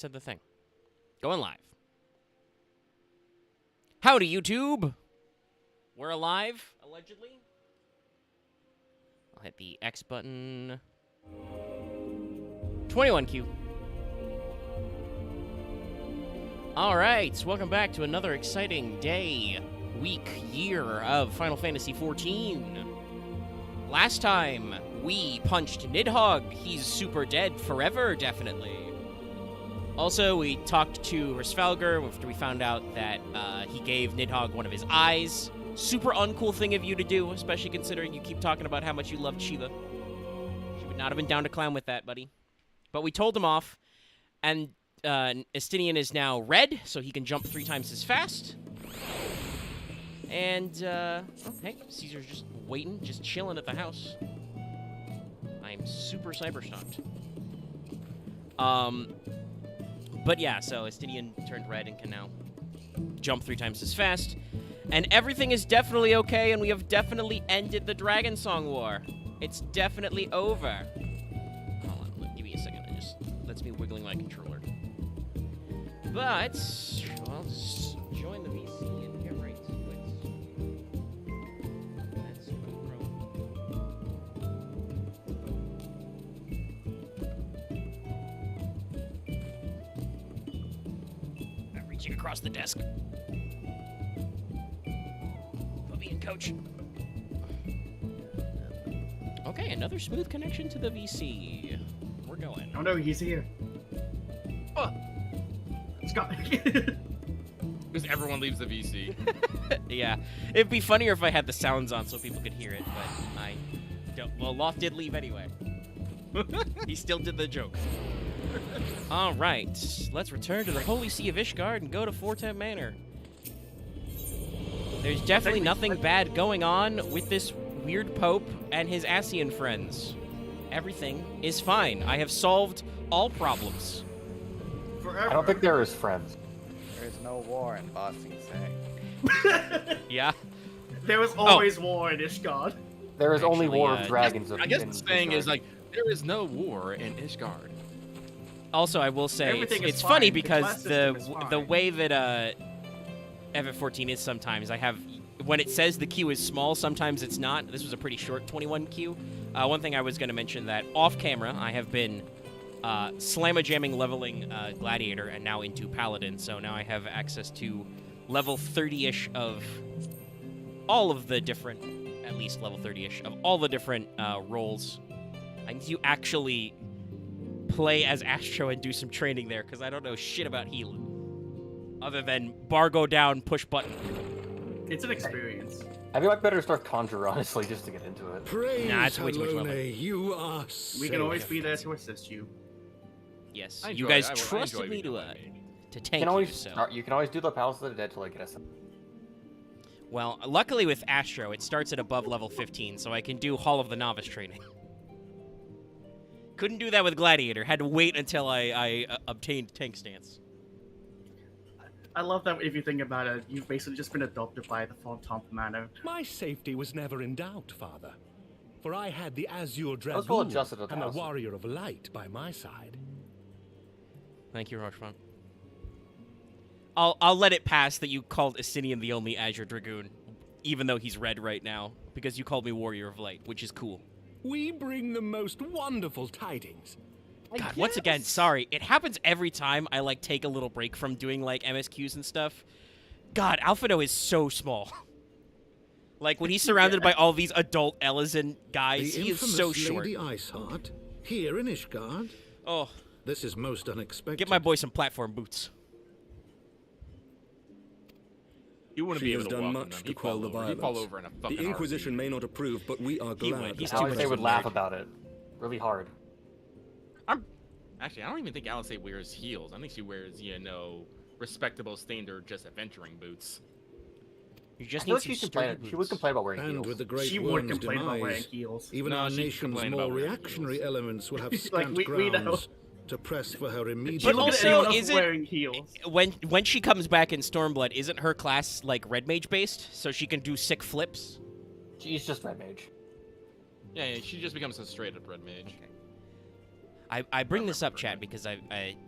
Said the thing. Going live. Howdy, YouTube. We're alive, allegedly. I'll hit the X button. 21Q. All right, welcome back to another exciting day, week, year of Final Fantasy XIV. Last time, we punched Nidhogg. He's super dead forever, definitely. Also, we talked to Hrsvalgr after we found out that he gave Nidhogg one of his eyes. Super uncool thing of you to do, especially considering you keep talking about how much you loved Shiva. She would not have been down to clown with that, buddy. But we told him off, and Estinien is now red, so he can jump 3 times as fast. And, oh, hey, Caesar's just waiting, just chilling at the house. I'm super cyber-shocked. But yeah, so Estinien turned red and can now jump 3 times as fast. And everything is definitely okay, and we have definitely ended the Dragon Song War. It's definitely over. Hold on, give me a second. It just lets me wiggling my controller. But I'll just join the VC and get right to it. Let's go, bro. I'm reaching across the desk. Put me in, coach. Okay, another smooth connection to the VC. We're going. Oh no, he's here. Oh. Scott. Because everyone leaves the VC. Yeah. It'd be funnier if I had the sounds on so people could hear it, but I don't. Well, Loth did leave anyway. He still did the joke. All right. Let's return to the Holy See of Ishgard and go to Fortem Manor. There's definitely nothing bad going on with this weird Pope and his Ascian friends. Everything is fine. I have solved all problems. Forever. I don't think they're his friends. There's no war in Ba Sing Se. Yeah. There was always war in Ishgard. There is only Actually, war of dragons. I guess in the saying is Ishgard. like there is no war in Ishgard. Also, I will say Everything is it's funny fine. The because class the system is the fine. way that FF14 is sometimes I have when it says the queue is small, sometimes it's not. This was a pretty short 21 queue. One thing I was going to mention that off camera I have been slamma-jamming leveling Gladiator and now into Paladin, so now I have access to level 30-ish of all of the different, at least level 30-ish, of all the different roles. I need to actually play as Astro and do some training there, because I don't know shit about healing. Other than bar go down, push button. It's an experience. I feel like better start Conjure, honestly, just to get into it. Praise Nah, it's way too much Halone, level. you are We can always safe. be there to assist you. Yes, I you enjoy- guys I trusted enjoy me being to on me. tank You can you, always so... you can always do the Palace of the Dead to like get us. Well, luckily with Astro, it starts at above level 15, so I can do Hall of the Novice training. Couldn't do that with Gladiator. Had to wait until I obtained tank stance. I love that if you think about it, you've basically just been adopted by the Fortem Manor. My safety was never in doubt, Father. For I had the Azure well Dragoon adjusted to the and the house. Warrior of Light by my side. Thank you, Rochefort. I'll let it pass that you called Estinien the only Azure Dragoon, even though he's red right now, because you called me Warrior of Light, which is cool. We bring the most wonderful tidings. God, once again, sorry. It happens every time I, like, take a little break from doing, like, MSQs and stuff. God, Alphino is so small. Like, when he's surrounded by all these adult Elysian guys, The he is infamous so short. Lady Iceheart, here in Ishgard. Oh, This is most unexpected. get my boy some platform boots. You wouldn't She be has able to done welcome much them. to He'd quell fall the over. He'd violence. fall over in a fucking The Inquisition heartbeat. may not approve, but we are He glad. would. He's to too Alex much would of a laugh nerd. about it, really hard. Actually, I don't even think Alice wears heels. I think she wears, respectable standard just adventuring boots. You just I feel need like some she sturdy would boots. complain about wearing And heels. with the great She would worm's complain about wearing demise, heels. even No, our she'd nation's complain more about wearing reactionary heels. elements will have Like, scant we know. grounds to press for her She immediate. But look at also, anyone else isn't- wearing heels. When she comes back in Stormblood, isn't her class, like, Red Mage based? So she can do sick flips? She's just Red Mage. Yeah, she just becomes a straight up red mage. I bring this up, chat, because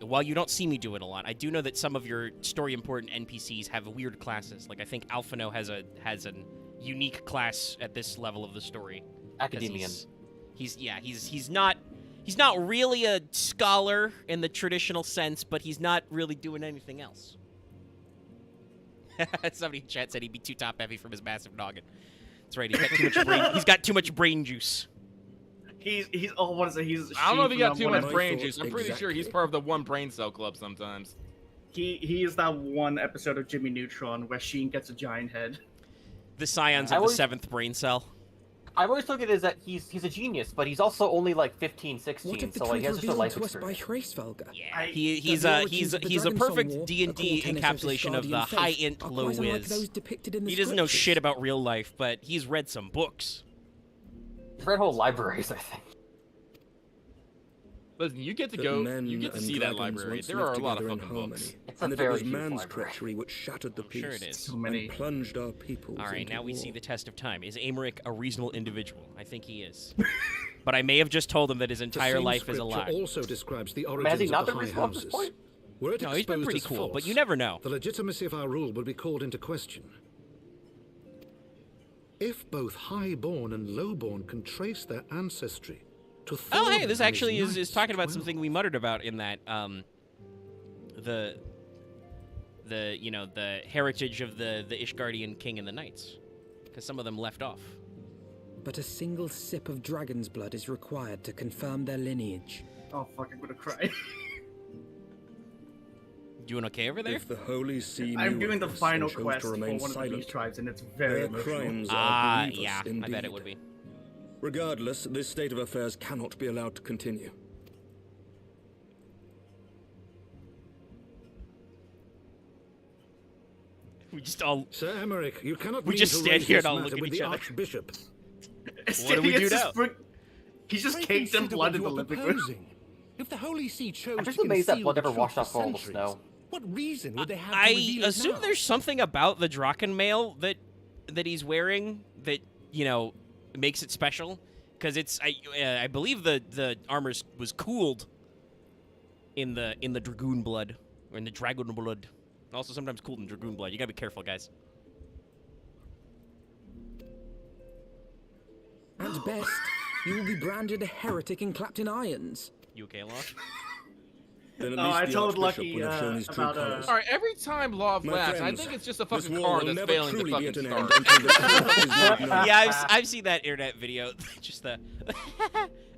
while you don't see me do it a lot, I do know that some of your story important NPCs have weird classes. Like I think Alphino has an unique class at this level of the story. Academian. He's not really a scholar in the traditional sense, but he's not really doing anything else. Somebody in chat said he'd be too top heavy from his massive noggin. That's right. He's got too much brain juice. He's oh, what is it? He's. I don't know if he got too much I brain thought juice. I'm pretty sure he's exactly. part of the one brain cell club sometimes. He is that one episode of Jimmy Neutron where Sheen gets a giant head. The scions of the 7th brain cell. I've always looked at it as that he's a genius, but he's also only like 15, 16, What if the so like he has truth just a life revealed to us by experience. Hraesvelga? Yeah, He's he's a perfect D&D encapsulation of the high int, low whiz. He doesn't know shit about real life, but he's read some books. He's read whole libraries, I think. Listen, you get to That go, men you get to and see that dragons library. once There lived are a lot of together in fucking harmony, books. It's a and that it very was huge man's library. treachery which shattered the I'm peace sure it is. So many. and plunged our peoples All right, into now we see war. the test of time. Is Aymeric a reasonable individual? I think he is. But I may have just told him that his The entire same life is a scripture lie. also describes the Has he origins not of the been high reasonable at this houses. point? Were it No, he's been exposed pretty as cool, but false, you never know. the legitimacy of our rule would be called into question. If both highborn and lowborn can trace their ancestry to Oh, hey, Thorin this and actually his is knights talking about as something well. we muttered about in that, the heritage of the Ishgardian king and the knights. Because some of them left off. But a single sip of dragon's blood is required to confirm their lineage. Oh fuck! I'm gonna cry. Doing okay over there? If the Holy See I'm knew doing of the this final and chose quest to for remain one of these silent, tribes, and it's very their emotional. crimes Ah, are grievous yeah, I bet indeed. it would be. Regardless, this state of affairs cannot be allowed to continue. We just all... Sir Emmerich, you cannot We mean just to stand raise here this and all matter look at with each the other. Archbishop. What do we do now? He's just Pray caked in consider blood what in you the are living room. proposing. If the Holy See chose I'm just to amazed that conceal blood the never truth washed for off all the centuries, snow. what reason would they have to I reveal it assume now? there's something about the Drachenmail that he's wearing that, makes it special. Because I believe the armor was cooled in the Dragoon blood, or in the Dragon blood. Also sometimes cooled in Dragoon blood. You gotta be careful, guys. At best, you will be branded a heretic and clapped in irons. You okay, Law? Then at Oh, least I the told Archbishop Lucky, will have shown his true about, colours. All right, every time Love My laughs, I friends, think it's just a this fucking war car will that's never failing to truly be at fucking an end start. until the truth is made known. Yeah, I've seen that internet video. Just the...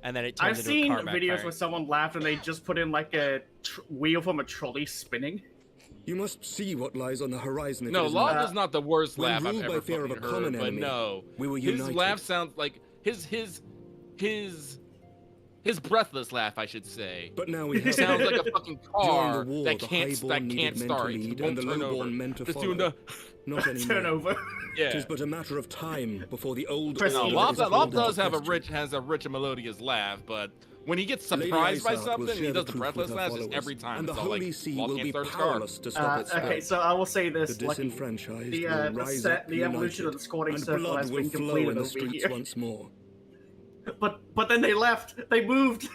and then it turns I've into seen a car videos backfire. where someone laughed and they just put in like a wheel from a trolley spinning. You must see what lies on the horizon. If No, it is Love not. is not the worst When laugh I've ruled by ever fear of fucking a common heard, but enemy, no. we were His united. laugh sounds like his breathless laugh, I should say. But now we It have sounds like a fucking car During the war, that the can't highborn needed men to start. lead It and won't the turn over. lowborn men to Just follow. doing the Not anymore. Turnover. yeah. It is but a matter of time before the old Press order E. No, is Love called does into have question. has a rich and melodious laugh, but when he gets Lady surprised by Iceheart will something, share he does the truth breathless with her laugh just followers, every time. and the It's all Holy like, See Law will can't be start his car. powerless to stop its Okay, spread. so I will say The this: Lucky, disenfranchised the will rise up the evolution of the united, squatting and circle blood has will been flow completed in the over streets here. once more. But then they left. They moved.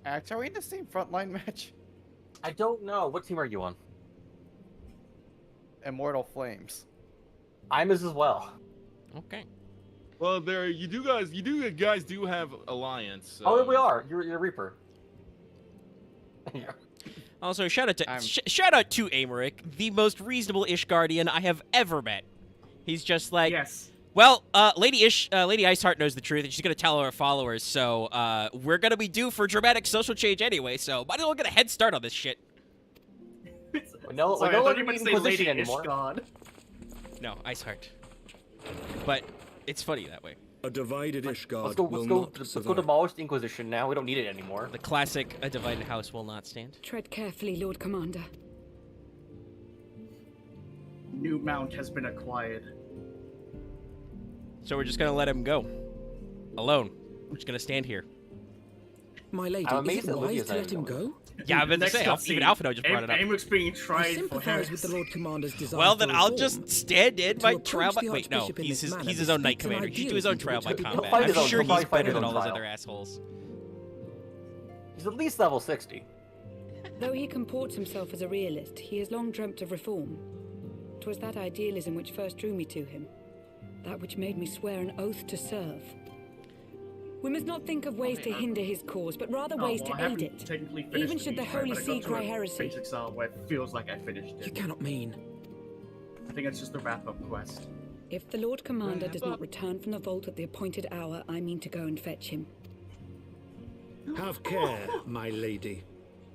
Are we in the same frontline match? I don't know. What team are you on? Immortal Flames. I'm as well. Okay. Well, you guys do have alliance. So. Oh, we are. You're a Reaper. Yeah. Also, shout out to I'm- shout out to Aymeric, the most reasonable Ishgardian I have ever met. He's just like, Yes. well, Lady Iceheart knows the truth, and she's gonna tell our followers. So, we're gonna be due for dramatic social change anyway. So, might as well get a head start on this shit. No, Sorry, we're I no thought you longer meant to in say Lady position anymore. Ishgard. No, Iceheart. But it's funny that way. A divided Ishgard Let's go. will Let's go. not Let's go survive. demolish the Inquisition now. We don't need it anymore. The classic "a divided house will not stand." Tread carefully, Lord Commander. New mount has been acquired. So we're just gonna let him go, alone. We're just gonna stand here. My lady, I'm is amazed it that wise Lydia's to let him not going. go? Yeah, I've been to Next say, even cutscene. Alphino just brought it up. Amic's being I tried for sympathize with the heresy. Lord Commander's desire Well, then for I'll reform. just stand in To my approach trial by... the Wait, no, Archbishop in he's this manner his own knight defeats an commander. He should do his own trial by idealism to which combat. fight I'm his own- sure he'll he's fight his better than own all those trial. other assholes. He's at least level 60. Though he comports himself as a realist, he has long dreamt of reform. 'Twas that idealism which first drew me to him, that which made me swear an oath to serve. We must not think of ways to hinder his cause, but rather ways to aid it. Technically finished Even should the week, Holy but I got See to cry a heresy. Phase Exile where it feels like I finished You it. cannot mean. I think it's just a wrap-up quest. If the Lord Commander does not return from the vault at the appointed hour, I mean to go and fetch him. Have care, my lady.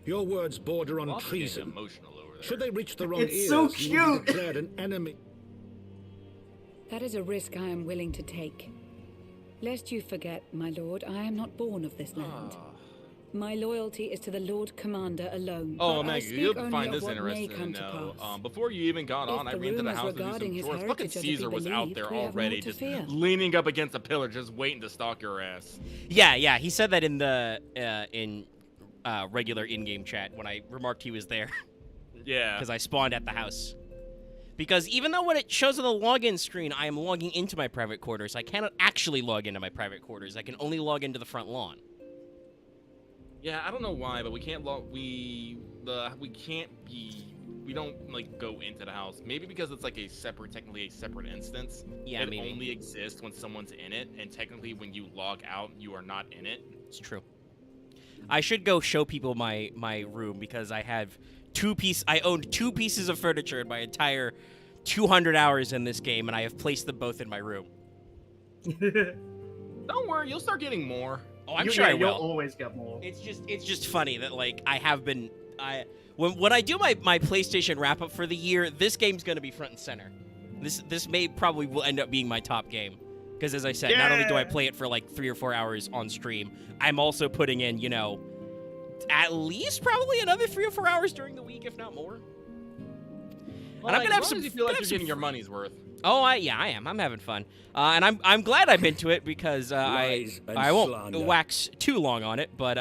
Your words border on Lots of treason. getting emotional over there. Should they reach the wrong It's ears, so you will be cute. declared an enemy. That is a risk I am willing to take. Lest you forget, my lord, I am not born of this land. My loyalty is to the Lord Commander alone. Oh, but I Omega, speak you'll only find of this what may interesting come to to know. pass. Before you even got on, If I the ran to the rumors house to do regarding some his chores. Fucking heritage are to Caesar be was out believed, there we have already, more to just fear. leaning up against a pillar, just waiting to stalk your ass. Yeah, he said that in the regular in-game chat when I remarked he was there Yeah. because I spawned at the house. Because even though when it shows on the login screen, I am logging into my private quarters, I cannot actually log into my private quarters. I can only log into the front lawn. Yeah, I don't know why, but we can't we don't like go into the house. Maybe because it's like technically a separate instance. Yeah, it maybe. only exists when someone's in it, and technically when you log out, you are not in it. It's true. I should go show people my room because I owned 2 pieces of furniture in my entire 200 hours in this game, and I have placed them both in my room. Don't worry, you'll start getting more. Oh, I'm sure I will. You'll always get more. It's just funny that like I have been when I do my PlayStation wrap up for the year, this game's gonna be front and center. This probably will end up being my top game because as I said, not only do I play it for like 3 or 4 hours on stream, I'm also putting in at least probably another 3 or 4 hours during the week, if not more. Well, And I'm gonna have as long some. as you feel like gonna you're have getting some your money's worth. Oh, I am. I'm having fun, and I'm glad I'm into it because Lies and I won't slander. wax too long on it. But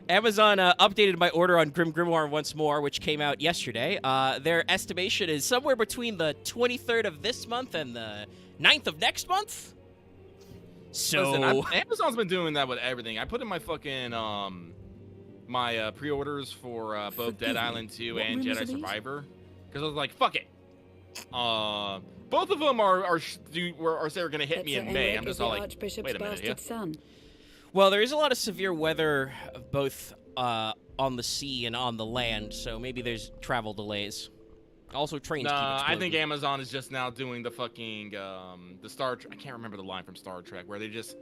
Amazon updated my order on Grim Grimoire once more, which came out yesterday. Their estimation is somewhere between the 23rd of this month and the 9th of next month. So Listen, Amazon's been doing that with everything. I put in my fucking my pre-orders for both Forgive Dead me, Island 2 what and rumors are Jedi these? Survivor because I was like, fuck it. Both of them are gonna hit That me Sir in May. Emmerich I'm is just the all like, Archbishop's wait a minute, bastard son. well, there is a lot of severe weather, both on the sea and on the land. So maybe there's travel delays. Also, trains keep Nah, exploding. I think Amazon is just now doing the fucking the Star. I can't remember the line from Star Trek where they just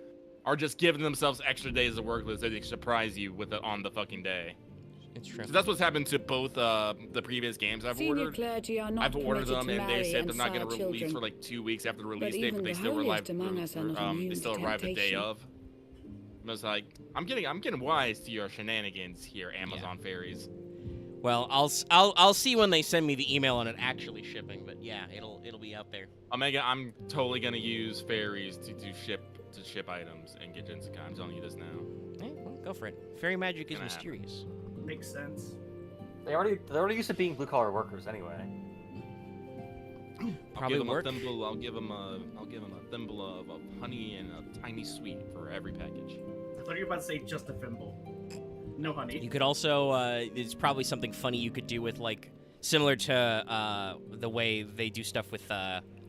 are just giving themselves extra days of work so they surprise you with it on the fucking day. It's true. So that's what's happened to both the previous games I've Senior ordered. clergy are not I've ordered permitted them to and they marry said they're and not going sire to release children. for like 2 weeks after the release But date, even but they the still holiest among us are not they immune still to arrive the day temptation. of. I was like, I'm getting wise to your shenanigans here, Amazon fairies. Well, I'll see when they send me the email on it actually shipping, but yeah, it'll be out there. Omega, I'm totally gonna use fairies to ship items and get Jinsukai. I'm telling you this now. Well, go for it. Fairy magic is Gonna happen. mysterious. Makes sense. They're already used to being blue collar workers anyway. Probably work. I'll give him a thimble of honey and a tiny sweet for every package. I thought you were about to say just a thimble. No honey. You could also, there's probably something funny you could do with, like, similar to the way they do stuff with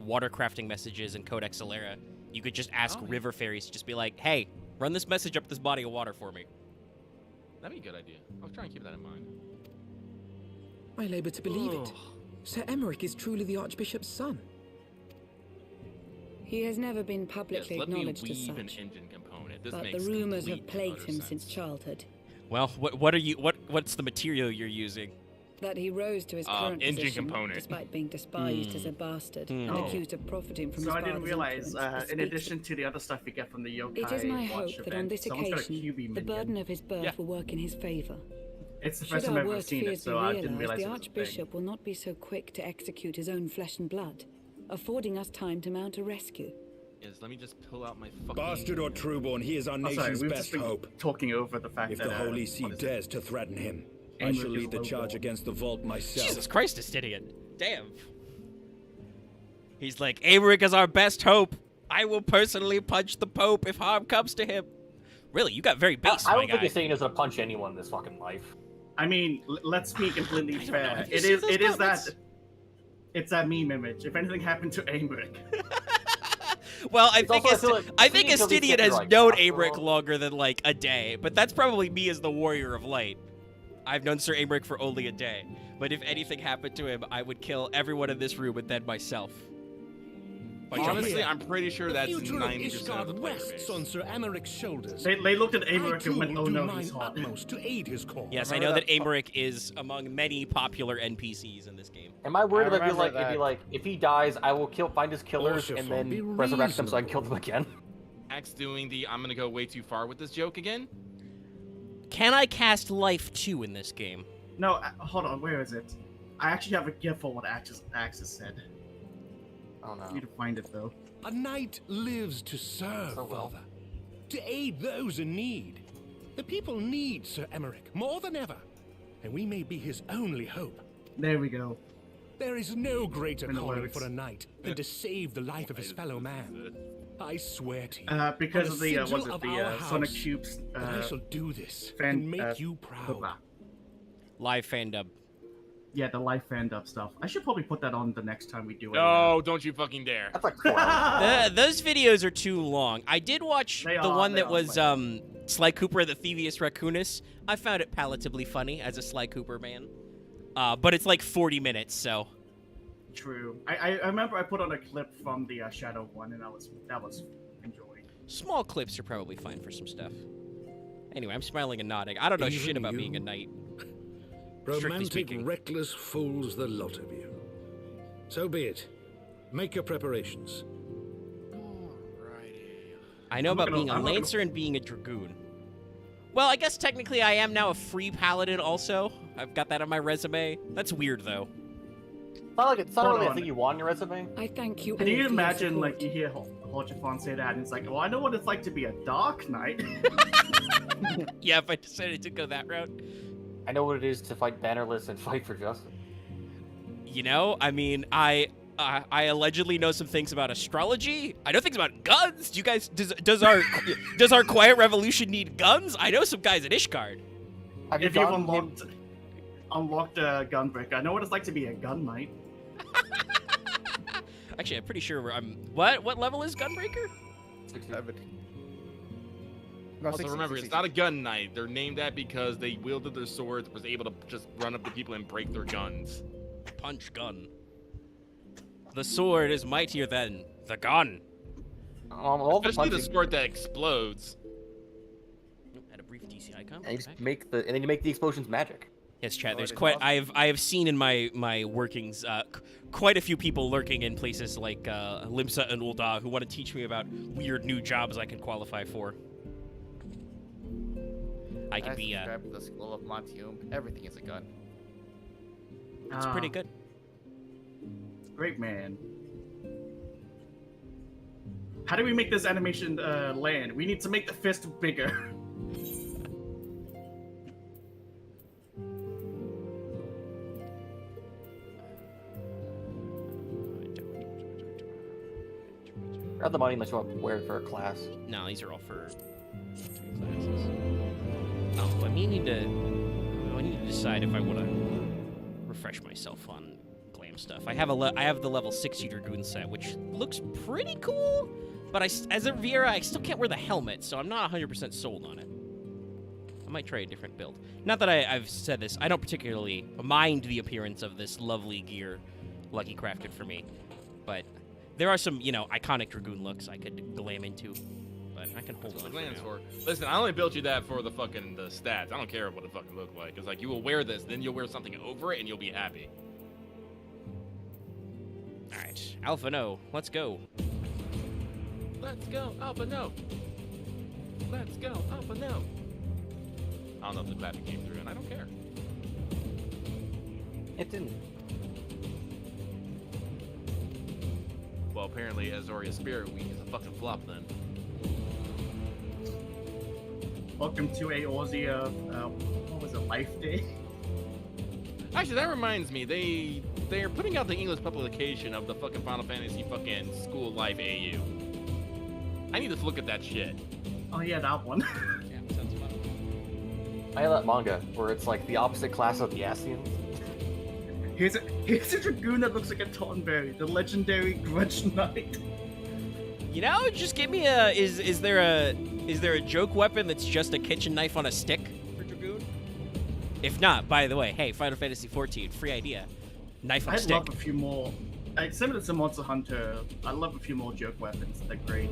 water crafting messages in Codex Alera. You could just ask river fairies to just be like, hey, run this message up this body of water for me. That'd be a good idea. I'll try and keep that in mind. I labour to believe it. Sir Emmerich is truly the Archbishop's son. He has never been Yes, publicly let me acknowledged as weave an such, engine component. This but the makes rumors complete have plagued and utter him since sense. childhood. Well, what's the material you're using? That he rose to his current engine position, component. despite being despised as a bastard and Oh. accused of profiting from So his I didn't father's realize, influence, in speaks addition to the other stuff you get from the yokai It is my hope watch that on event, this someone's got a occasion, QB the minion. burden of his birth will work in his favour. It's the Should first time our I've ever worst seen it, fears be so I didn't realised, realize the it was a thing. Archbishop will not be so quick to execute his own flesh and blood, affording us time to mount a rescue. Yes, let me just pull out my fucking... Bastard or trueborn, he is our Oh, sorry, nation's we've best just been hope. talking over the fact If that the Holy See what is it? dares to threaten him, I Emmerich shall is lead the charge lowborn. against the vault myself. Jesus Christ, Estinien. Damn. He's like, Emmerich is our best hope. I will personally punch the Pope if harm comes to him. Really, you got very base, I my don't think guy. Estinien is gonna punch anyone in this fucking life. I mean, let's be completely I don't know. fair. Have you It seen is. those It is comments? that. It's that meme image. If anything happened to Aymeric, Well, I It's think also, I feel like Estinian Estinian killed his has sister, like, known after Aymeric all. longer than like a day, but that's probably me as the Warrior of Light. I've known Sir Aymeric for only a day, but if anything happened to him, I would kill everyone in this room and then myself. By jumping Honestly, in. I'm pretty sure that's The future of 90% of the Ishgard player rests base. on Sir Amaric's shoulders. they looked at I Aymeric too and went, will "Oh do no, mine he's hot." utmost to aid his cause. Yes, I Remember know that that Aymeric is among many popular NPCs in this game. Am I worried I about remember it'd be like if he dies, I will find his killers Orshifon, and then be resurrect them so I can kill reasonable. them again? Axe doing the I'm gonna go way too far with this joke again. Can I cast Life 2 in this game? No, hold on. Where is it? I actually have a gift for what Axis said. Oh I no. need to find it though. A knight lives to serve, So well. Father. To aid those in need. The people need Sir Aymeric more than ever, and we may be his only hope. There we go. There is no greater In the calling words. for a knight than to save the life of his fellow man. I swear to you, Because on of the sigil was it of the our Sonic house, Cubes that I shall do this fan- and make you proud. Live fan dub. Yeah, the live fan dub stuff. I should probably put that on the next time we do it. No, don't you fucking dare. That's like 4 hours. Those videos are too long. I did watch They the are- one they that are was quite Sly Cooper and the Thievius Raccoonus. I found it palatably funny as a Sly Cooper man. But it's like 40 minutes, so. True. I remember I put on a clip from the Shadow one, and that was enjoying. Small clips are probably fine for some stuff. Anyway, I'm smiling and nodding. I don't know shit Even about you? being a knight. Strictly Romantic speaking. reckless fools, the lot of you. So be it. Make your preparations. I know I'm not about gonna- being a I'm not gonna- Lancer and being a Dragoon. Well, I guess technically I am now a free Paladin also. I've got that on my resume. That's weird, though. It's not Hold really a on. thing you want on your resume. I thank you Can all you for your imagine, support. like, you hear Horchifon say that, and it's like, well, I know what it's like to be a Dark Knight. Yeah, if I decided to go that route. I know what it is to fight bannerless and fight for justice. You know, I mean, I allegedly know some things about astrology. I know things about guns. Do you guys does our Quiet Revolution need guns? I know some guys at Ishgard. Have you If you've gotten unlocked a Gunbreaker, I know what it's like to be a Gun Knight. Actually, I'm pretty sure I'm. What level is Gunbreaker? 7. No, Also, 16, remember, 16. it's not a gun knight. They're named that because they wielded their swords, was able to just run up to people and break their guns. Punch gun. The sword is mightier than the gun. all the Especially the punching, sword that explodes. Had a brief DC icon. and you just Okay. make and then you make the explosions magic. Yes, chat. Oh, There's it is quite. awesome. I have seen in my workings quite a few people lurking in places like Limsa and Ulda who want to teach me about weird new jobs I can qualify for. I could be. subscribe to the School of Montium. Everything is a gun. It's pretty good. Great man. How do we make this animation land? We need to make the fist bigger. Grab the money unless you want to wear it for a class. No, these are all for classes. Oh, I need to decide if I want to refresh myself on glam stuff. I have the level 60 Dragoon set, which looks pretty cool, but as a Viera, I still can't wear the helmet, so I'm not 100% sold on it. I might try a different build. Not that I've said this, I don't particularly mind the appearance of this lovely gear Lucky crafted for me, but there are some, iconic Dragoon looks I could glam into. But I can hold That's on what the for glam's now. for. Listen, I only built you that for the stats. I don't care what it fucking look like. It's like you will wear this, then you'll wear something over it, and you'll be happy. All right, Alpha No, let's go. Let's go, Alpha No. Let's go, Alpha No. I don't know if the clapping came through, and I don't care. It didn't. Well, apparently Azoria's Spirit Week is a fucking flop then. Welcome to a Aussie, what was it, Life Day? Actually, that reminds me, they're putting out the English publication of the fucking Final Fantasy fucking School Life AU. I need to look at that shit. Oh yeah, that one. Yeah, sounds fun. I have that manga where it's like the opposite class of the Estinien. Here's a dragoon that looks like a Tonberry, the legendary Grudge Knight. You know, just give me a. Is there a joke weapon that's just a kitchen knife on a stick for dragoon? If not, by the way, hey, Final Fantasy 14, free idea. Knife on a I'd stick. love a few more. Similar to Monster Hunter, I love a few more joke weapons. They're great.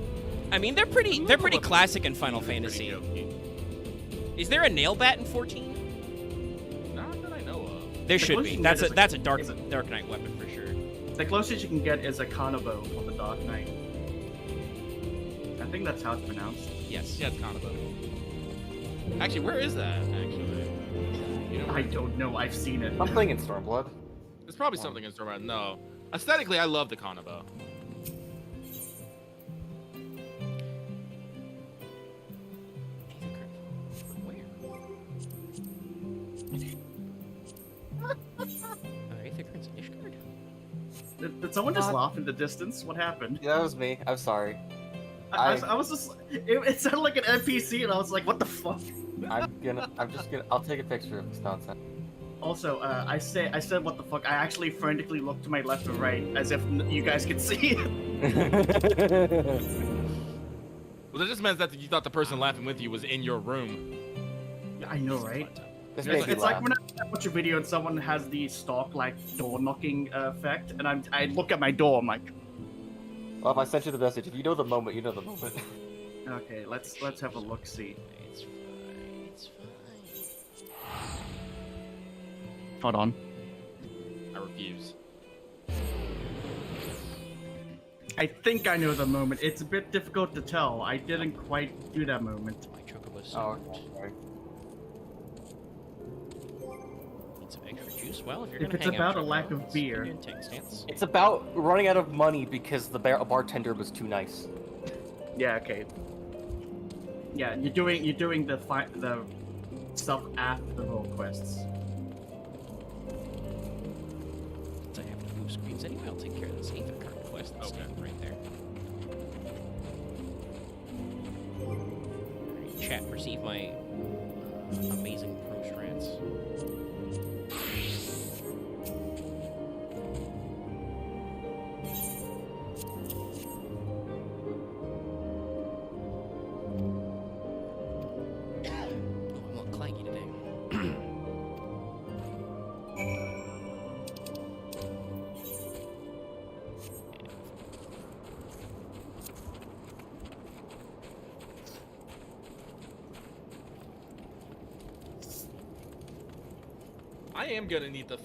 I mean, they're pretty classic in Final Fantasy. Is there a nail bat in 14? Not that I know of. There The should closest be. you can That's get a is that's a- a dark is a- Dark Knight weapon for sure. The closest you can get is a Carnivo for the Dark Knight. I think that's how it's pronounced. Yes. Yeah, it's kind of a... Actually, where is that, actually? You know, I don't know. I've seen it. Something in Stormblood. there's probably something in Stormlight. No. Aesthetically, I love the Kanabo. Did someone just laugh in the distance? What happened? Yeah, that was me. I'm sorry. I was just. It sounded like an NPC, and I was like, "What the fuck?" I'll take a picture of this nonsense. Also, I said, "What the fuck?" I actually frantically looked to my left and right, as if you guys could see it. Well, that just meant that you thought the person laughing with you was in your room. I know, right? This It's made me It's like laugh. when I watch a video and someone has the stock like door knocking effect, and I look at my door. I'm like, Well, if I sent you the message, if you know the moment, you know the moment. okay, let's have a look. See. It's fine. It's fine. Hold on. I refuse. I think I know the moment. It's a bit difficult to tell. I didn't quite do that moment. My chocobo's Oh, soaked. okay. Sorry. Need some extra juice. Well, if you're If gonna it's hang out about a for lack while, of let's beer. do a tank stance. It's about running out of money because the bartender was too nice. Yeah. Okay. Yeah, you're doing the stuff after the role quests. Since I have to move screens anyway, I'll take care of this Aether card quest that's standing right there. Alright, chat, receive my amazing pro strats. Oh, I'm a little clangey today. I am gonna need the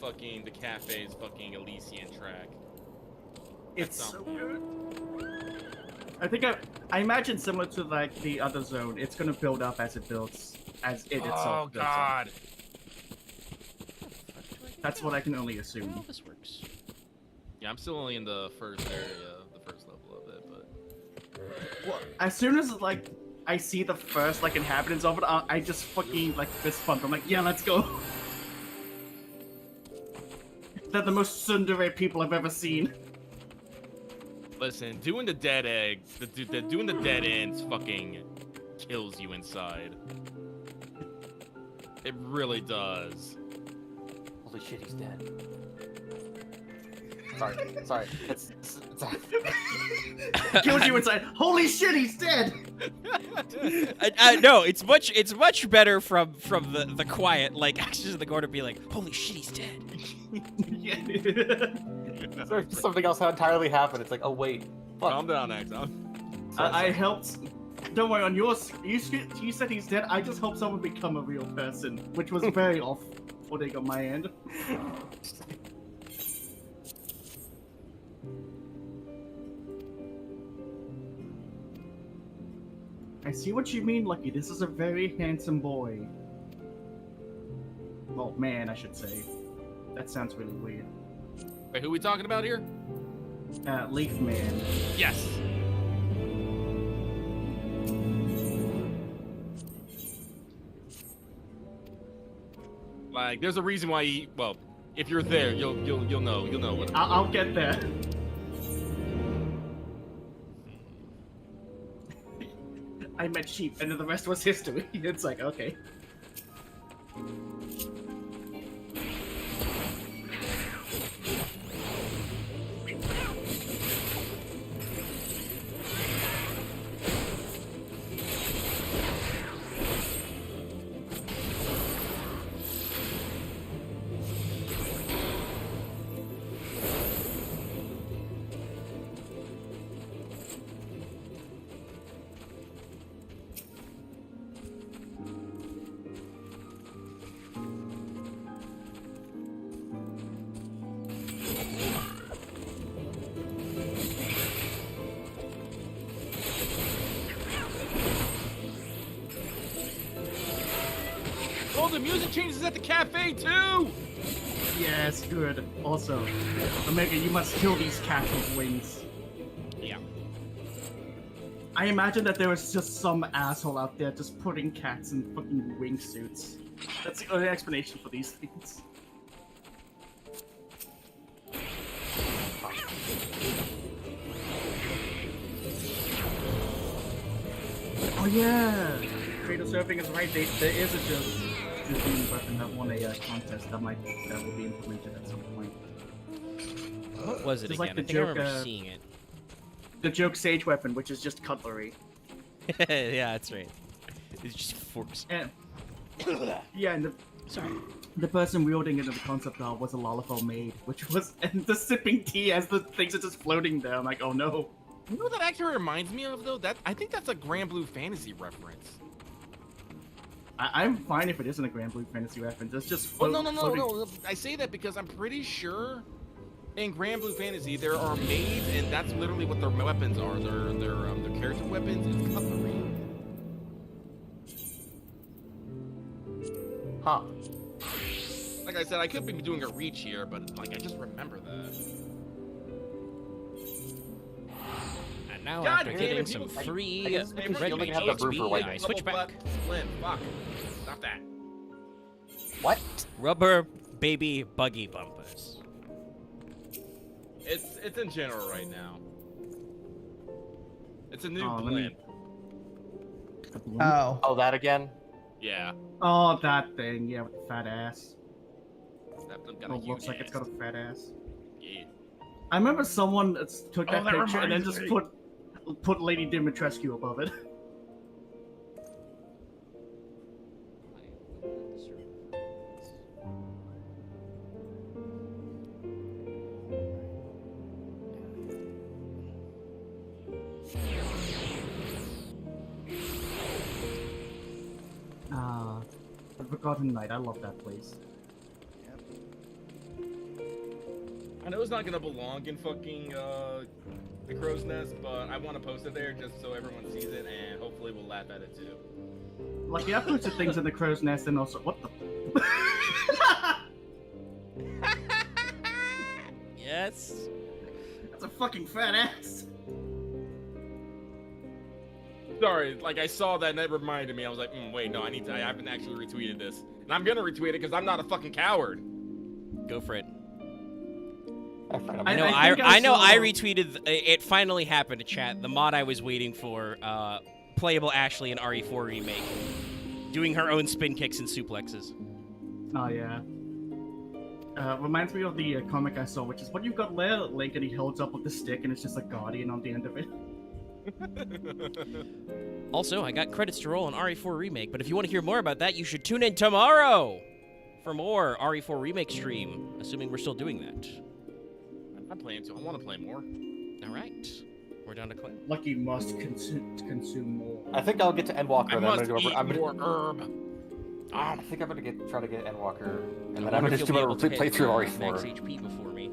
cafe's fucking Elysian track. It's That's so good. I think I imagine similar to like the other zone. It's gonna build up as it builds, as it itself Oh builds up. god. That's what I can only assume. Well, this works. Yeah, I'm still only in the first area, the first level of it, but Well, as soon as like I see the first like inhabitants of it, I just fucking like fist bump. I'm like, yeah, let's go. They're the most tsundere people I've ever seen. listen, doing the dead egg, doing the dead ends fucking kills you inside. It really does. Holy shit, he's dead. Sorry. It's Kills you inside. Holy shit, he's dead. No, it's much better from the quiet, like actions in the corner be like, holy shit, he's dead. Yeah. sorry, something else entirely happened. It's like, oh wait, fuck. Calm down, Axon. I helped. Don't worry, on yours, you said he's dead. I just helped someone become a real person, which was very off-putting on my end. I see what you mean, Lucky. This is a very handsome boy. Well, man, I should say. That sounds really weird. Wait, who are we talking about here? Leaf Man. Yes. Like, there's a reason why he. Well, if you're there, you'll know what. I'll get there. I met sheep, and then the rest was history. It's like, okay. Oh, the music changes at the cafe too! Yes, good. Also, Omega, you must kill these cats with wings. Yeah. I imagine that there was just some asshole out there just putting cats in fucking wingsuits. That's the only explanation for these things. Oh yeah! Cradle surfing is right. There is a just weapon that won a contest that will be implemented at some point. What was it Just again? like the I think joke, I remember seeing it. The joke sage weapon, which is just cutlery. Yeah, that's right. It's just forks. And yeah, and Sorry. the person wielding it in the concept art was a Lalafell maid, which was and the sipping tea as the things are just floating there. I'm like, oh no. You know what that actually reminds me of though? I think that's a Grand Blue Fantasy reference. I'm fine if it isn't a Grand Blue Fantasy reference. It's just Well, no. I say that because I'm pretty sure in Grand Blue Fantasy there are maids, and that's literally what their weapons are. Their character weapons is cutlery. Huh. Like I said, I could be doing a reach here, but like I just remember that. And now, God after damn getting it, some people- free I guess Hey, because red you only mage have the brew for HP, white I mage. switch back. Flynn, fuck. Stop that. What? rubber baby buggy bumpers. It's in general right now. It's a new Oh, let blend. Oh. Oh, that again? Yeah. Oh, that thing. Yeah, with the fat ass. That thing got Oh, a it looks huge like it's ass. got a fat ass. Yeah. I remember someone took that that picture and then reminds just me. put Lady Dimitrescu above it. Ah, the Forgotten Night. I love that place. I know it's not gonna belong in fucking the crow's nest, but I want to post it there just so everyone sees it, and hopefully we'll laugh at it too. Like, yeah, I posted things in the crow's nest and also what the. Yes. That's a fucking fat ass. Sorry, like I saw that and it reminded me. I was like, wait, no, I haven't actually retweeted this, and I'm gonna retweet it because I'm not a fucking coward. Go for it. I know. I think I know. saw- I retweeted. It finally happened to chat. The mod I was waiting for. Playable Ashley in RE4 remake, doing her own spin kicks and suplexes. Oh yeah. Reminds me of the comic I saw, which is what you've got there, Link, and he holds up with the stick, and it's just a guardian on the end of it. Also, I got credits to roll on RE4 remake. But if you want to hear more about that, you should tune in tomorrow for more RE4 remake stream. Assuming we're still doing that. I'm playing too. I want to play more. All right, we're down to Clay. Lucky must consume more. I think I'll get to Endwalker. I then must I'm gonna eat go over. more herb. I think I'm gonna try to get Endwalker, and then I I'm wonder gonna if just do you'll a be able to replay hit, through max RE4. HP before me.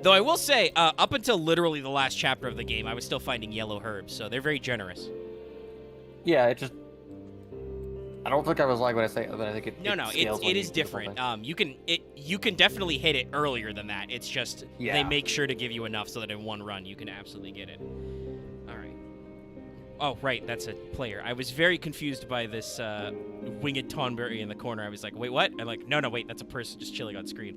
Though I will say, up until literally the last chapter of the game, I was still finding yellow herbs, so they're very generous. Yeah, it just. I don't think I was lying when I say that. I think it. No, scales when it you is do the whole different. thing. You can definitely hit it earlier than that. It's just they Yeah. make sure to give you enough so that in one run you can absolutely get it. All right. Oh, right, that's a player. I was very confused by this winged Tonberry in the corner. I was like, wait, what? I'm like, no, wait, that's a person just chilling on screen.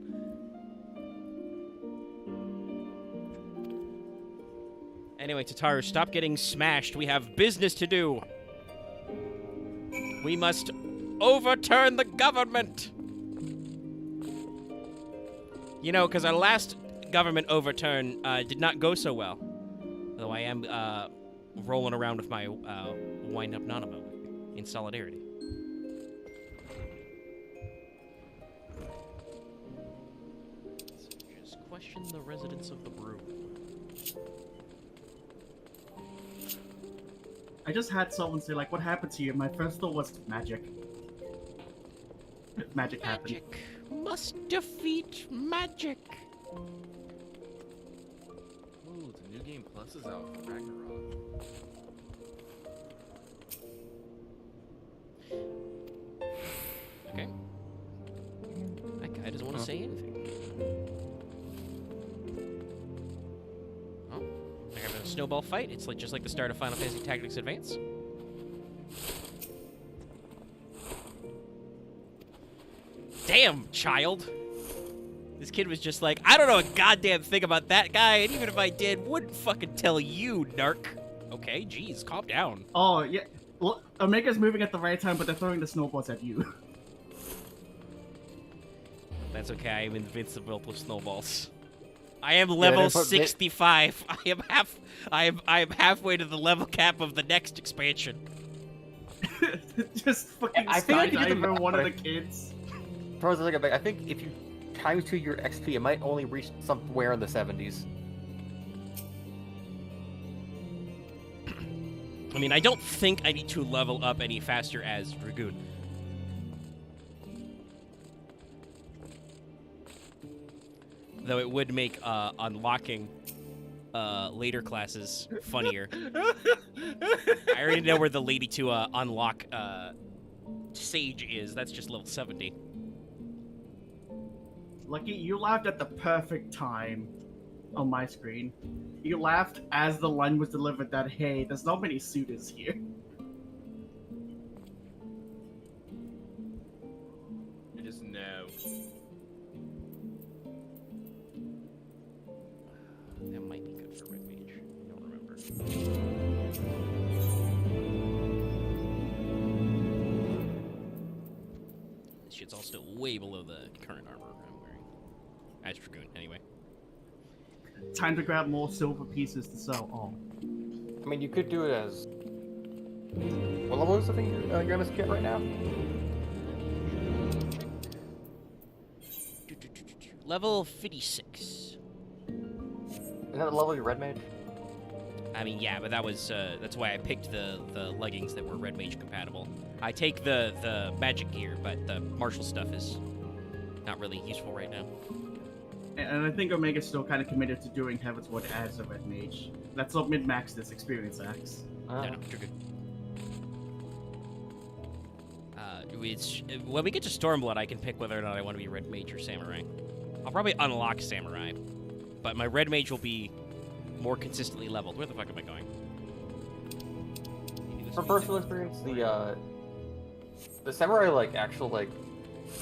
Anyway, Tataru, stop getting smashed. We have business to do. We must overturn the government. You know, because our last government overturn did not go so well. Though I am rolling around with my wind-up Nanamo in solidarity. So just question the residents of the brew. I just had someone say, like, what happened to you? My first thought was magic. Magic happened. Magic must defeat magic. Ooh, the New Game Plus is out for Ragnarok. Okay. That guy doesn't want to say anything. Oh, they're having a snowball fight. It's like just like the start of Final Fantasy Tactics Advance. Damn, child. This kid was just like, I don't know a goddamn thing about that guy, and even if I did, wouldn't fucking tell you, narc. Okay, jeez, calm down. Oh, yeah. Well, Omega's moving at the right time, but they're throwing the snowballs at you. That's okay, I am invincible with snowballs. I am level 65. I am halfway to the level cap of the next expansion. Just fucking I think I can get skydiving one of the kids. I think if you times 2 your XP, it might only reach somewhere in the 70s. I mean, I don't think I need to level up any faster as Dragoon. Though it would make unlocking later classes funnier. I already know where the lady to unlock Sage is. That's just level 70. Lucky, you laughed at the perfect time on my screen. You laughed as the line was delivered that, hey, there's not many suitors here. I just know. That might be good for Red Mage. I don't remember. This shit's all still way below the current armor I'm wearing. As Dragoon, anyway. Time to grab more silver pieces to sell. Oh. I mean, you could do it as... What level is the thing you're gonna get right now? Level 56. Isn't that the level you red mage? I mean, yeah, but that was that's why I picked the leggings that were Red Mage compatible. I take the magic gear, but the martial stuff is not really useful right now. And I think Omega's still kind of committed to doing Heavensward as a red mage. Let's not min-max this experience axe. No, you're good. When we get to Stormblood, I can pick whether or not I want to be Red Mage or Samurai. I'll probably unlock Samurai, but my Red Mage will be more consistently leveled. Where the fuck am I going? From personal experience, the Samurai, like, actual, like...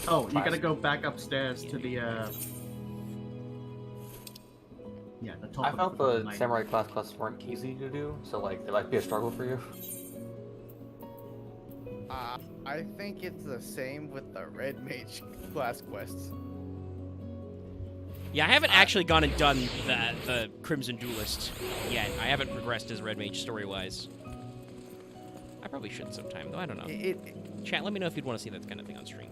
Oh, you gotta go back upstairs to the, yeah, the top I of felt the the Samurai classes weren't easy to do, so, like, it might be a struggle for you. I think it's the same with the Red Mage class quests. Yeah, I haven't actually gone and done the Crimson Duelist yet. I haven't progressed as Red Mage story-wise. I probably should sometime, though. I don't know. Chat, let me know if you'd want to see that kind of thing on stream.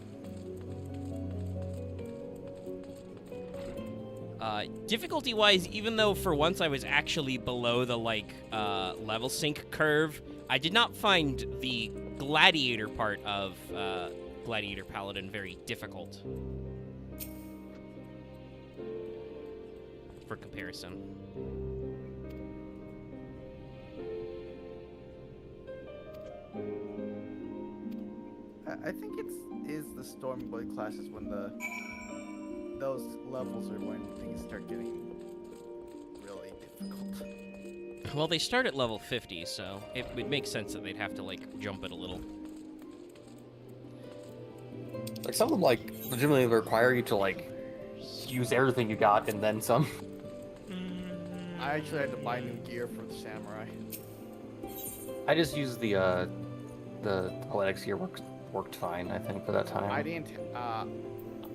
Difficulty-wise, even though for once I was actually below the, like, level sync curve, I did not find the Gladiator part of Gladiator Paladin very difficult. For comparison. I think it is the Stormblood classes when those levels are when things start getting really difficult. Well, they start at level 50, so it would make sense that they'd have to, like, jump it a little. Like, some of them, like, legitimately require you to, like, use everything you got and then some. I actually had to buy new gear for the samurai. I just used the poetics gear worked fine, I think, for that time. I didn't.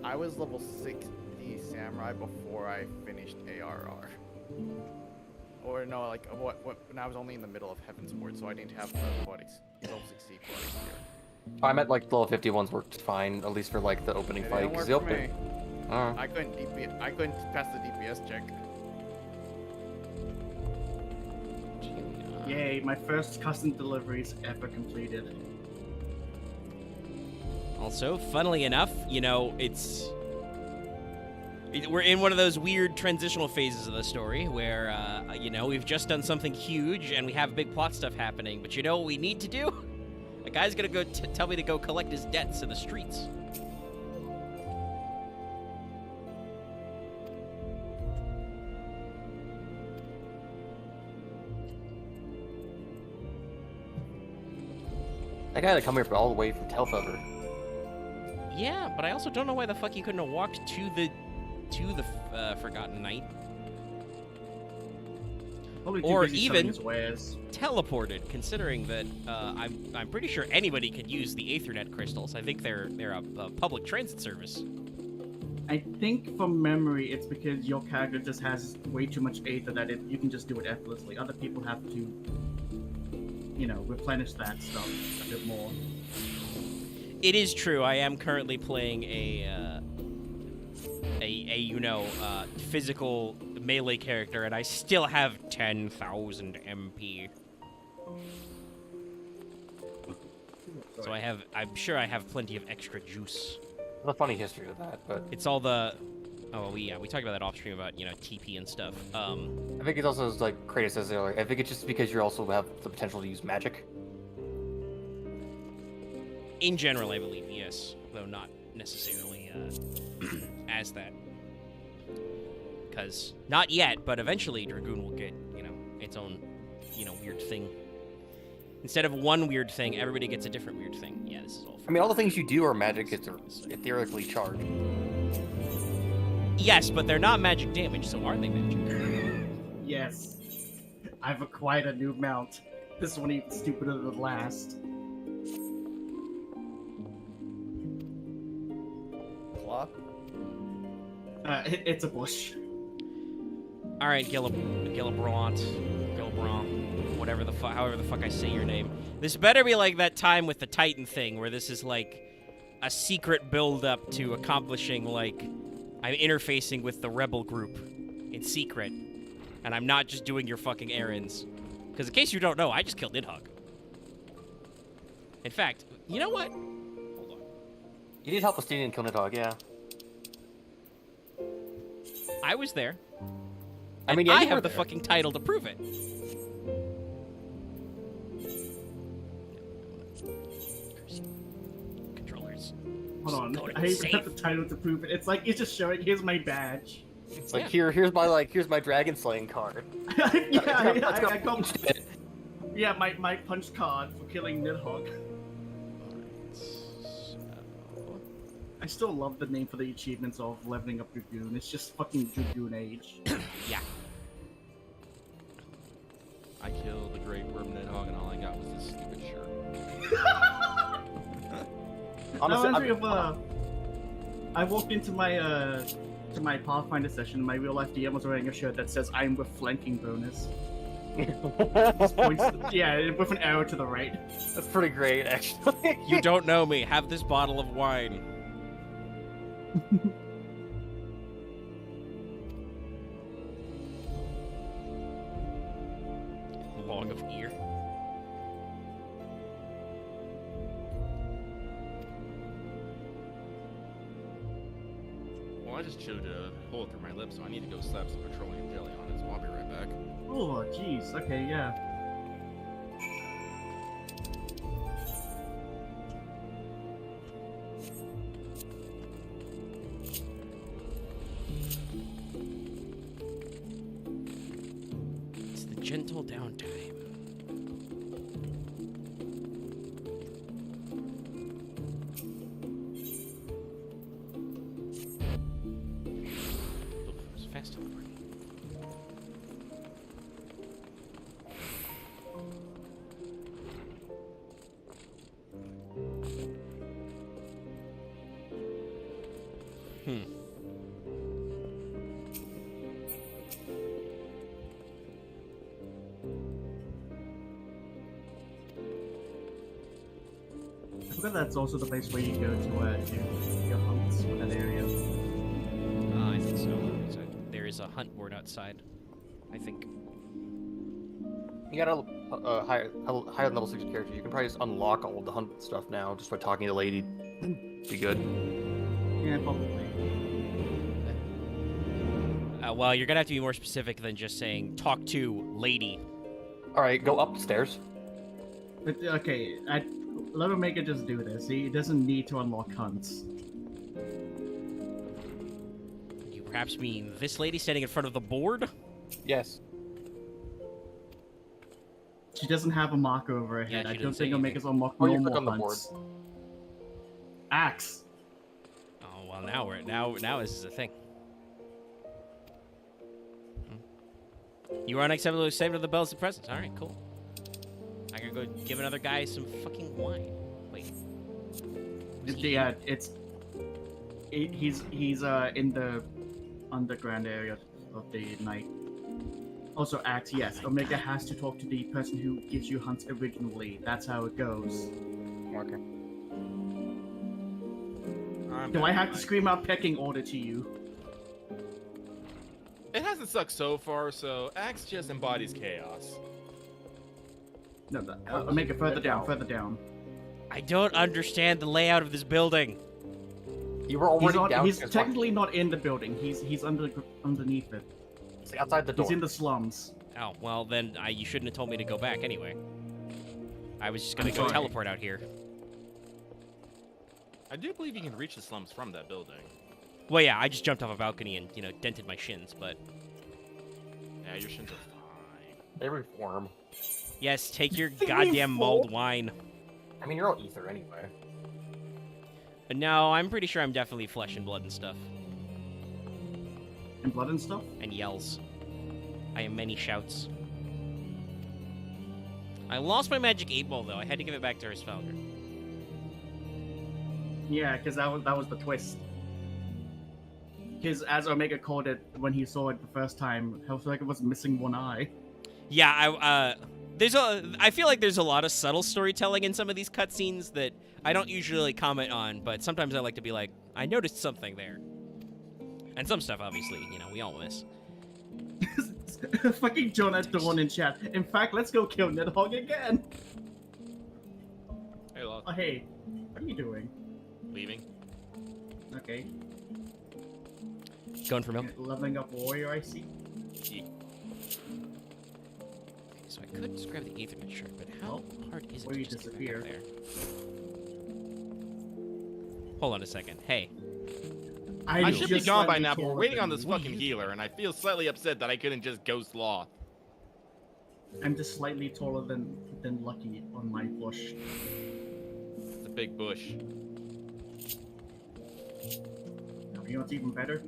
I was level 60 samurai before I finished ARR. Or no, like when I was only in the middle of Heavensward, so I didn't have the poetics level 60 poetics gear. I meant like level 50 ones worked fine, at least for like the opening It fight. didn't 'cause work the for opening. me. I couldn't pass the DPS check. Yay, my first custom deliveries ever completed. Also, funnily enough, you know, we're in one of those weird transitional phases of the story where, you know, we've just done something huge and we have big plot stuff happening, but you know what we need to do? A guy's gonna go tell me to go collect his debts in the streets. That guy had to come here all the way from Telfever. Yeah, but I also don't know why the fuck you couldn't have walked to the Forgotten Knight. Probably too Or busy selling even his wares. teleported, considering that I'm pretty sure anybody could use the Aethernet crystals. I think they're a public transit service. I think from memory, it's because your character just has way too much Aether that you can just do it effortlessly. Other people have to, you know, replenish that stuff a bit more. It is true. I am currently playing a physical melee character, and I still have 10,000 MP. So I'm sure I have plenty of extra juice. There's a funny history to that, but It's all the, we talked about that off stream about, you know, TP and stuff. I think it's also like Kratos says earlier. I think it's just because you also have the potential to use magic. In general, I believe, yes, though not necessarily as that. Because not yet, but eventually Dragoon will get, you know, its own, you know, weird thing. Instead of one weird thing, everybody gets a different weird thing. Yeah, this is all. I mean, all the things you do are magic. It's theoretically charged. Yes, but they're not magic damage, so are they magic? Yes. I've acquired a new mount. This one even stupider than the last. Claw? It's a bush. All right, Gillibrand, whatever the fuck, however the fuck I say your name. This better be like that time with the Titan thing, where this is like a secret build-up to accomplishing, like, I'm interfacing with the rebel group in secret, and I'm not just doing your fucking errands. Because in case you don't know, I just killed Nidhogg. In fact, you know what? Hold on. You did help Estinien kill Nidhogg, yeah. I was there. I mean, and yeah, I you were have the there. fucking title to prove it. Controllers. Hold on. Go to I the even have safe. the title to prove it. It's like, it's just showing, here's my badge. It's like Yeah. here's my dragon slaying card. Yeah, my punch card for killing Nidhogg. I still love the name for the achievements of leveling up Dragoon. It's just fucking Dragoon Age. Yeah. I killed the Great Worm Nidhogg, and all I got was this stupid shirt. Honestly, That reminds me of, I walked into my to my Pathfinder session. My real life DM was wearing a shirt that says "I'm with flanking bonus." Just points, yeah, with an arrow to the right. That's pretty great, actually. You don't know me. Have this bottle of wine. Long of ear. Well, I just chewed a hole through my lip, so I need to go slap some petroleum jelly on it, so I'll be right back. Oh, jeez. Okay, yeah. It's the gentle downtime. Oof, it's fast teleporting. forgot that's also the place where you go to do your hunts for that area. I think so. So there is a hunt board outside, I think. You got a higher than level 60 character. You can probably just unlock all the hunt stuff now just by talking to the lady. Be good. Yeah, probably. Well, you're gonna have to be more specific than just saying "talk to lady." All right, go upstairs. But okay, let Omega just do this. He doesn't need to unlock hunts. You perhaps mean this lady standing in front of the board? Yes. She doesn't have a marker over her head. Yeah, I she don't doesn't say think Omega's unlocked Or you normal click on the hunts. Axe. Oh well, now this is a thing. You are unacceptably saved of the bells and presents. All right, cool. I'm gonna go give another guy some fucking wine. Wait. He's in the underground area of the night. Also, Axe, yes, Omega has to talk to the person who gives you hunts originally. That's how it goes. Okay. Do I have to scream out pecking order to you? It hasn't sucked so far, so Axe just embodies chaos. No, Omega, further down, further down. I don't understand the layout of this building. You were already down. He's technically not in the building. He's underneath it. It's outside the door. He's in the slums. Oh, well then you shouldn't have told me to go back anyway. I was just gonna go teleport out here. I do believe you can reach the slums from that building. Well, yeah, I just jumped off a balcony and, dented my shins, but... Yeah, your shins are fine. They reform. Yes, take your goddamn mulled wine. I mean, you're all ether anyway. But no, I'm pretty sure I'm definitely flesh and blood and stuff. And blood and stuff? And yells. I am many shouts. I lost my magic 8-ball, though. I had to give it back to Ersfelger. Yeah, because that was the twist. Because as Omega called it when he saw it the first time, Hellflaker was missing one eye. Yeah, I feel like there's a lot of subtle storytelling in some of these cutscenes that I don't usually comment on, but sometimes I like to be like, I noticed something there. And some stuff, obviously, we all miss. Fucking John at Dawn in chat. In fact, let's go kill Nidhogg again. Hey, Lost. Oh, hey. What are you doing? Leaving. Okay. Going for milk. Leveling up warrior, I see. Yeah. So I could just grab the Aethernet shirt, but how hard is it Or to you just get back disappear. up there? Hold on a second. Hey. I should be just gone by slightly now, but we're taller waiting than on this you. fucking healer, and I feel slightly upset that I couldn't just go sloth. I'm just slightly taller than Lucky on my bush. It's a big bush. You know what's even better?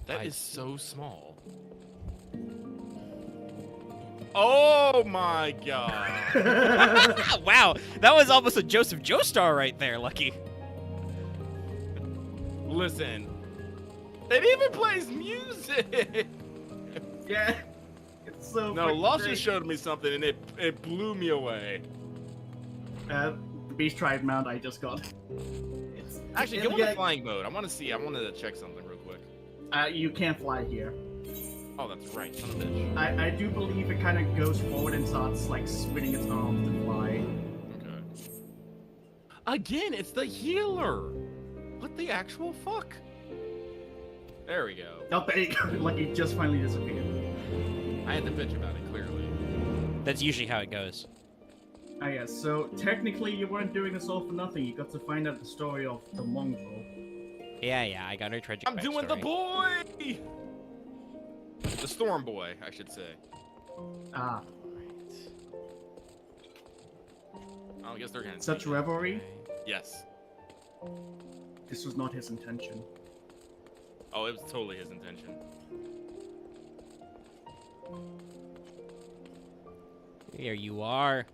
That is so small. Oh my god. Wow, that was almost a Joseph Joestar right there, Lucky. Listen, it even plays music. Yeah. It's so No, fucking Lost great. just showed me something, and it blew me away. The Beast Tribe mount I just got. Actually, Yeah, go yeah. into flying mode. I wanted to check something real quick. You can't fly here. Oh, that's right, son of a bitch. I do believe it kind of goes forward and starts like spinning its arms to fly. Okay. Again, it's the healer. What the actual fuck? There we go. Oh, there you go. Like it just finally disappeared. I had to bitch about it clearly. That's usually how it goes. Ah, yes. So technically, you weren't doing this all for nothing. You got to find out the story of the mongrel. Yeah, I got her tragic I'm doing the backstory. boy. The storm boy, I should say. Ah, I guess they're gonna. such revelry. Yes. This was not his intention. Oh, it was totally his intention. Here you are.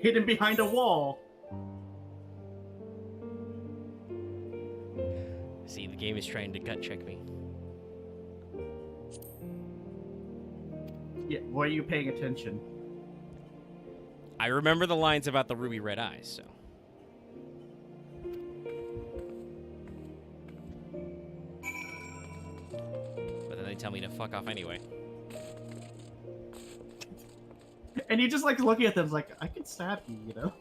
Hidden behind a wall. See, the game is trying to gut check me. Yeah, were you paying attention? I remember the lines about the ruby red eyes, so. But then they tell me to fuck off anyway. And you just like looking at them like, I can stab you, you know?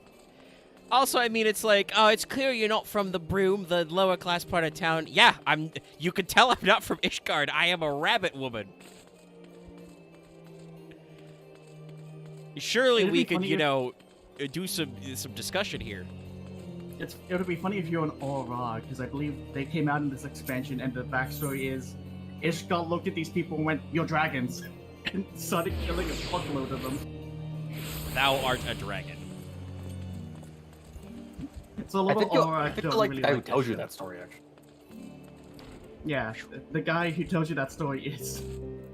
Also, I mean, it's like, oh, it's clear you're not from the Broom, the lower class part of town. Yeah, you can tell I'm not from Ishgard. I am a rabbit woman. Surely we could, you know, do some discussion here. It would be funny if you're an Aurora, because I believe they came out in this expansion, and the backstory is Ishgard looked at these people and went, "You're dragons," and started killing a fuckload of them. Thou art a dragon. So a lot of Aurora I think don't like really the guy who like tells that you shit. that story, actually. Yeah, the guy who tells you that story is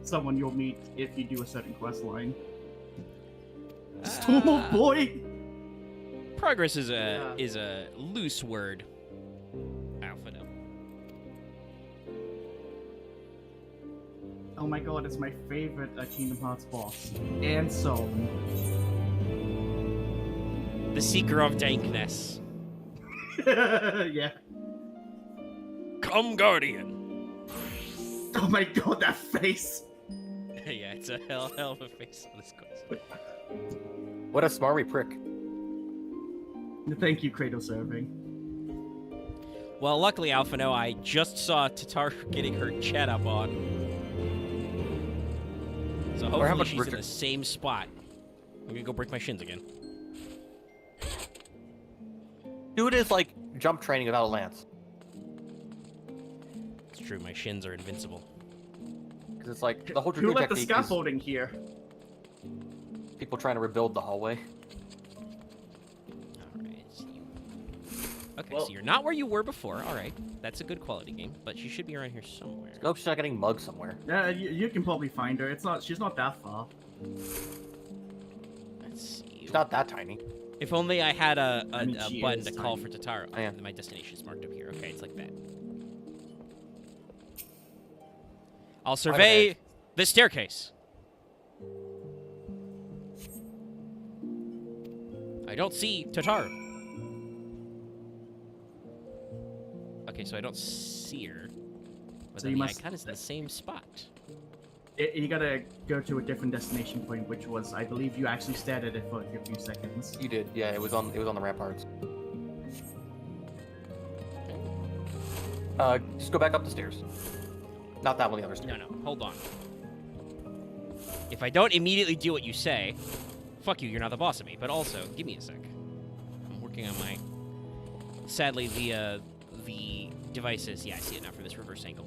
someone you'll meet if you do a certain quest line. Storm of Boy! Progress is a loose word. Alpha no. Oh my god, it's my favorite Kingdom Hearts boss. And so. The Seeker of Dankness. Yeah. Come, Guardian. Oh my god, that face! Yeah, it's a hell of a face on this quest. What a smarmy prick. Thank you, Kratos Serving. Well, luckily, Alphino, I just saw Tataru getting her chat up on. So hopefully she's in the same spot. I'm gonna go break my shins again. Dude is like jump training without a lance. It's true, my shins are invincible. Because it's like the whole Who let the technique scaffolding here? is people trying to rebuild the hallway. Alright, so okay, so you're not where you were before. Alright, that's a good quality game, but she should be around here somewhere. Nope, she's not getting mugged somewhere. Yeah, you can probably find her. She's not that far. Let's see. She's not that tiny. If only I had a she button is to call tiny. for Tataru. Oh, yeah. My destination's marked up here. Okay, it's like that. I'll survey the staircase. I don't see Tataru. Okay, so I don't see her. But So then you the must- icon is in the same spot. You gotta go to a different destination point, which was, I believe, you actually stared at it for like a few seconds. You did, yeah. It was on the ramparts. Just go back up the stairs. Not that one, the other stairs. No, hold on. If I don't immediately do what you say, fuck you, you're not the boss of me. But also, give me a sec. I'm working on my... Sadly, the devices... Yeah, I see it now from this reverse angle.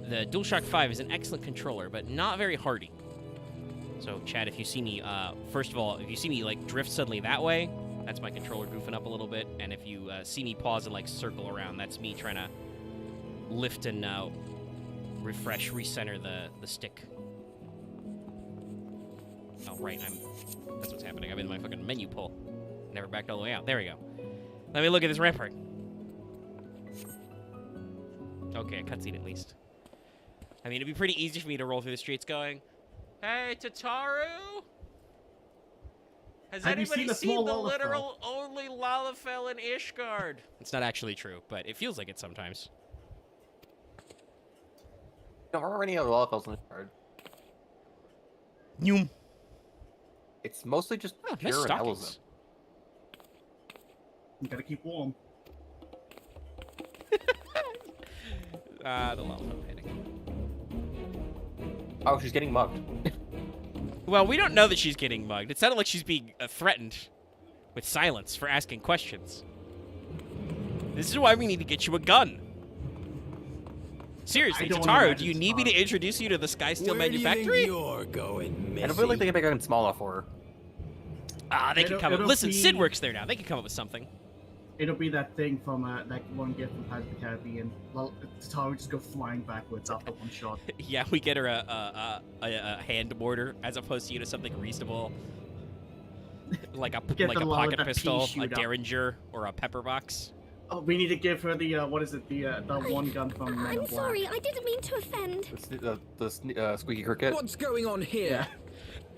The DualShock 5 is an excellent controller, but not very hardy. So, Chad, if you see me... first of all, if you see me, like, drift suddenly that way, that's my controller goofing up a little bit. And if you see me pause and, like, circle around, that's me trying to lift and refresh, recenter the stick. Oh, right, that's what's happening. I'm in my fucking menu pull. Never backed all the way out. There we go. Let me look at this rampart. Okay, a cutscene at least. I mean, it'd be pretty easy for me to roll through the streets going, "Hey, Tataru? Has Have you anybody seen a seen small the Lalafell?" literal only Lalafell in Ishgard?" It's not actually true, but it feels like it sometimes. Don't remember any other Lalafels in this card. Noom. It's mostly just Oh, nice pure and stockings. Elizabeth. You gotta keep warm. The Lalafell panic. Oh, she's getting mugged. Well, we don't know that she's getting mugged. It sounded like she's being threatened with silence for asking questions. This is why we need to get you a gun. Seriously, I don't Tataru, imagine do you need me to introduce you to the Sky Steel Where do you Manufactory? think you're going, Missy? I don't feel like they can make a gun small enough for her. Ah, they can come up. it'll Listen, be- Sid works there now. They can come up with something. It'll be that thing from that one gift from Pirates of the Caribbean. Tataru just go flying backwards after one shot. Yeah, we get her a hand mortar as opposed to something reasonable, like a Get like the a one with pocket the pea pistol, a shoot up. derringer, or a pepper box. Oh, we need to give her the what is it? The one gun from Men in I'm Black. sorry, I didn't mean to offend. The squeaky cricket. What's going on here?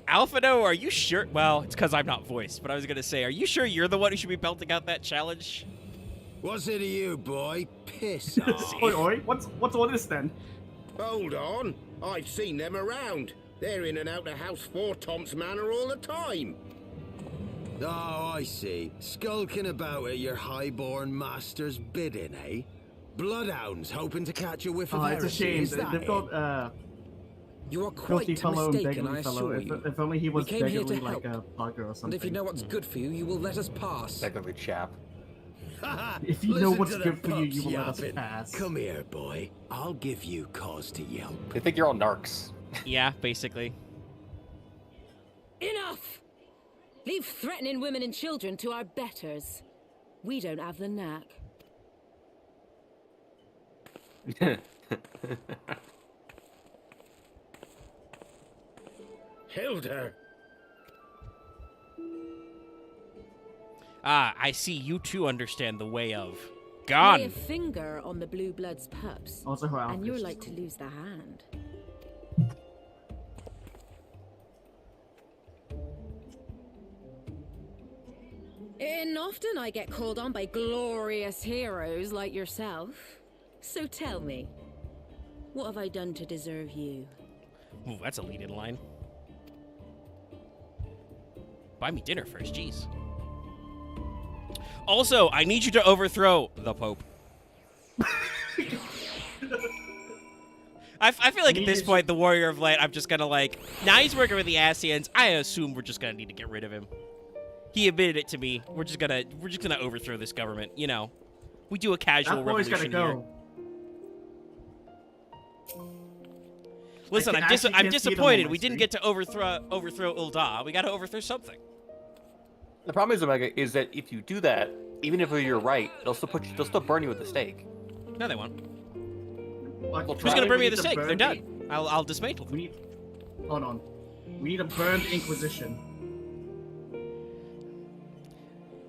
Alphino, are you sure? Well, it's because I'm not voiced, but I was gonna say, are you sure you're the one who should be belting out that challenge? What's it to you, boy? Piss off. Oi, oi, what's all this then? Hold on. I've seen them around. They're in and out of House 4 Tom's Manor all the time. Oh, I see. Skulking about at your highborn master's bidding, eh? Bloodhounds hoping to catch a whiff of Oh, it's a heresy, shame. is that They've it? got You are filthy quite fellow and mistaken, I beggarly fellow. assure you. If only he was came here to beggarly like help. a bugger or And something. if you know what's good for you, you will let us pass. Technically, chap. If you know Listen what's to the good for you, pups you will let us yapping. pass. Come here, boy. I'll give you cause to yelp. They think you're all narcs. Yeah, basically. Enough! Leave threatening women and children to our betters. We don't have the knack. Hilda. Ah, I see you too understand the way of Lay a gone. finger on the blue blood's pups, Also her and you're outfits. like to lose the hand. And often I get called on by glorious heroes like yourself. So tell me, what have I done to deserve you? Ooh, that's a lead-in line. Buy me dinner first, jeez. Also, I need you to overthrow the Pope. I feel like at this point, the Warrior of Light, I'm just gonna like, now he's working with the Ascians. I assume we're just gonna need to get rid of him. He admitted it to me. We're just gonna overthrow this government. You know, we do a casual That boy's gotta revolution here. go. Listen, I I'm actually can't see them on disappointed. my We didn't screen. get to overthrow Ul'dah. We got to overthrow something. The problem is, Omega, is that if you do that, even if you're right, they'll still burn you at the stake. No, they won't. Like, Who's probably gonna burn me we at need the to stake? They're burn done. I'll dismantle them. We need. Hold on. We need a burned Inquisition.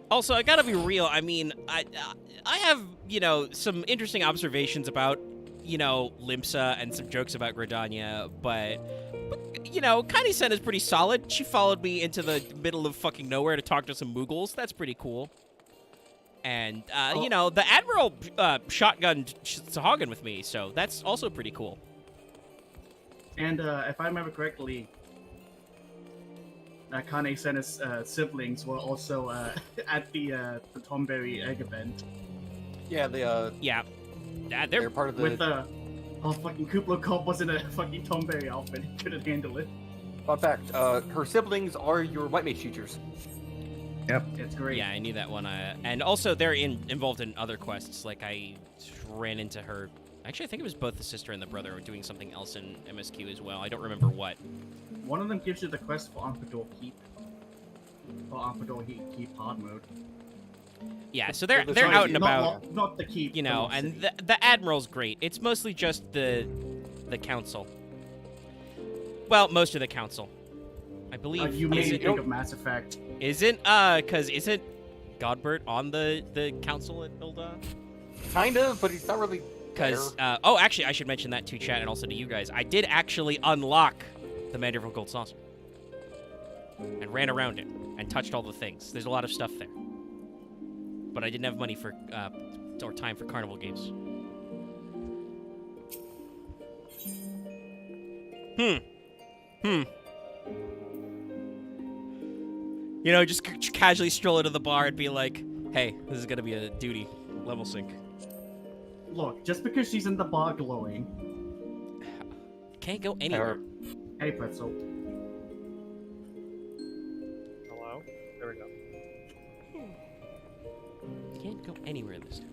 Also, I gotta be real. I mean, I have, you know, some interesting observations about, you know, Limsa and some jokes about Gridania, but you know, Kaini Sen is pretty solid. She followed me into the middle of fucking nowhere to talk to some Mughals. That's pretty cool. And, you know, the Admiral shotgunned Sahagin with me, so that's also pretty cool. And if I remember correctly, Kane Senna's siblings were also at the Tomberry egg event. Yeah, Yeah. they're part of the. With fucking Kuplo Cop was in a fucking Tomberry outfit. He couldn't handle it. Fun fact: her siblings are your white mage teachers. Yep. It's great. Yeah, I knew that one. And also, they're involved in other quests. Like, I ran into her. Actually, I think it was both the sister and the brother were doing something else in MSQ as well. I don't remember what. One of them gives you the quest for Ampador Keep. Or Ampador Keep hard mode. Yeah, so they're Sorry, out and not about. Not the keep. You know, the and city. the Admiral's great. It's mostly just the council. Well, most of the council. I believe. You made me isn't, think of Mass Effect. isn't Godbert on the council at Ul'dah? Kind of, but he's not really. Because, oh, actually, I should mention that to chat and also to you guys. I did actually unlock the Manderville Gold Saucer. And ran around it and touched all the things. There's a lot of stuff there. But I didn't have money for, or time for carnival games. You know, just casually stroll into the bar and be like, hey, this is gonna be a duty level sync. Look, just because she's in the bar glowing. Can't go anywhere. Hey, Pretzel. Hello. There we go. Can't go anywhere this time.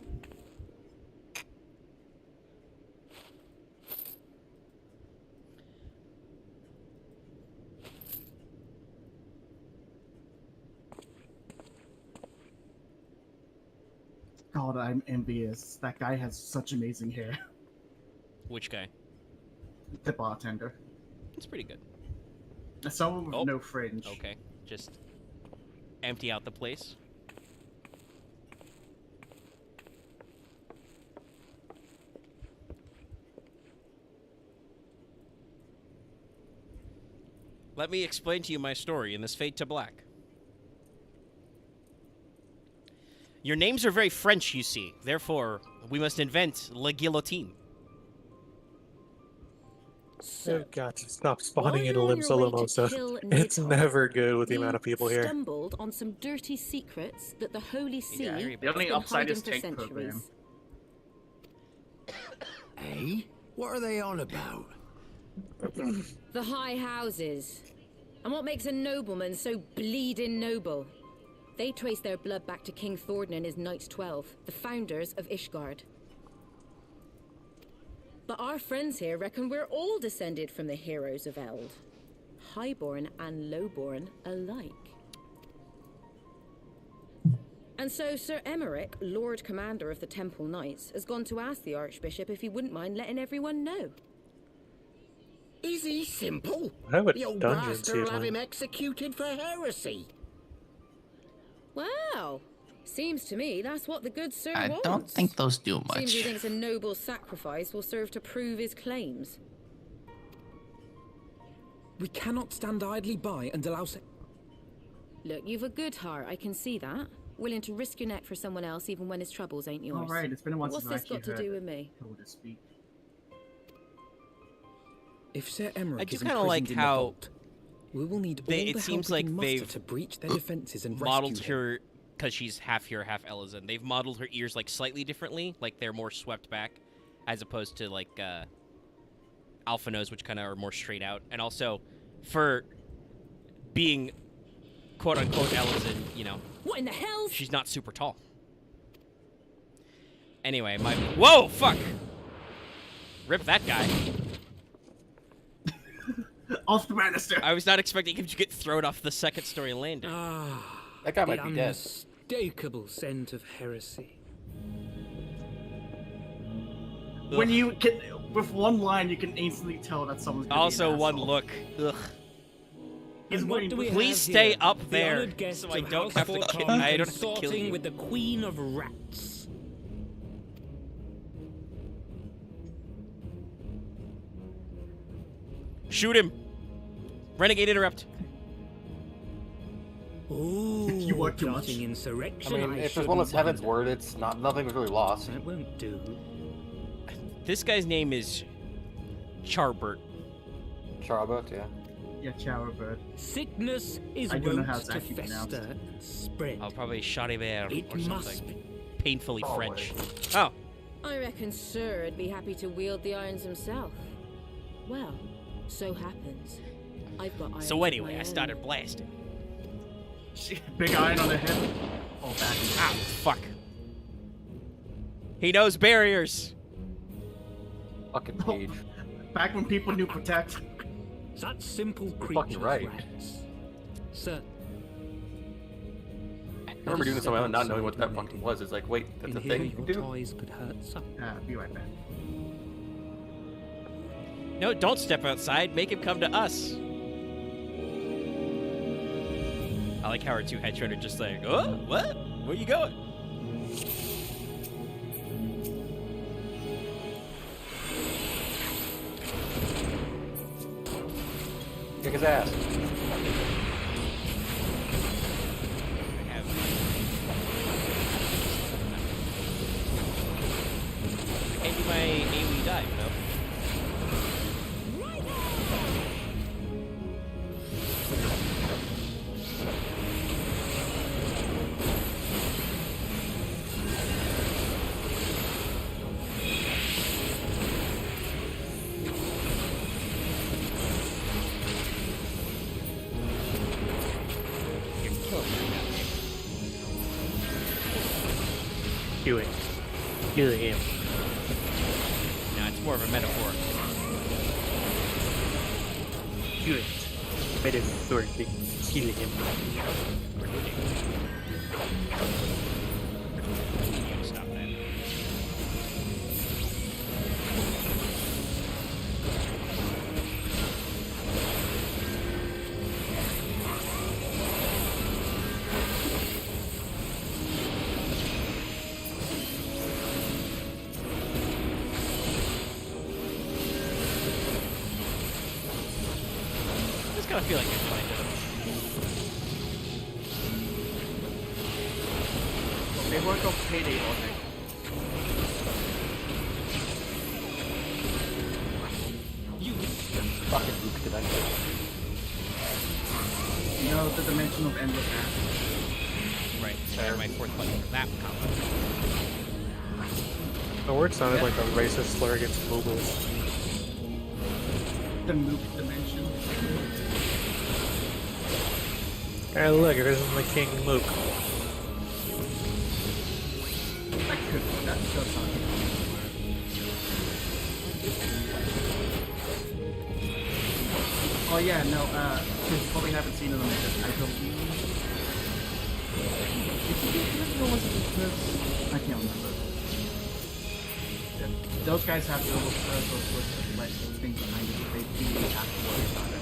God, I'm envious. That guy has such amazing hair. Which guy? The bartender. It's pretty good. Someone with Oh. no fringe. Okay, just empty out the place. Let me explain to you my story in this Fade to Black. Your names are very French, you see. Therefore, we must invent la guillotine. Oh god, stop spawning into Limsa Limosa. It's never good with the amount of people here. Stumbled on some dirty secrets that the Holy See has The only been upside is hiding for tank program. centuries. Eh? What are they on about? The high houses. And what makes a nobleman so bleeding noble? They trace their blood back to King Thordan and his Knights 12, the founders of Ishgard. But our friends here reckon we're all descended from the heroes of Eld. Highborn and lowborn alike. And so Sir Emmerich, Lord Commander of the Temple Knights, has gone to ask the Archbishop if he wouldn't mind letting everyone know. Is he simple? I would The old dungeon bastard will have seedling. him executed for heresy. Wow. Seems to me that's what the good sir I wants. don't think those do Seems he much. thinks a noble sacrifice will serve to prove his claims. We cannot stand idly by and allow... Look, you've a good heart, I can see that. Willing to risk your neck for someone else even when his troubles ain't yours. Alright, it's been a while What's since I this got actually to do heard with me? Hilda speak. If Sir Emmerich I do is kind of imprisoned like in the how vault, we will need all it the seems help we like can muster they've to breach their defenses and modeled rescue him. her, because she's half here, half Elizan. They've modeled her ears like slightly differently, like they're more swept back, as opposed to like Alphanos, which kind of are more straight out. And also, for being quote unquote Elizan, you know, What in the hell? she's not super tall. Anyway, my whoa, fuck, rip that guy. Off the banister. I was not expecting him to get thrown off the second story landing. That guy The might be dead. unmistakable scent of heresy. When you can, with one line, you can instantly tell that someone's gonna Also, be an one asshole. look. Ugh. He's And what wearing do we blue. Please have stay here? up The there, honoured guest so I of don't House have to kill. Vorkon I don't have to kill consorting you. with the Queen of Rats. Shoot him! Renegade interrupt. Ooh, You want too much. plotting I insurrection. mean, if there's one that's Heavensward, it's nothing was really lost. That won't do. This guy's name is Charbert. Charbot, yeah. Yeah, Chowerbird. Sickness is I don't know how wont it's to actually pronounced. fester and spread. I'll probably Charibert It or must something. Painfully Oh, French. Oh, I reckon Sir would be happy to wield the irons himself. Well, so happens. I've got irons so of anyway, my I own. started blasting. Big iron on the head. Oh, back. Ow, fuck. He knows barriers. Fucking page. Back when people knew protect. Such simple You're creatures, fucking right. rats. Sir, I remember doing this on my own, not knowing what that fucking was. It's like, wait, that's in a here thing you your can do? toys could hurt some. Be right back. No, don't step outside. Make him come to us. I like how our two henchmen are just like, oh, what? Where you going? Kick his ass. I have... I can't do my AoE dive, though. You're killing me now, Nick. Do it. Kill him. No, it's more of a metaphor. Do it. Metaphorically. Kill him. You stop that. kind of feel like they're playing with them. They work off payday logic. You fucking Luke dimension. You know, the dimension of endless ass. Right, so my fourth button for that combo. The word sounded like a racist slur against moogles. The Mook dimension. Hey, look, it isn't the King Mook. That does sound good. Oh yeah, no, you probably haven't seen it on the title. I can't remember. Those guys have the little things behind it. They do have to worry about it.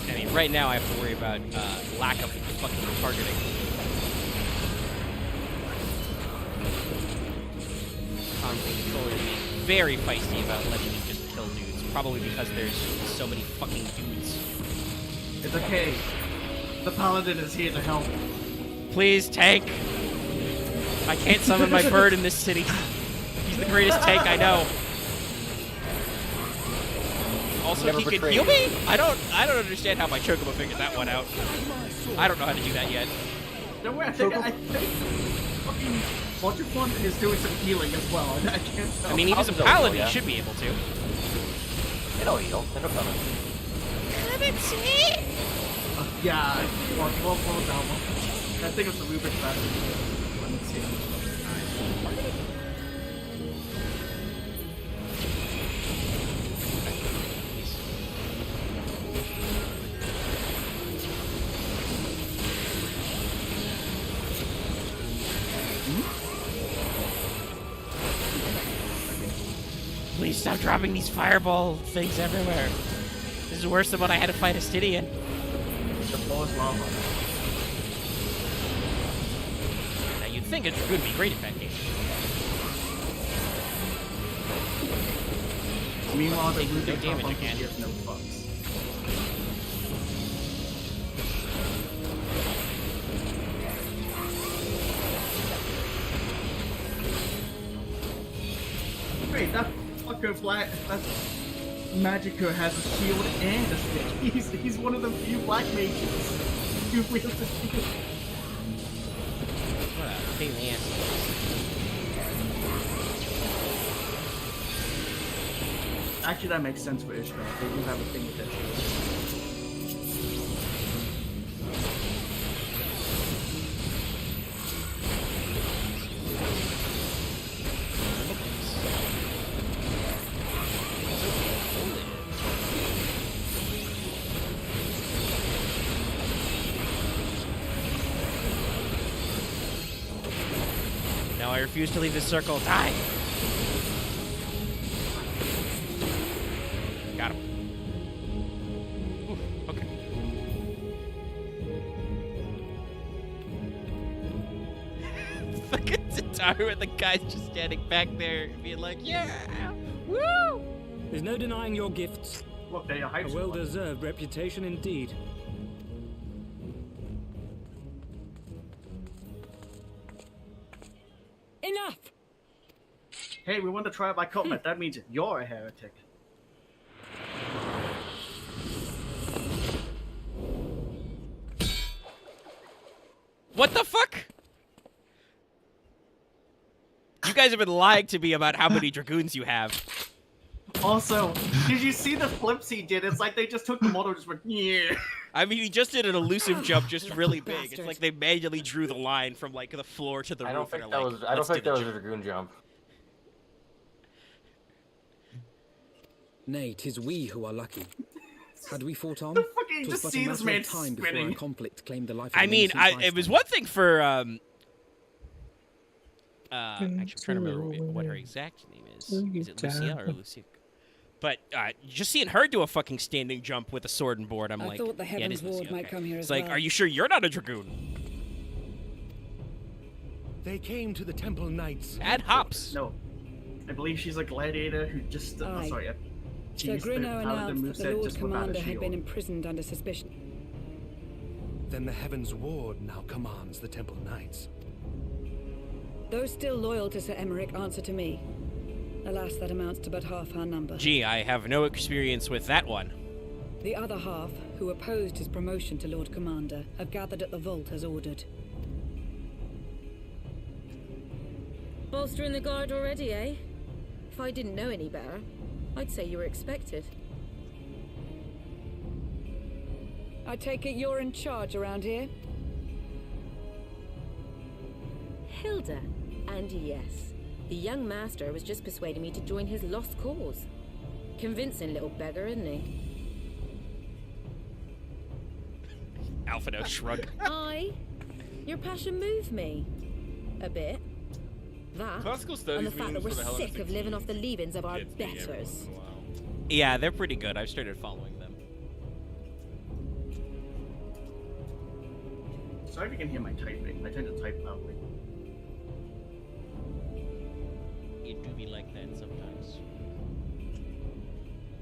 I mean, right now I have to worry about lack of fucking targeting. Controller being very feisty about letting me just kill dudes, probably because there's so many fucking dudes. It's okay. The paladin is here to help. Please, tank. I can't summon my bird in this city. He's the greatest tank I know. Also, he can heal me? I don't understand how my Chocobo figured that one out. I don't know how to do that yet. No way, I think fucking Waterfront is doing some healing as well. I can't tell. I mean, he was a paladin, he should be able to. They don't heal, they're coming. Yeah, well, down. I think it's a Rubik battle. Let me see. Please stop dropping these fireball things everywhere. This is worse than when I had to fight Estinien. The ball is lava. Now you'd think a Dragoon would be great at that game. Meanwhile, the taking no Rubik damage again. gives no fucks. Wait, that fucker black, that Magiker has a shield and a stick. He's one of the few black mages who wields a shield. What a pain in the ass. Actually, that makes sense for Ishtar. They do have a thing with that shield. Now I refuse to leave this circle. Die! Got him. Ooh, okay. Fucking Tataru and the guy's just standing back there being like, yeah! Woo! There's no denying your gifts. Look, they are A well-deserved reputation indeed. Enough! Hey, we want to try by combat. That means you're a heretic. What the fuck? You guys have been lying to me about how many Dragoons you have. Also, did you see the flips he did? It's like they just took the model and just went, yeah. I mean, he just did an elusive jump just really big. It's like they manually drew the line from, like, the floor to the roof. I don't think and that are was. like, I don't "Let's do think the that was a jump." Dragoon jump. Nay, 'tis we who are lucky. Had we fought on, The fucking 'twas just but see a this matter man of time before spinning. a conflict claimed the life of I an mean, innocent it was bystander. one thing for, actually, I'm trying to remember what her exact name is. Is it Lucia or Lucia? But just seeing her do a fucking standing jump with a sword and board, I'm I like, thought the yeah, it is Heavensward Lucia, might okay. come here It's as like, well. are you sure you're not a Dragoon? They came to the Temple Knights. Add hops. No. I believe she's a gladiator who just... Aye. sorry. Sir Grinno announced that the Lord just without a Commander had shield. been imprisoned under suspicion. Then the Heavensward now commands the Temple Knights. Those still loyal to Sir Emmerich answer to me. Alas, that amounts to but half our number. Gee, I have no experience with that one. The other half, who opposed his promotion to Lord Commander, have gathered at the vault as ordered. Bolstering the guard already, eh? If I didn't know any better, I'd say you were expected. I take it you're in charge around here? Hilda. And yes, the young master was just persuading me to join his lost cause. Convincing little beggar, isn't he? Alphino shrug. Your passion moved me. A bit. That, Classical studies and the fact that means we're for the sick of living off the leavings of our kids being every once betters. in a while. Yeah, they're pretty good. I've started following them. Sorry if you can hear my typing. I tend to type loudly. It do be like that sometimes.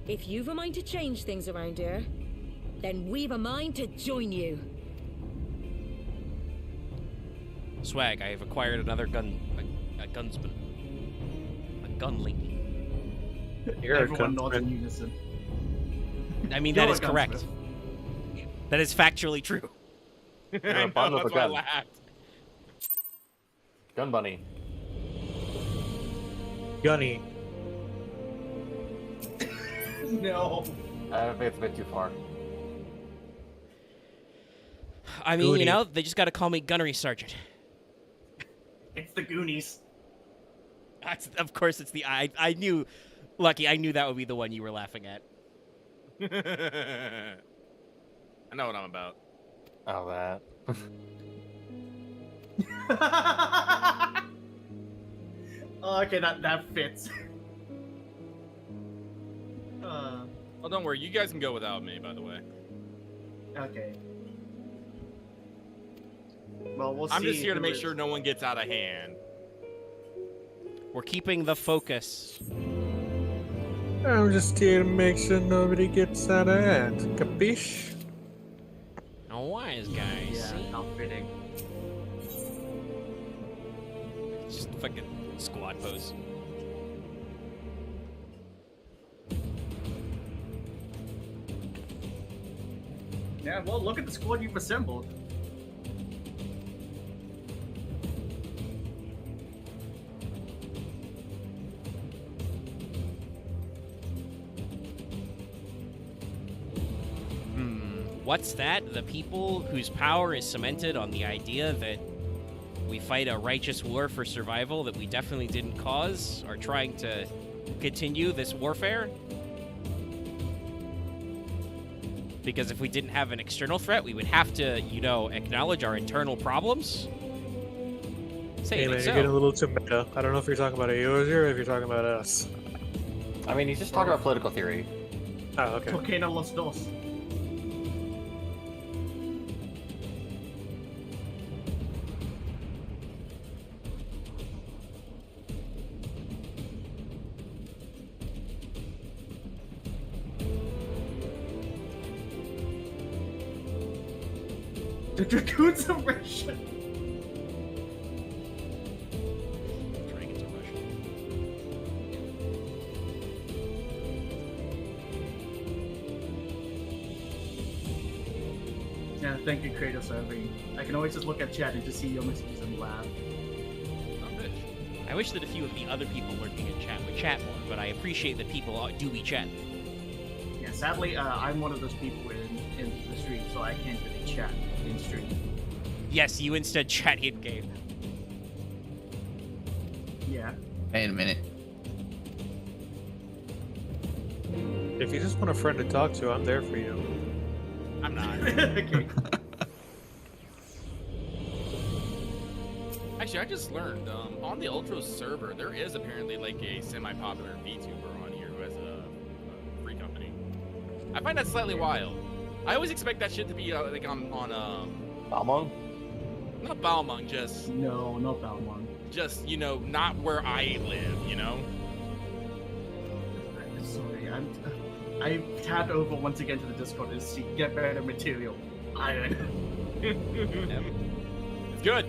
If you've a mind to change things around here, then we've a mind to join you. Swag, I have acquired another gun, a gunsman, a gun lady. You're a Everyone nods in gunsmith. unison. I mean, You're that a is correct. gunsmith. That is factually true. You're I a know, bundle of that's a why I gun. laughed. Gun bunny. Gunny. No. I think it's a bit too far. I mean, you Goody. know, they just got to call me Gunnery Sergeant. It's the Goonies. Of course, it's the I knew, Lucky. I knew that would be the one you were laughing at. I know what I'm about. Oh, that. Okay, that fits. Oh, don't worry. You guys can go without me, by the way. Okay. Well, we'll see. I'm just here to who make is- sure no one gets out of hand. We're keeping the focus. I'm just here to make sure nobody gets out of hand. Capiche? A wise guy. Yeah, See? how fitting. Just fucking squad pose. Yeah, well, look at the squad you've assembled. What's that? The people whose power is cemented on the idea that we fight a righteous war for survival that we definitely didn't cause are trying to continue this warfare? Because if we didn't have an external threat, we would have to, you know, acknowledge our internal problems? Say Hey it man, ain't you're getting a so. little too meta. I don't know if you're talking about AOZ or if you're talking about us. I mean, he's just talking about political theory. Oh, okay. Cocaine a los dos. The Dragoons of Russia. Dragons are Russian. Yeah, thank you, Kratos Irving. I can always just look at chat and just see your messages and laugh. I wish that a few of the other people lurking in chat would chat more, but I appreciate that people do be chatting. Yeah, sadly, I'm one of those people in the stream, so I can't really chat in stream. Yes, you instead chat in-game. Yeah. Wait a minute. If you just want a friend to talk to, I'm there for you. I'm not. Okay. Actually, I just learned on the Ultros server, there is apparently like a semi-popular VTuber on here who has a free company. I find that slightly wild. I always expect that shit to be like on Balmung? Not Balmung, just No, not Balmung. just you know not where I live, you know. Sorry, I tabbed over once again to the Discord to see get better material. Iron. It's good.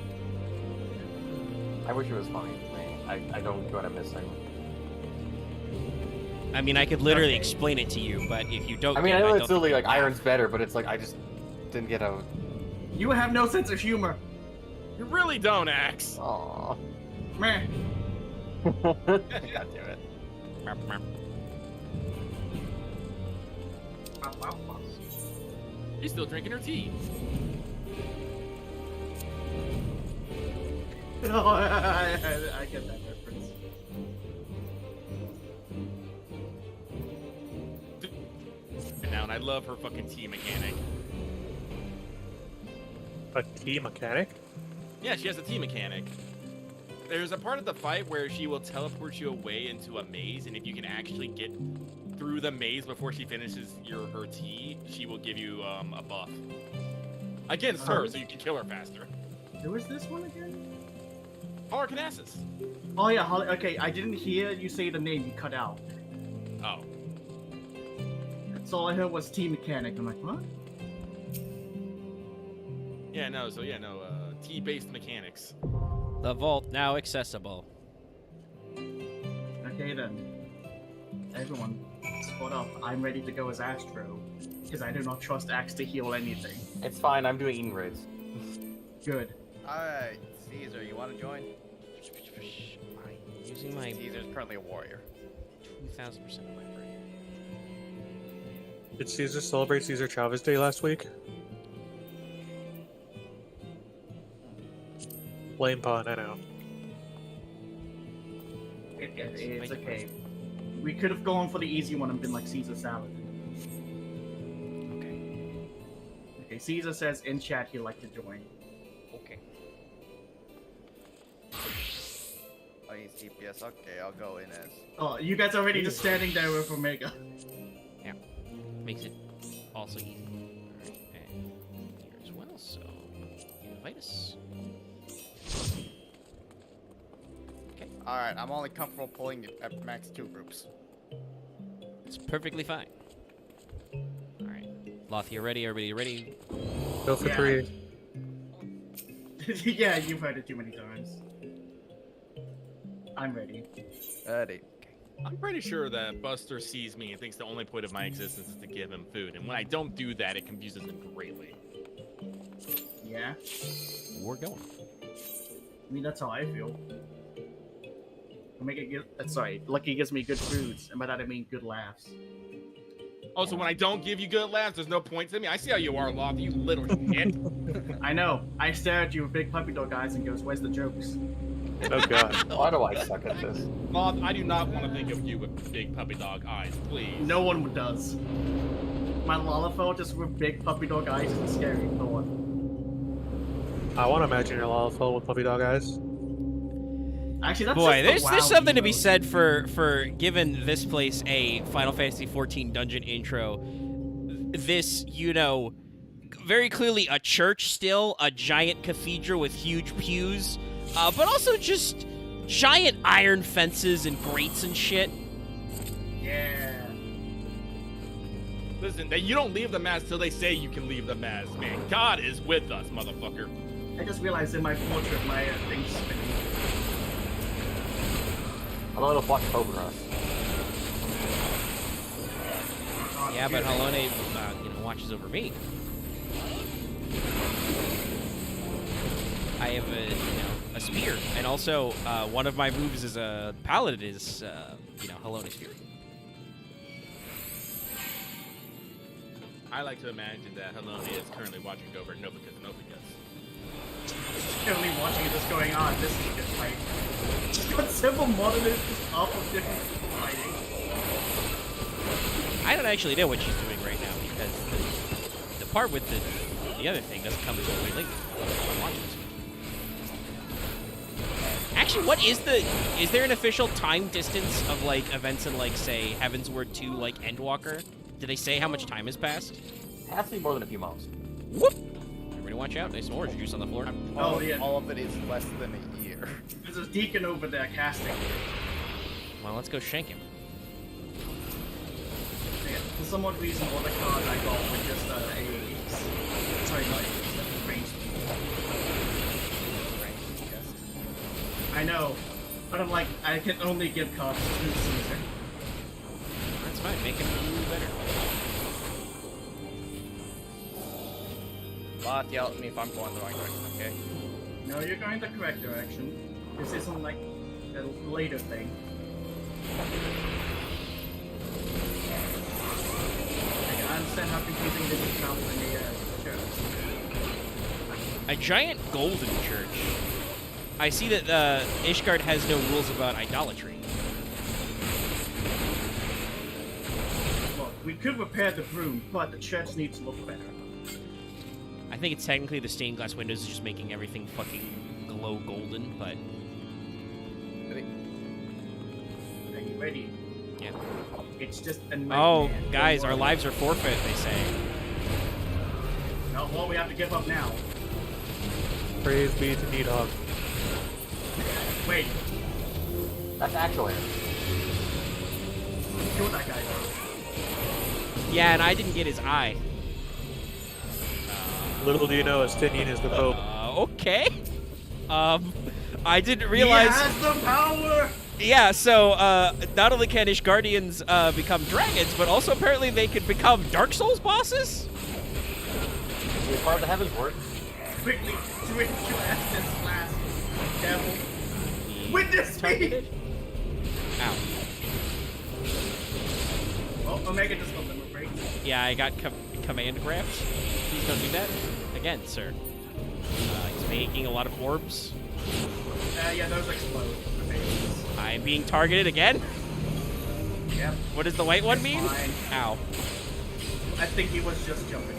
I wish it was funny. I don't get what I'm missing. I mean, I could literally explain it to you, but if you don't, I mean, get I know it, it's literally like iron's better, but it's like I just didn't get a. You have no sense of humor. You really don't, Axe. Aww. Meh. God damn it. She's still drinking her tea. Oh, I get that reference. Now, and I love her fucking tea mechanic. A key mechanic? Yeah, she has a tea mechanic. There's a part of the fight where she will teleport you away into a maze, and if you can actually get through the maze before she finishes her tea, she will give you a buff. Against her, so you can kill her faster. Who is this one again? Harknassus. Oh yeah, okay, I didn't hear you say the name, you cut out. Oh. That's all I heard was tea mechanic. I'm like, what? Yeah, no, tea-based mechanics. The vault now accessible. Okay then. Everyone, spot up. I'm ready to go as Astro. Because I do not trust Axe to heal anything. It's fine, I'm doing eating raids. Good. Alright, Caesar, you want to join? Using my Caesar's currently a warrior. 2,000% of my brain. Did Caesar celebrate Caesar Chavez Day last week? Lame pun, I know. It's okay. We could have gone for the easy one and been like Caesar salad. Okay, Caesar says in chat he'd like to join. Okay. Oh, he's DPS. Okay, I'll go in as. Oh, you guys already just standing there with Omega. Yeah. Makes it also easy. Alright, and here as well, so invite us. Alright, I'm only comfortable pulling at max 2 groups. It's perfectly fine. Alright. Lothier ready? Everybody ready? Go for 3. Yeah, you've heard it too many times. I'm ready. Ready. I'm pretty sure that Buster sees me and thinks the only point of my existence is to give him food, and when I don't do that, it confuses him greatly. Yeah? We're going. I mean, that's how I feel. Lucky gives me good foods, and by that I mean good laughs. Oh, so when I don't give you good laughs, there's no point to me? I see how you are, Lothier, you little shit. I know. I stare at you with big puppy dog eyes and goes, where's the jokes? Oh god. Why do I suck at this? Loth, I do not want to think of you with big puppy dog eyes, please. No one does. My Lalafell just with big puppy dog eyes is a scary thought. I want to imagine your Lalafell with puppy dog eyes. Actually, that's Boy, just there's something to be said for giving this place a Final Fantasy XIV dungeon intro. This, very clearly a church still, a giant cathedral with huge pews, but also just giant iron fences and grates and shit. Yeah. Listen, you don't leave the mass till they say you can leave the mass, man. God is with us, motherfucker. I just realized in my portrait, my thing's spinning. I'm a little watch over us. Yeah, but Halone, watches over me. I have a spear, and also one of my moves as a paladin is Halone's Fury. I like to imagine that Halone is currently watching over Novikas. Currently watching this going on. This is a good fight. Just got several monitors just off of different people fighting. I don't actually know what she's doing right now because the part with the other thing doesn't come until way later. I'm watching this. Actually, is there an official time distance of like events in like say Heavensward 2 like Endwalker? Did they say how much time has passed? It has to be more than a few months. Whoop! Everybody watch out. Nice some orange juice on the floor. Oh, yeah. All of it is less than a year. There's a deacon over there casting. Well, let's go shank him. For some odd reason, all the cards I got were just AAs. Sorry, not AAs, ranged people. I know, but I'm like, I can only give cards to Caesar. That's fine, make him do better. Lot yell at me if I'm going the wrong direction, okay? No, you're going the correct direction. This isn't like a later thing. I understand how confusing this is now in the church. A giant golden church. I see that Ishgard has no rules about idolatry. Look, we could repair the broom, but the church needs to look better. I think it's technically the stained glass windows is just making everything fucking glow golden, but... Are you ready? Yeah. It's just a nightmare. Oh, guys, our lives are forfeit, they say. No, well, we have to give up now. Praise be to Needhog. Wait. That's actually Kill that guy. Yeah, and I didn't get his eye. Little do you know, Estinien is the Pope. Okay. I didn't realize... He has the power! Yeah, so, not only can Ishgardians, become dragons, but also apparently they could become Dark Souls bosses? You're part of the Heavensward. Quickly, switch to Estin's last. Devil. Witness me! Ow. Oh, Omega just opened the break. Yeah, I got command grabs. Please don't do that. Again, sir. He's making a lot of orbs. Yeah, those explode. I'm being targeted again? Yep. What does the white one mean? Fine. Ow. I think he was just jumping.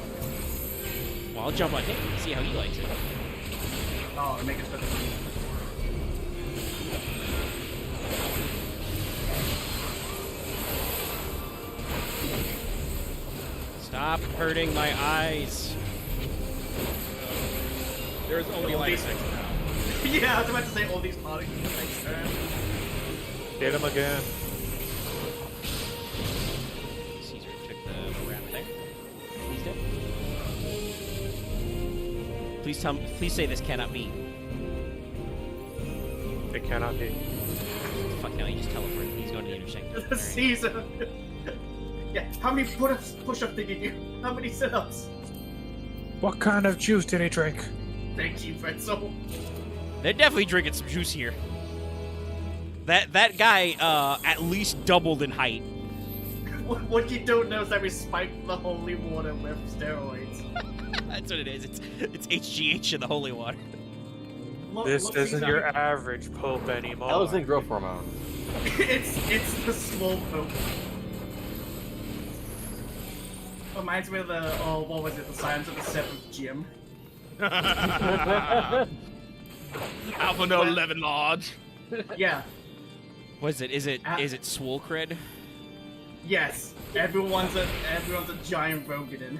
Well, I'll jump on him. See how he likes it. Oh, Omega's better than me. Stop hurting my eyes. There's only like 6 now. Yeah, I was about to say all these parties next turn. Get him again. Caesar took the ramp there. He's dead. Please say this cannot be. It cannot be. Fuck no, he just teleported. He's going to the intersection. Alright. Caesar! Yeah, how many push-ups did you do? How many sit-ups? What kind of juice did he drink? Thank you, Pretzel. They're definitely drinking some juice here. That guy at least doubled in height. What you don't know is that we spiked the holy water with steroids. That's what it is. It's HGH in the holy water. This isn't your average Pope anymore. That was in growth hormone. it's the small Pope. Reminds me of the, what was it, the Science of the Seventh Gym. Alpha No 11 Lodge. Yeah. What is it? Is it Swole Cred? Yes. Everyone's a giant Rogadin.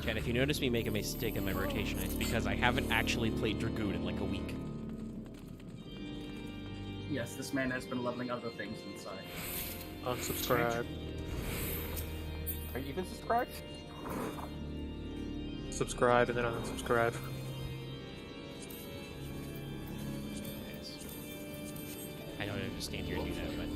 Chad, if you notice me make a mistake in my rotation, it's because I haven't actually played Dragoon in like a week. Yes, this man has been leveling other things inside. Unsubscribe. Are you even subscribed? Subscribe and then unsubscribe. Yes. I don't understand here to do that, but...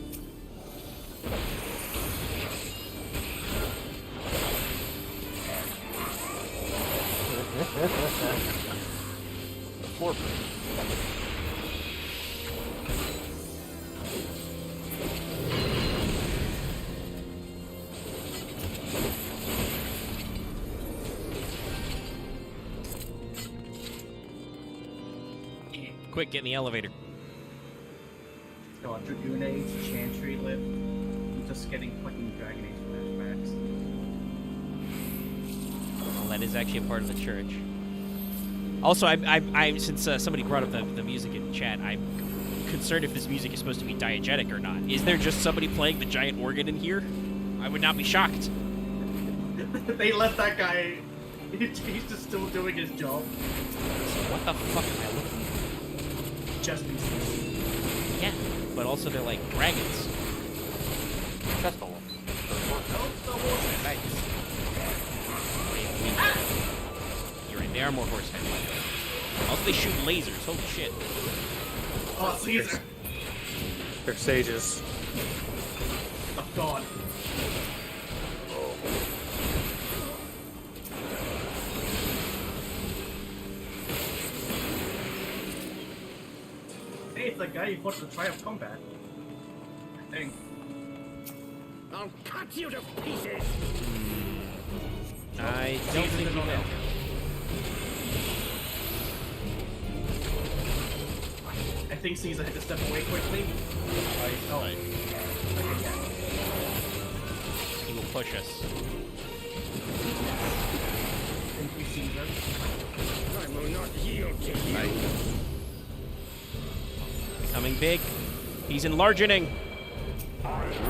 The floor break. Quick, get in the elevator. Go on, Dragoon Age, Chantry Lift. I'm just getting fucking Dragon Age flashbacks. Well, that is actually a part of the church. Also, I'm since somebody brought up the music in chat, I'm concerned if this music is supposed to be diegetic or not. Is there just somebody playing the giant organ in here? I would not be shocked. They let that guy. He's just still doing his job. What the fuck am I looking at? Just pieces. Yeah, but also they're like dragons. Chest hole. Nice. You're right, they are more horse headed. Also, they shoot lasers. Holy shit. Oh, Caesar. They're sages. Oh, God. Hey, it's the guy you fought the Triumph Combat. I think. I'll cut you to pieces! I don't think you will. I think Caesar had to step away quickly. Oh. Okay, yeah. He will push us. Thank you, Caesar. I will not yield to you. Becoming big. He's enlarging.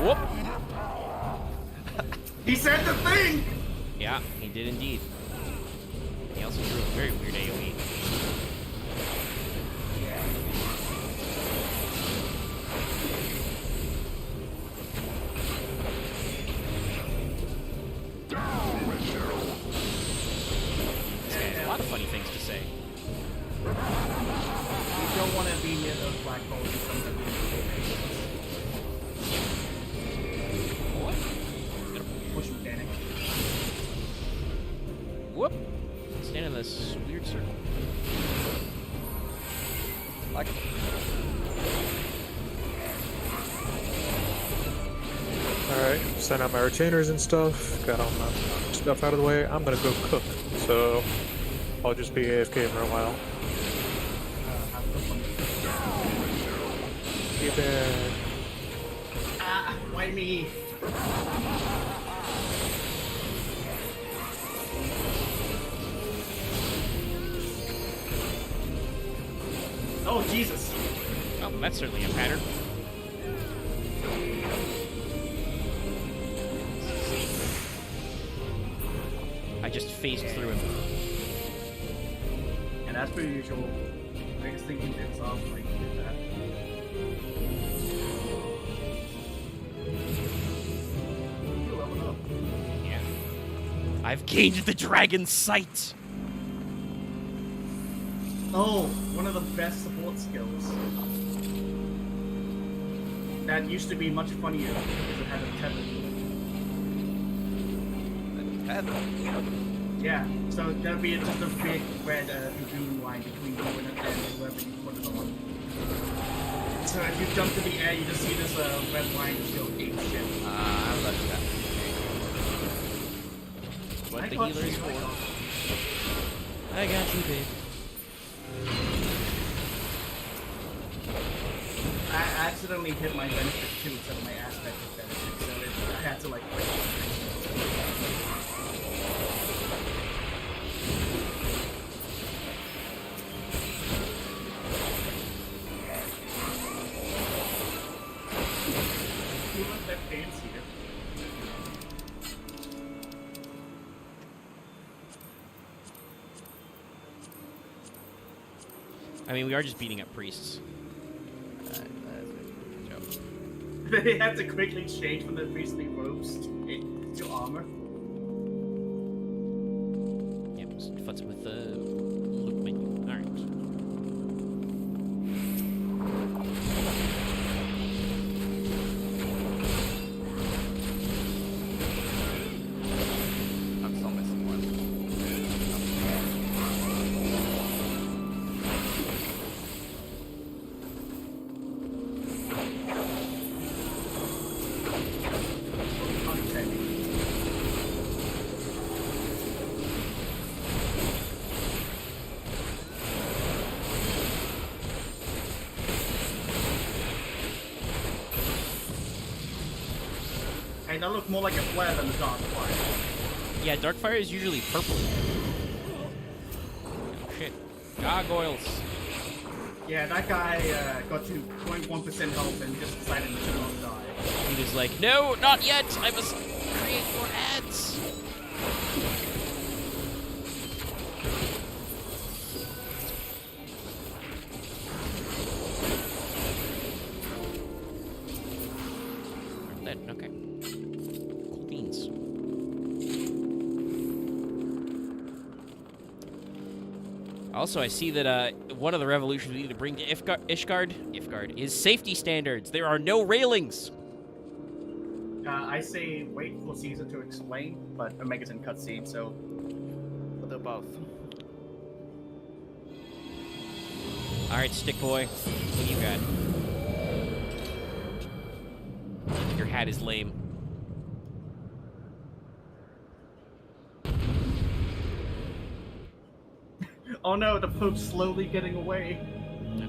Whoop. He said the thing! Yeah, he did indeed. He also drew a very weird AoE. This guy has a lot of funny things to say. You don't want to be near those black holes or something. What? Push him, Danny. Whoop. Stand in this weird circle. Like. Alright, sent out my retainers and stuff, got all my stuff out of the way. I'm gonna go cook, so I'll just be AFK for a while. Keep it. Ah, why me? Oh, Jesus. Oh, that's certainly a pattern. I just phased through him. And as per usual, biggest thing he did is off like he did that. You're leveling up. Yeah. I've gained the dragon's sight. Oh, one of the best support skills. That used to be much funnier because it had a tether. Yeah, so there'd be just a big red green line between you and whoever you put it on. So if you jump to the air, you just see this red line just go ape shit. I like that. What I the got healer is you, for. I got you, babe. I accidentally hit my benefit too instead of my aspect of benefit, so I had to like break You look that fancy here. I mean, we are just beating up priests. They had to quickly change from their priestly robes to armor. Yep, just futz with the look menu. Alright. I'm still missing one. Hey, that looked more like a flare than a dark fire. Yeah, Darkfire is usually purple. Oh, shit. Gargoyles. Yeah, that guy got to 0.1% health and just decided to not die. He was like, no, not yet. I must create more ads. Dead. Okay. Cool beans. Also, I see that one of the revolutions we need to bring to Ishgard is safety standards. There are no railings. I say wait for Caesar to explain, but Omega's in cutscene, so We'll do both. All right, stick boy, what do you got? Your hat is lame. Oh no, the Pope's slowly getting away.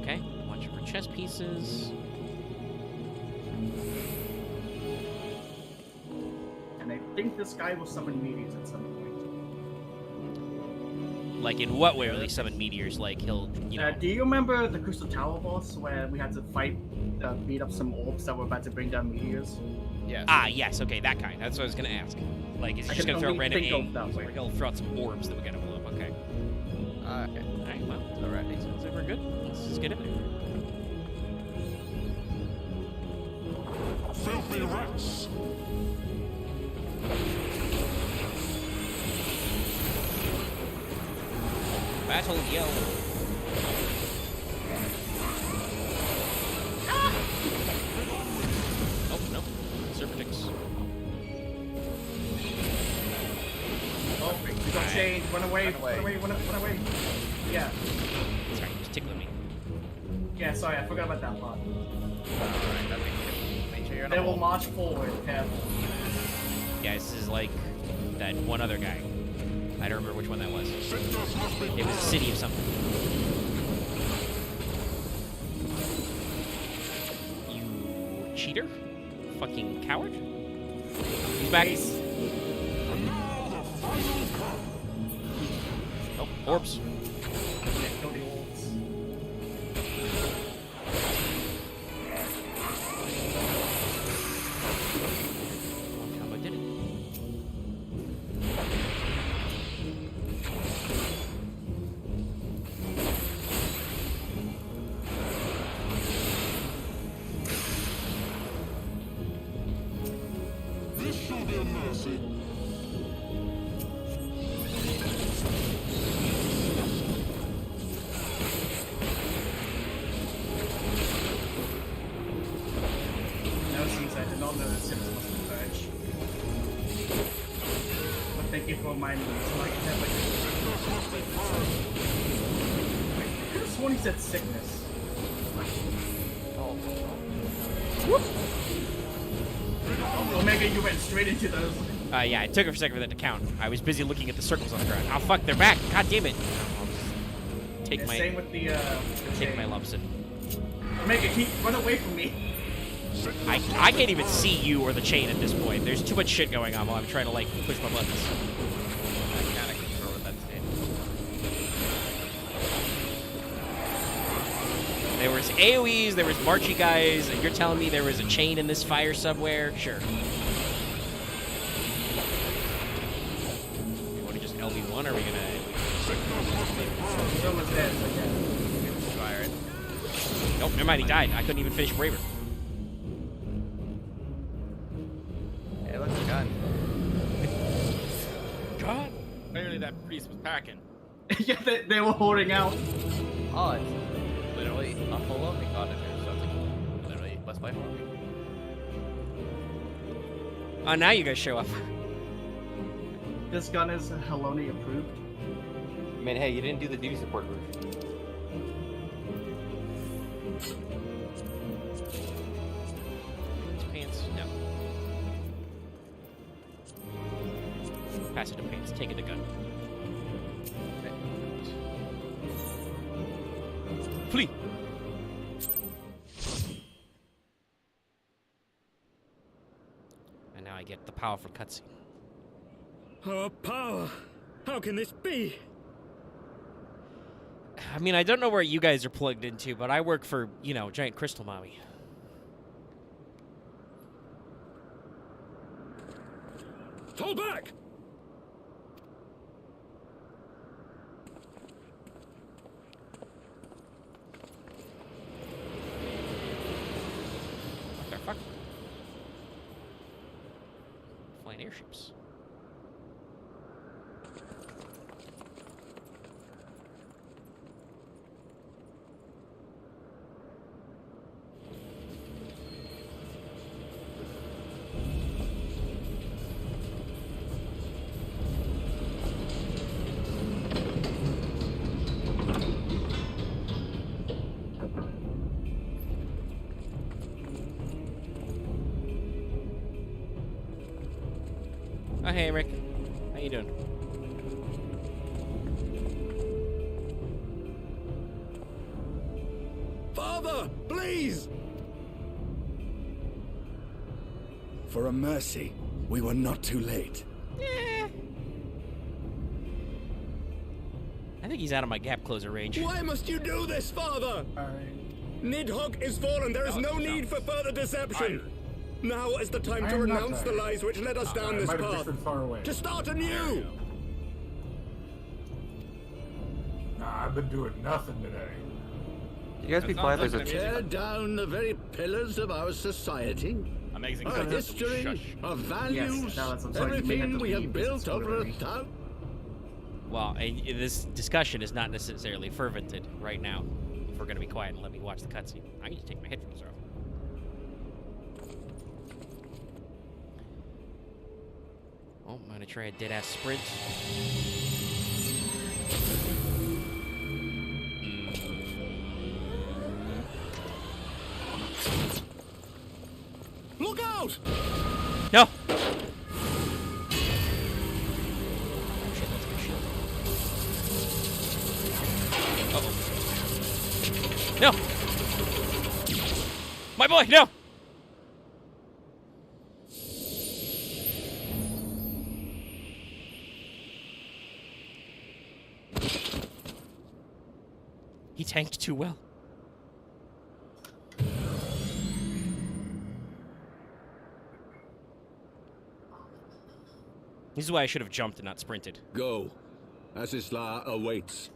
Okay, watch for chess pieces. And I think this guy will summon meteors at some point. Like, in what way will he summon meteors? Like, he'll, you know... Do you remember the Crystal Tower boss where we had to fight, beat up some orbs that were about to bring down meteors? Yes. Ah, yes, okay, that kind. That's what I was gonna ask. Like, is he just gonna throw random eggs, or he'll throw out some orbs that we gotta blow up? Okay. Okay. Alright, well, alright, sounds like we're good. Let's just get in there. Filthy rats! Battle yell. Oh, no. Serpentix. Oh, we got chained. Run away, run away, run away. Yeah. Sorry, just tickling me. Yeah, sorry, I forgot about that part. Alright, that make sure you're They will march forward, careful. Guys, this is like that one other guy. I don't remember which one that was. It was a city of something. You cheater? Fucking coward? He's back. Oh, orbs. Kill the orbs. Combo did it. This shall be a mercy. No, Caesar, I did not know that Sims must converge. But thank you for reminding me, so I can have like... Wait, I could have sworn he said sickness. Oh. Omega, you went straight into those. Yeah, it took a second for that to count. I was busy looking at the circles on the ground. Oh, fuck, they're back. God damn it. I'll just take Yeah, my... same with the take my lumps and... Omega, run away from me. I can't even see you or the chain at this point. There's too much shit going on while I'm trying to, like, push my buttons. I can't control what that's in. There was AoEs, there was marchy guys, and you're telling me there was a chain in this fire somewhere? Sure. You want to just LB1, or are we gonna... He's almost dead, so yeah. Fire it. Nope, never mind, he died. I couldn't even finish Braver. Hey, look, a gun. God. Clearly that priest was packing. Yeah, they were holding out. Oh, it's literally a full loading gun in there, so it's like literally let's play for me. Oh, now you guys show up. This gun is Haloni approved. I mean, hey, you didn't do the duty support version. Pants? No. Pass it to pants. Take it to gun. Flee! And now I get the powerful cutscene. Our power! How can this be? I mean, I don't know where you guys are plugged into, but I work for, you know, Giant Crystal Mommy. Fall back! What the fuck? Flying airships. Oh, hey, Rick. How you doing? Father, please! For a mercy, we were not too late. I think he's out of my gap closer range. Why must you do this, Father? Nidhogg is fallen. There is no need for further deception. Now is the time to renounce the lies which led us down this path. To start anew. Nah, I've been doing nothing today. You guys be quiet. There's a tear down the very pillars of our society. Amazing. Our history, our values, everything we have built over 1,000. Well, this discussion is not necessarily fervented right now. If we're going to be quiet and let me watch the cutscene. I need to take my headphones off. Oh, I'm going to try a dead-ass sprint. Look out! No! No! My boy, no! He tanked too well. This is why I should have jumped and not sprinted. Go. Asisla awaits.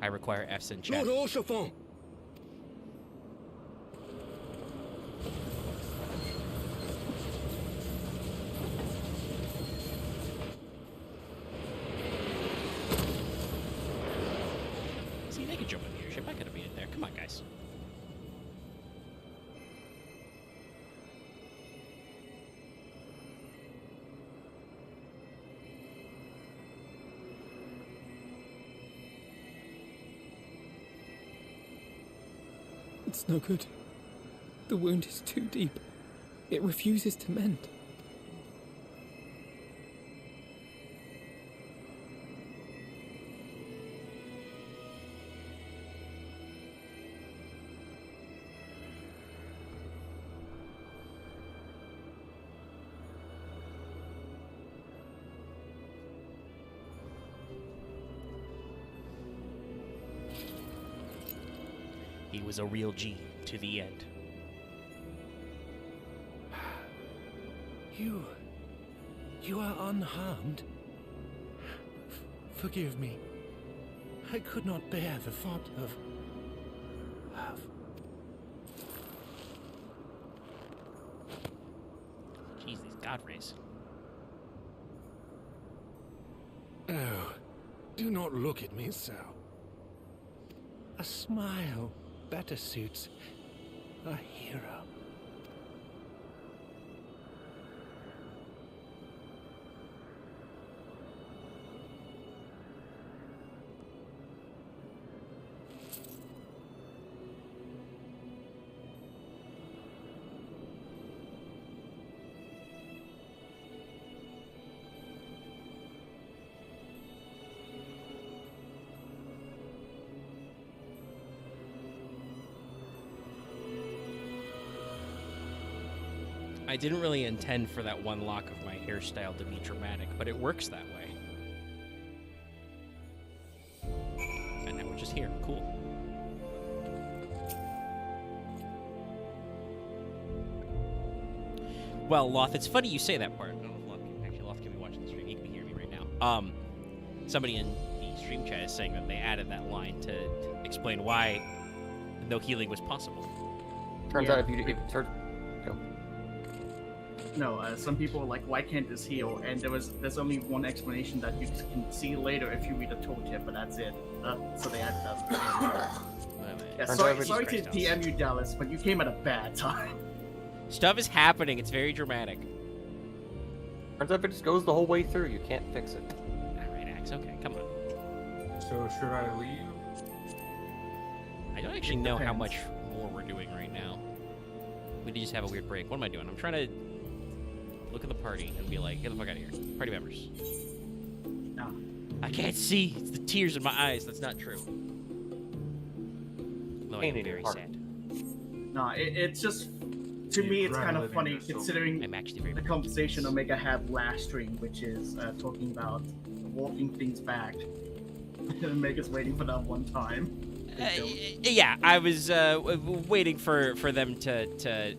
I require F's in chat. Lord Orchefort. See, they could jump in the airship. I could have been in there. Come on, guys. It's no good. The wound is too deep. It refuses to mend. He was a real G to the end. You are unharmed. Forgive me. I could not bear the thought of... Jeez, these god rays. Oh, do not look at me so. A smile better suits a hero. I didn't really intend for that one lock of my hairstyle to be dramatic, but it works that way. And now we're just here. Cool. Well, Loth, it's funny you say that part. I don't know if Loth can be watching the stream. He can be hearing me right now. Somebody in the stream chat is saying that they added that line to explain why no healing was possible. Turns out if you turn... No, some people were like, why can't this heal? And there's only one explanation that you can see later if you read a tooltip, but that's it. So they added that. Yeah, sorry to DM you, Dallas, but you came at a bad time. Stuff is happening. It's very dramatic. Turns out if it just goes the whole way through, you can't fix it. Alright, Axe, okay, come on. So, should I leave? I don't actually know how much more we're doing right now. We did just have a weird break. What am I doing? I'm trying to look at the party and be like, get the fuck out of here. Party members. No. I can't see. It's the tears in my eyes. That's not true. Though I am very sad. No, it's just... To me, it's kind of funny considering the conversation Omega had last stream, which is talking about walking things back. And Omega's waiting for that one time. Yeah, I was waiting for them to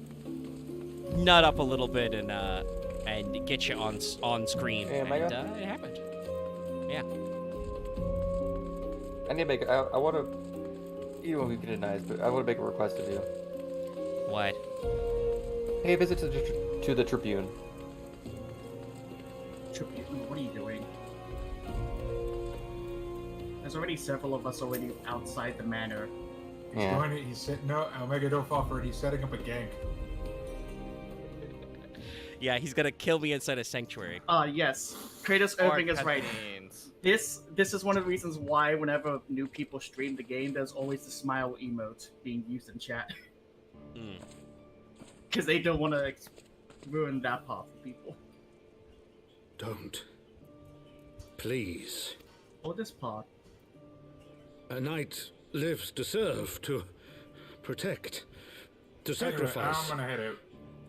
nut up a little bit and get you on screen, and it happened. Yeah. I need to make. I want to. You won't be denied, but I want to make a request of you. What? Pay a visit to the Tribune. Tribune? What are you doing? There's already several of us already outside the manor. He's going to, no, Omega, don't fall for it. He's setting up a gank. Yeah, he's gonna kill me inside a sanctuary. Yes. Kratos Irving is right. This is one of the reasons why whenever new people stream the game, there's always the smile emote being used in chat. Because they don't want to ruin that part for people. Don't. Please. Or this part. A knight lives to serve, to protect, to sacrifice. I'm gonna head out.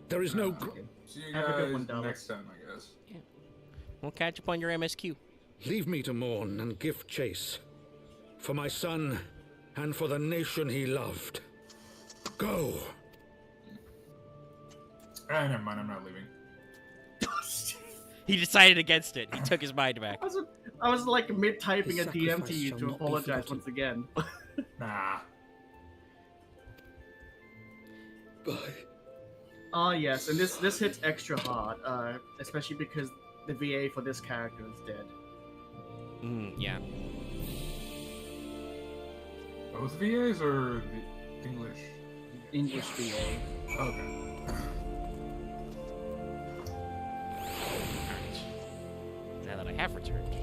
There is no... See you guys next time, I guess. Yeah. We'll catch up on your MSQ. Leave me to mourn and give chase. For my son, and for the nation he loved. Go! Never mind, I'm not leaving. He decided against it. He took his mind back. I was like mid-typing a DM to you to apologize once again. Nah. Bye. Yes, and this hits extra hard, especially because the VA for this character is dead. Yeah. Both VAs or the English? English VA. Okay. Now that I have returned to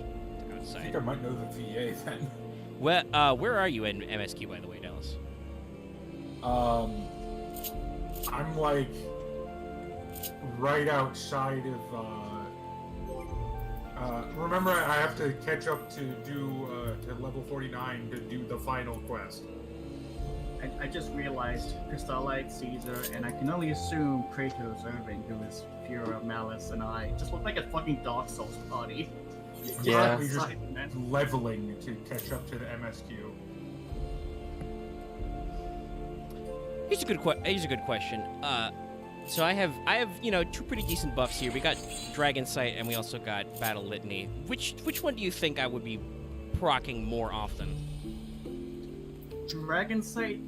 outside. I think I might know the VA then. Well, where are you in MSQ, by the way, Dallas? I'm like right outside of. Remember, I have to catch up to do to level 49 to do the final quest. I just realized Crystallite, Caesar, and I can only assume Kratos Irving, who is Fura, Malice, and I, just look like a fucking Dark Souls party. Yeah, just leveling to catch up to the MSQ. Here's a good question. So I have two pretty decent buffs here. We got Dragon Sight and we also got Battle Litany. Which one do you think I would be proccing more often? Dragon Sight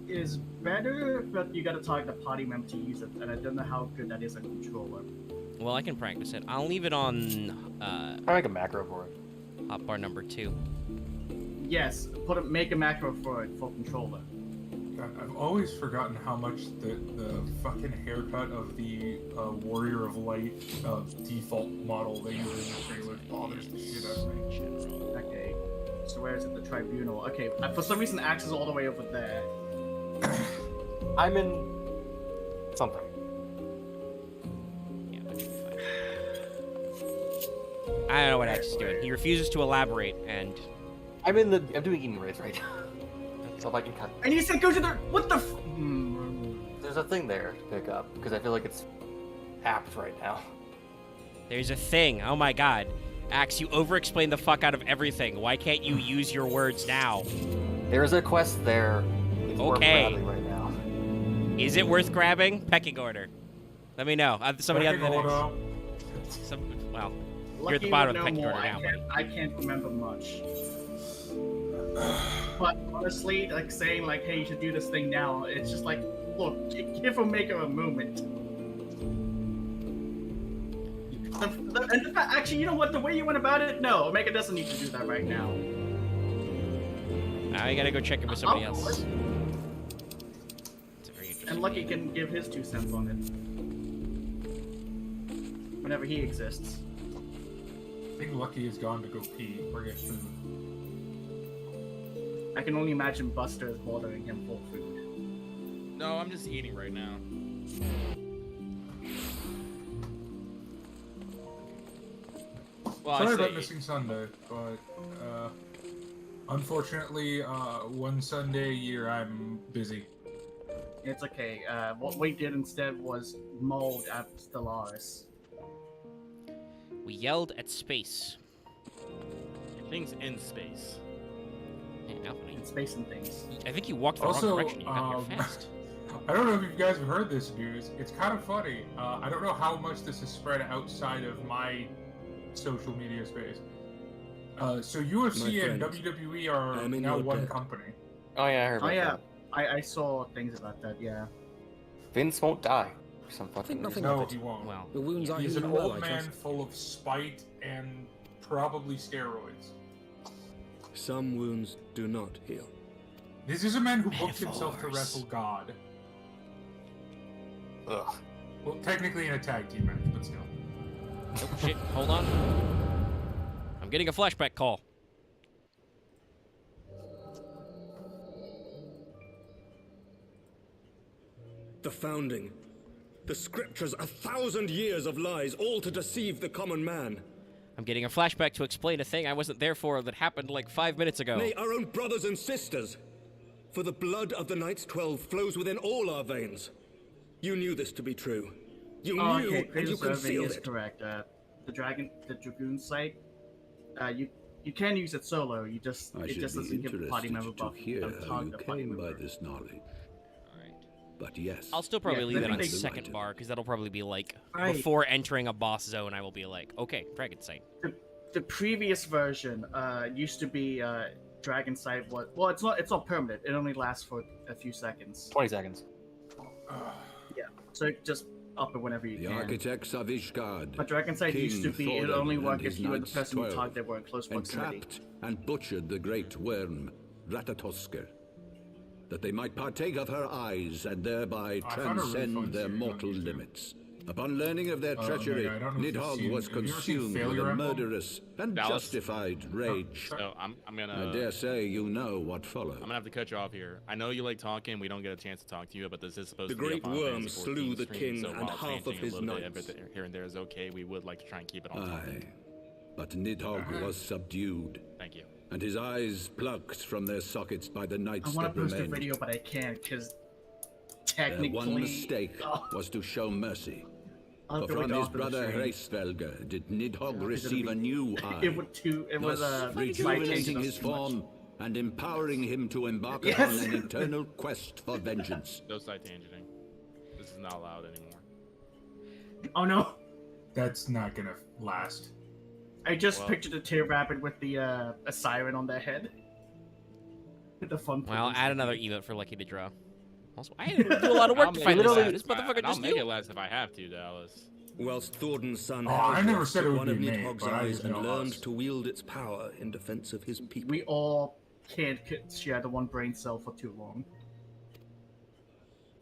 is better, but you gotta talk to party member to use it, and I don't know how good that is on controller. Well, I can practice it. I'll leave it on. I make a macro for it. Hotbar number 2. Yes, make a macro for it for controller. God, I've always forgotten how much the fucking haircut of the Warrior of Light default model they use in the trailer bothers the shit out of me. Okay, so where is it? The Tribunal. Okay, for some reason Axe is all the way over there. I'm in something. Yeah, that should be fine. I don't know what Axe is doing. He refuses to elaborate, and I'm doing eating race right now. So if I can cut. And you said go to the what the? There's a thing there to pick up because I feel like it's apt right now. There's a thing. Oh my god. Axe, you over-explain the fuck out of everything. Why can't you use your words now? There is a quest there. It's worth Okay. grabbing right now. Is it worth grabbing? Pecking order. Let me know. Somebody other than Pecking Axe. order. Well, Lucky you're at the bottom of would the pecking know order more. now. I can't remember much. But honestly, like saying like, "Hey, you should do this thing now," it's just like, look, give Omega a moment. Actually, you know what? The way you went about it, no, Omega doesn't need to do that right now. Now you gotta go check it with somebody else. It's a very interesting And Lucky game. can give his 2 cents on it. Whenever he exists. I think Lucky is gone to go pee or get food. I can only imagine Buster is bothering him for food. No, I'm just eating right now. Well, Sorry I about say missing Sunday, but unfortunately, one Sunday a year I'm busy. It's okay. What we did instead was mold at Stellaris. We yelled at space. things in space. Yeah, in space and things. I think you walked the Also, wrong direction. You got here fast. I don't know if you guys have heard this news. It's kind of funny. I don't know how much this is spread outside of my social media space. So UFC and WWE are now one company. Oh yeah, I heard about that. I saw things about that. Yeah. Vince won't die. For some fucking No, reason. he won't. Well, the wounds aren't He's an healing well, old I man trust. full of spite and probably steroids. Some wounds do not heal. This is a man who booked himself to wrestle God. Ugh. Well, technically in a tag team match, but still. Oh shit! Hold on. I'm getting a flashback call. The founding. The scriptures, 1,000 years of lies, all to deceive the common man. I'm getting a flashback to explain a thing I wasn't there for that happened like 5 minutes ago. Nay, our own brothers and sisters. For the blood of the Knights 12 flows within all our veins. You knew this to be true. You knew, Okay, and you concealed is it. correct. The Dragoon site. You can use it solo. It just doesn't give the party member buff. Hear how you came by this knowledge. But yes, I'll still probably leave that on they- second bar because that'll probably be like Right. before entering a boss zone. I will be like, okay, Dragon Sight. The previous version used to be Dragon Sight. Well, it's not permanent. It only lasts for a few seconds. 20 seconds. Yeah. So just up it whenever you The can. architects of Ishgard, But Dragon Sight used to be it only worked if you and the Knights person who 12 targeted were in close proximity. entrapped and butchered the great worm, Ratatosker, that they might partake of her eyes and thereby I found a really transcend fun their series on mortal YouTube. limits. Upon learning of their treachery, I don't know if you've Nidhogg seen- was have you ever seen consumed with Failure a Emblem? murderous and Dallas? justified rage. So I'm I gonna dare say you know what followed. I'm gonna have to cut you off here. I know you like talking. We don't get a chance to talk to you, but this is supposed The to be a great Final worm Fantasy slew 14 the stream, king so and while half of changing his a little bit knights. of it here and there is okay. We would like to try and keep it on Aye, topic. but Nidhogg was subdued, Thank you. and his eyes plucked from their sockets by the I knights want that to post a remained. video, but I can't because Their technically. one mistake Oh, was to show mercy. I'll For do it from his after the brother stream. Hreisvelger did Nidhogg It's gonna receive be- a new eye, It was too. It was thus by rejuvenating changing his us too much. form and empowering him to embark Yes. upon an eternal quest for vengeance. No side tangenting. This is not allowed anymore. Oh no! That's not gonna last. I just Well- pictured a tear rapid with the a siren on their head. The fun. Well, police. add another emote for Lucky to draw. Also, I had to do a lot of work to find this out. This motherfucker I'll just make knew. it last if I have to, Dallas. Whilst Thornton's son Oh, I Helge never said it would one of be me, Nidhogg's but I eyes just and know learned us. to wield its power in defense of his people. We all can't share the one brain cell for too long.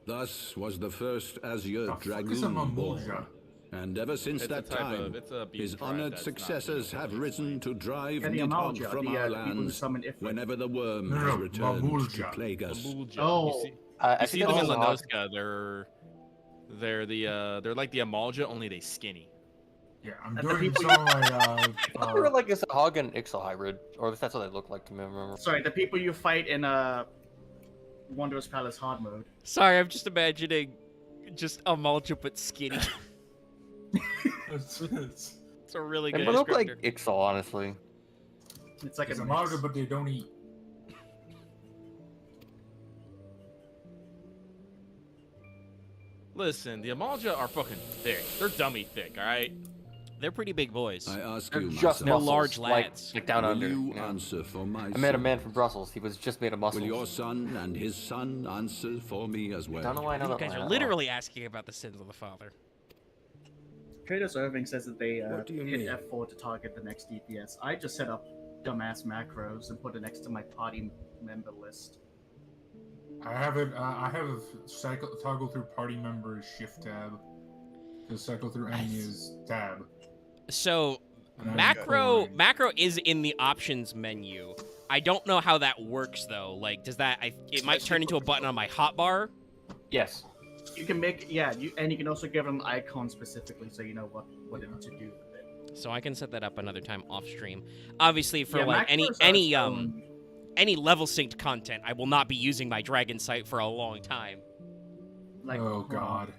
Thus was the first Azure The fuck is a Dragoon born. Mamuja? And ever since It's a that type time, of- it's a beast his tribe honored that's successors not have risen to drive Yeah, the Nidhogg Amalja, from the, our the people who lands summon Ifrit. whenever the worm No, has no, returned to Mamulja. plague us. Mamulja. Oh. You see, I you think see that them in was a hog. Lanoska, they're like the Amalja, only they skinny. Yeah, I'm And the doing people some of my I thought they were like a hog and Ixal hybrid, or if that's what they look like to me. Remember? Sorry, the people you fight in Wanderer's Palace hard mode. Sorry, I'm just imagining just a mulch but skinny. It's a really They good look like descriptor. Ixal, honestly. It's like It's a a mix. Malga, but they don't eat. Listen, the Amalja are fucking thick. They're dummy thick, alright? They're pretty big boys. I ask They're you, my just son, They're muscles, large lads. like down will under. you you know? answer for my I met a son? man from Brussels. He was just made of muscles. Will your son and his son answer for me as well? Don't know why I know You that guys line are at all. literally asking about the sins of the father. Kratos Irving says that they What do you hit mean? F4 to target the next DPS. I just set up dumbass macros and put it next to my party member list. I have it. I have toggle through party members shift tab. To cycle through enemies tab. So And I'm macro going- macro is in the options menu. I don't know how that works though. Like, does that? It might turn into a button on my hotbar. Yes. You can make you can also give it an icon specifically so you know what it to do with it. So I can set that up another time off stream. Obviously, for Yeah, like macros are any level synced content, I will not be using my dragon sight for a long time. like Oh god.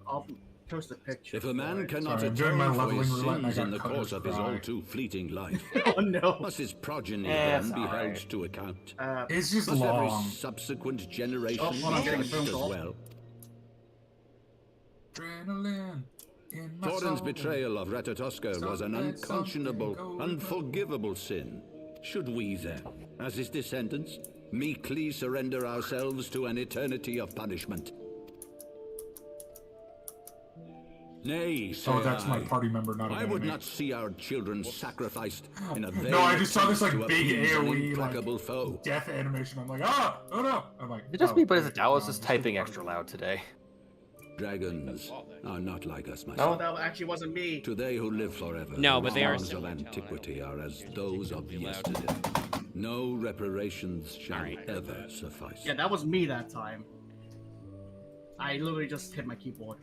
I'll post a picture. If a man for it. cannot Sorry, I'm doing my atone for leveling his roulette and I sins got in the cut course out of his dry. all too fleeting life, Oh no. must his progeny Yes, then be held alright. to account? It's just Must every long. subsequent generation Oh, hold on, be getting a judged phone as call. well? Adrenaline in my Thorin's soul. betrayal of Ratatoska was an Something, something unconscionable, goes unforgivable sin. Should we then, as his descendants, meekly surrender ourselves to an eternity of punishment? Nay, say Oh, that's my I. party member, not an I would enemy. not see our children sacrificed in a vain No, I just saw this like attempt to big appease an AoE implacable like foe. death animation. I'm like, oh no! I'm like, It just oh, me, but wait, Dallas no, is I'm typing still extra loud today. Dragons are not like us, my Oh, son. that actually wasn't me. To they who live forever, No, the but they are wrongs still of in town. antiquity are as those of yesterday. No reparations shall ever suffice. Yeah, that was me that time. I literally just hit my keyboard.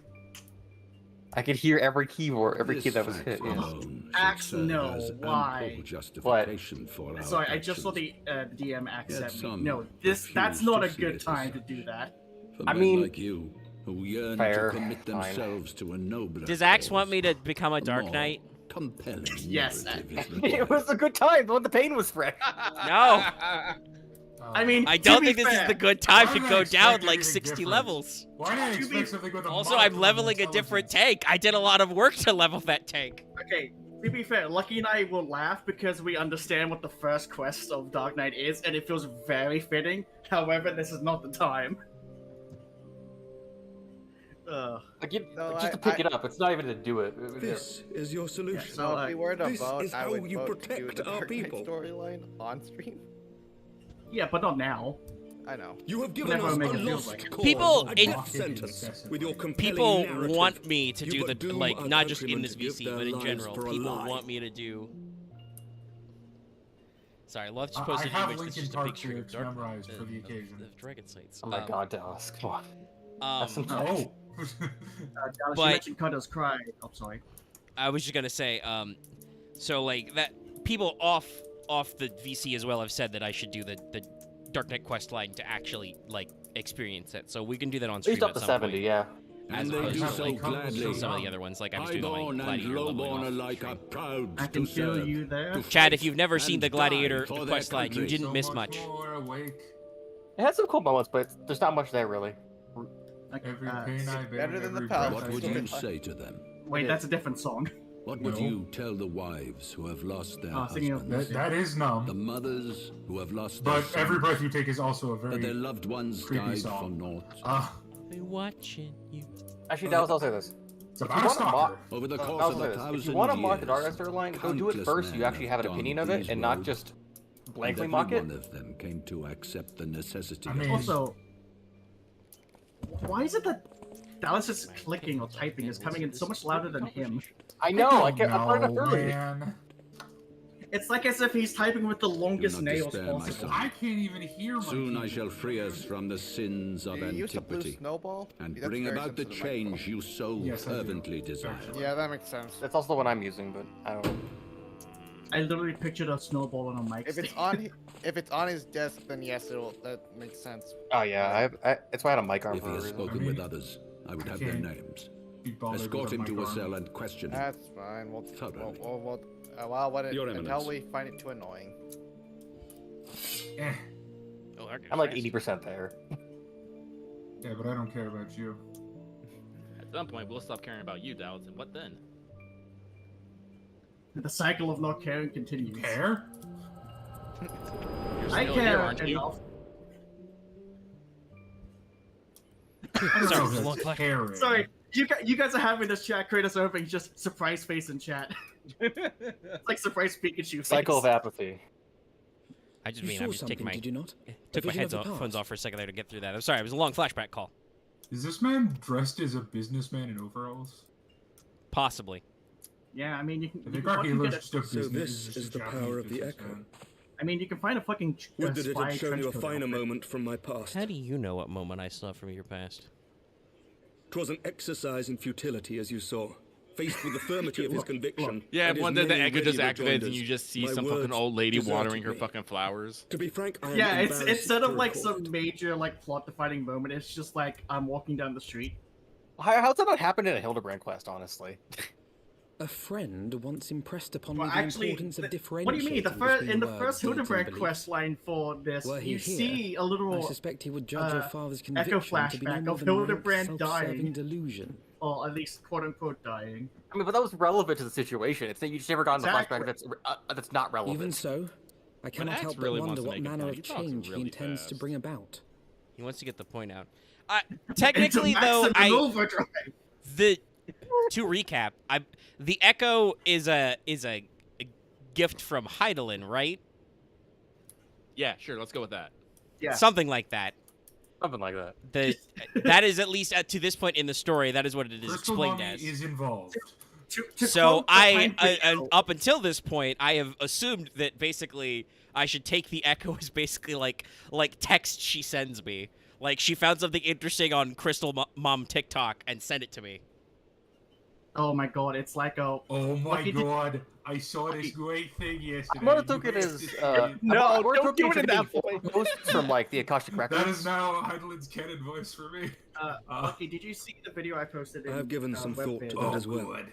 I could hear every keyboard, every This key that was fact hit. Yeah. alone should Axe, serve no, as why? ample justification for our Sorry, I just saw actions. the DM accept me. some No, that's refuse not to a see good it as time to do that. For I men mean, like you, who yearn fair, to commit fine. themselves to a nobler Does Axe cause, want me to become a Dark more Knight? compelling Yes, narrative is It required. was a good time when the pain was fresh. No, I mean, I to don't be think this is fair, the good time Why to did I go expect down anything like 60 different? levels. Why did I To be- expect something with a Also, modicum I'm of leveling a different intelligence? tank. I did a lot of work to level that tank. Okay, to be fair, Lucky and I will laugh because we understand what the first quest of Dark Knight is, and it feels very fitting. However, this is not the time. Like, you, No, just to pick it up, it's not even to do it. This is your solution. So if we were to This vote, is I how would you vote to do protect the our Dark Knight people. storyline on stream. Yeah, but not now. I know. You have given Never us make a it feel lost like it. cause, People- a it- death sentence with your compelling People narrative. want me to You do but the, doom like, our not just in countrymen this to give VC, their but in lives general. for a People lie. want me to do. Sorry, Love just I posted an have image that's Linkin just a Park picture of lyrics Dark memorized for the occasion. of dragon sights. Oh my god, Dallas, come on. Have some No. Dallas, But- you mentioned Cutters Cry. Oh, sorry. I was just gonna say, so like that people off the VC as well have said that I should do the Dark Knight quest line to actually like experience it. So we can do that on At stream least up at to some 70, point. yeah. As And they opposed do to so like gladly. some of the other ones, like I'm just doing my Highborn and Gladiator leveling lowborn off alike stream. are proud I can to feel serve. you there. to Chad, if fight you've never seen and the Gladiator die for their quest line, you country. didn't miss much. More awake. It had some cool moments, but there's not much there really. Every pain I bear, better than the every past. breath What I would take. you say to them? Wait, that's a different song. What would No. you tell the wives who have lost their Singing of husbands? That is The numb. mothers who have lost their But sons, every breath you take is also a but their very. loved ones creepy died song. for naught. Be watching you. Actually, Dallas, I'll say this. It's If about a you wanna stalker. mock- Over the I'll course of say a this. thousand If you want to mock the years, Dark Knight storyline, go do it countless first. You men actually have an have opinion gone of it, these and not roads, just and blankly every mock it. one of them came to accept the necessity I of mean- Also, why is it that Dallas is clicking or typing is coming in so much louder than him? I know. I don't kept I brought it up know, earlier. man. It's like as if he's typing with the longest Do not nails despair, my possible. son. I can't even hear my Soon I keyboard. shall free us from the sins of Do you use the blue antiquity snowball? and That's bring very about the sensitive to microphone. change you so Yes, I do. fervently desire. Yeah, that makes sense. That's also the one I'm using, but I don't know. I literally pictured a snowball on a mic If it's stand. if it's on his desk, then yes, that makes sense. Oh yeah, that's why I had a mic arm If for he a has reason. spoken I mean, with others, I would have their okay. names. be bothered Escort with him to a mic cell on. and question him. That's fine. We'll Thoroughly. allow what Your until Eminence. we find it too annoying. Eh. Oh, that goes I'm like fast. 80% there. Yeah, but I don't care about you. At some point, we'll stop caring about you, Dallas, and what then? The cycle of not caring continues. Care? You're I still care here, aren't you? enough. I don't Sorry, know if long that's flash. caring. Sorry, you guys are having this chat. Kratos opening just surprise face in chat. It's like surprise Pikachu face. Cycle of apathy. I just You mean saw I'm just taking something, my did you not? took A my vision of the phones past? off for a second there to get through that. I'm sorry, it was a long flashback call. Is this man dressed as a businessman in overalls? Possibly. Yeah, I mean you can. I You think can fucking Archie get looks a, just So business. this he's is just the a power Japanese of the echo. businessman. I mean you can find a fucking Would that it spy had shown trench you a coat finer outfit. moment from my past. How do you know what moment I saw from your past? 'Twas an exercise in futility, as you saw. Faced with the firmity of his conviction. Yeah, and his one day the many echo just ready activates and rejoinders, you just see my some fucking words old lady deserted watering her me. fucking flowers. To be frank, I am Yeah, it's embarrassed instead of to like report. some major like plot defining moment, it's just like I'm walking down the street. How's that not happen in a Hildebrand quest, honestly? A friend once impressed upon Well, me the actually, importance of what do differentiating you mean? The between in the words, first deeds, and Hildebrand beliefs. quest line for this, Were he you here, see a little I suspect he would judge your father's echo conviction to be no flashback more of than a rank Hildebrand self-serving dying, delusion. or at least quote unquote dying. I mean, but that was relevant to the situation. It's that you just never gotten the Exactly. flashback that's not relevant. Even so, I cannot Axe help really but wants wonder to what make a manner point. of He talks change really he intends to fast. bring about. He wants to get the point out. Technically, Into though, maximum overdrive. the to recap, the Echo is a gift from Heidelin, right? Yeah, sure, let's go with that. Yeah. Something like that. Something like that. That is at least to this point in the story. That is what it is Crystal explained Mummy as. is involved. To So quote the Pine Tree up until this point, I have assumed that basically I should take the Echo as basically like text she sends me. Like she found something interesting on Crystal Mom TikTok and sent it to me. Oh my god, it's like a. Oh my Lucky god, I saw this great thing yesterday. I'm gonna You took it guys as did- No, we're don't do took it in that being voice. posts from like the Akashic Records. That is now Heidelin's canon voice for me. Lucky, did you see the video I posted? I have given some thought to that as well. Good.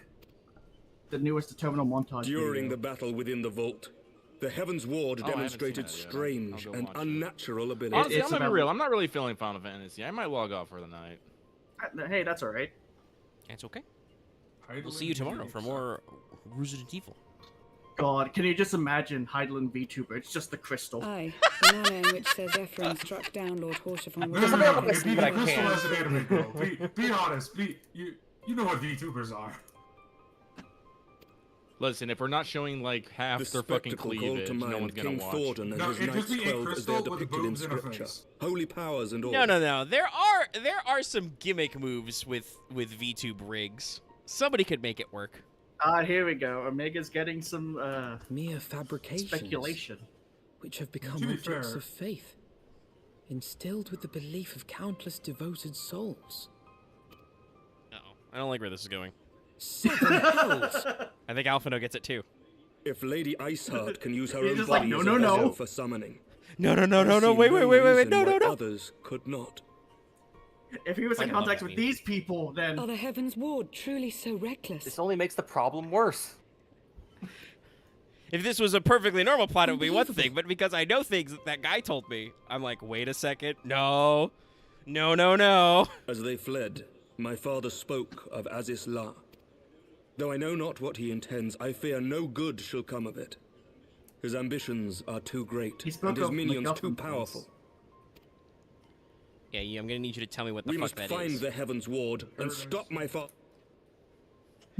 The newest terminal montage. During the video. battle within the vault, the Heavensward I haven't demonstrated seen that yet. strange I'll go and watch it. unnatural ability. Honestly, it's I'm gonna be about- real. I'm not really feeling Final Fantasy. I might log off for the night. Hey, that's all right. That's okay. We'll Heidelin see you tomorrow for Games. more Resident Evil. God, can you just imagine Heidelin VTuber? It's just the crystal. Aye, the manner in which Sir Zephyrin struck down Lord Horsefon No, was no, no, Just be but I Crystal can't. as an anime girl. Be honest. You know what VTubers are. Listen, if we're not showing like half The their fucking spectacle called cleavage, to no mind one's gonna King watch. Thornton and No, his it'd just Knights be a 12 as crystal they're with depicted in boobs and a scripture. face. Holy powers and all. No. There are some gimmick moves with VTube rigs. Somebody could make it work. Here we go. Omega's getting some Mere fabrications, speculation. which have become To be objects fair- of faith, instilled with the belief of countless devoted souls. Uh-oh. I don't like where this is going. 7 hells! I think Alphino gets it too. If Lady Iceheart can use her He's own just like, body no, as no, a no. vessel for summoning, No. I see Wait. no Wait. reason No. why Others could not. If he was in I love contact that with meme. these people, then Are the Heavensward truly so reckless? This only makes the problem worse. If this was a perfectly normal plot, it would be one thing. But because I know things that guy told me, I'm like, wait a second. No. As they fled, my father spoke of Aziz La. Though I know not what he intends, I fear no good shall come of it. His ambitions are too great, He spoke and his of minions MacGuffin too things. powerful. Yeah, I'm gonna need you to tell me what the We fuck must that find is. the Heavensward and stop my father.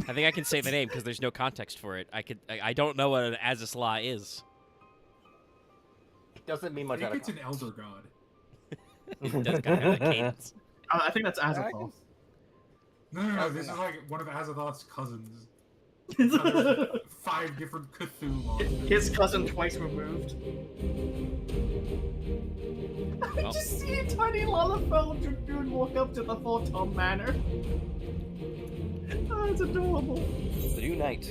I think I can say the name because there's no context for it. I don't know what an Azisla is. Doesn't mean I much. think out it's of an elder god. It does kind of have that cadence. I think that's Azathoth. No. This is like one of Azathoth's cousins. There's 5 different Cthulhu monsters. His cousin twice removed. I Well. just see a tiny Lalafell Dragoon walk up to the Photon Manor. Oh, it's adorable. New night.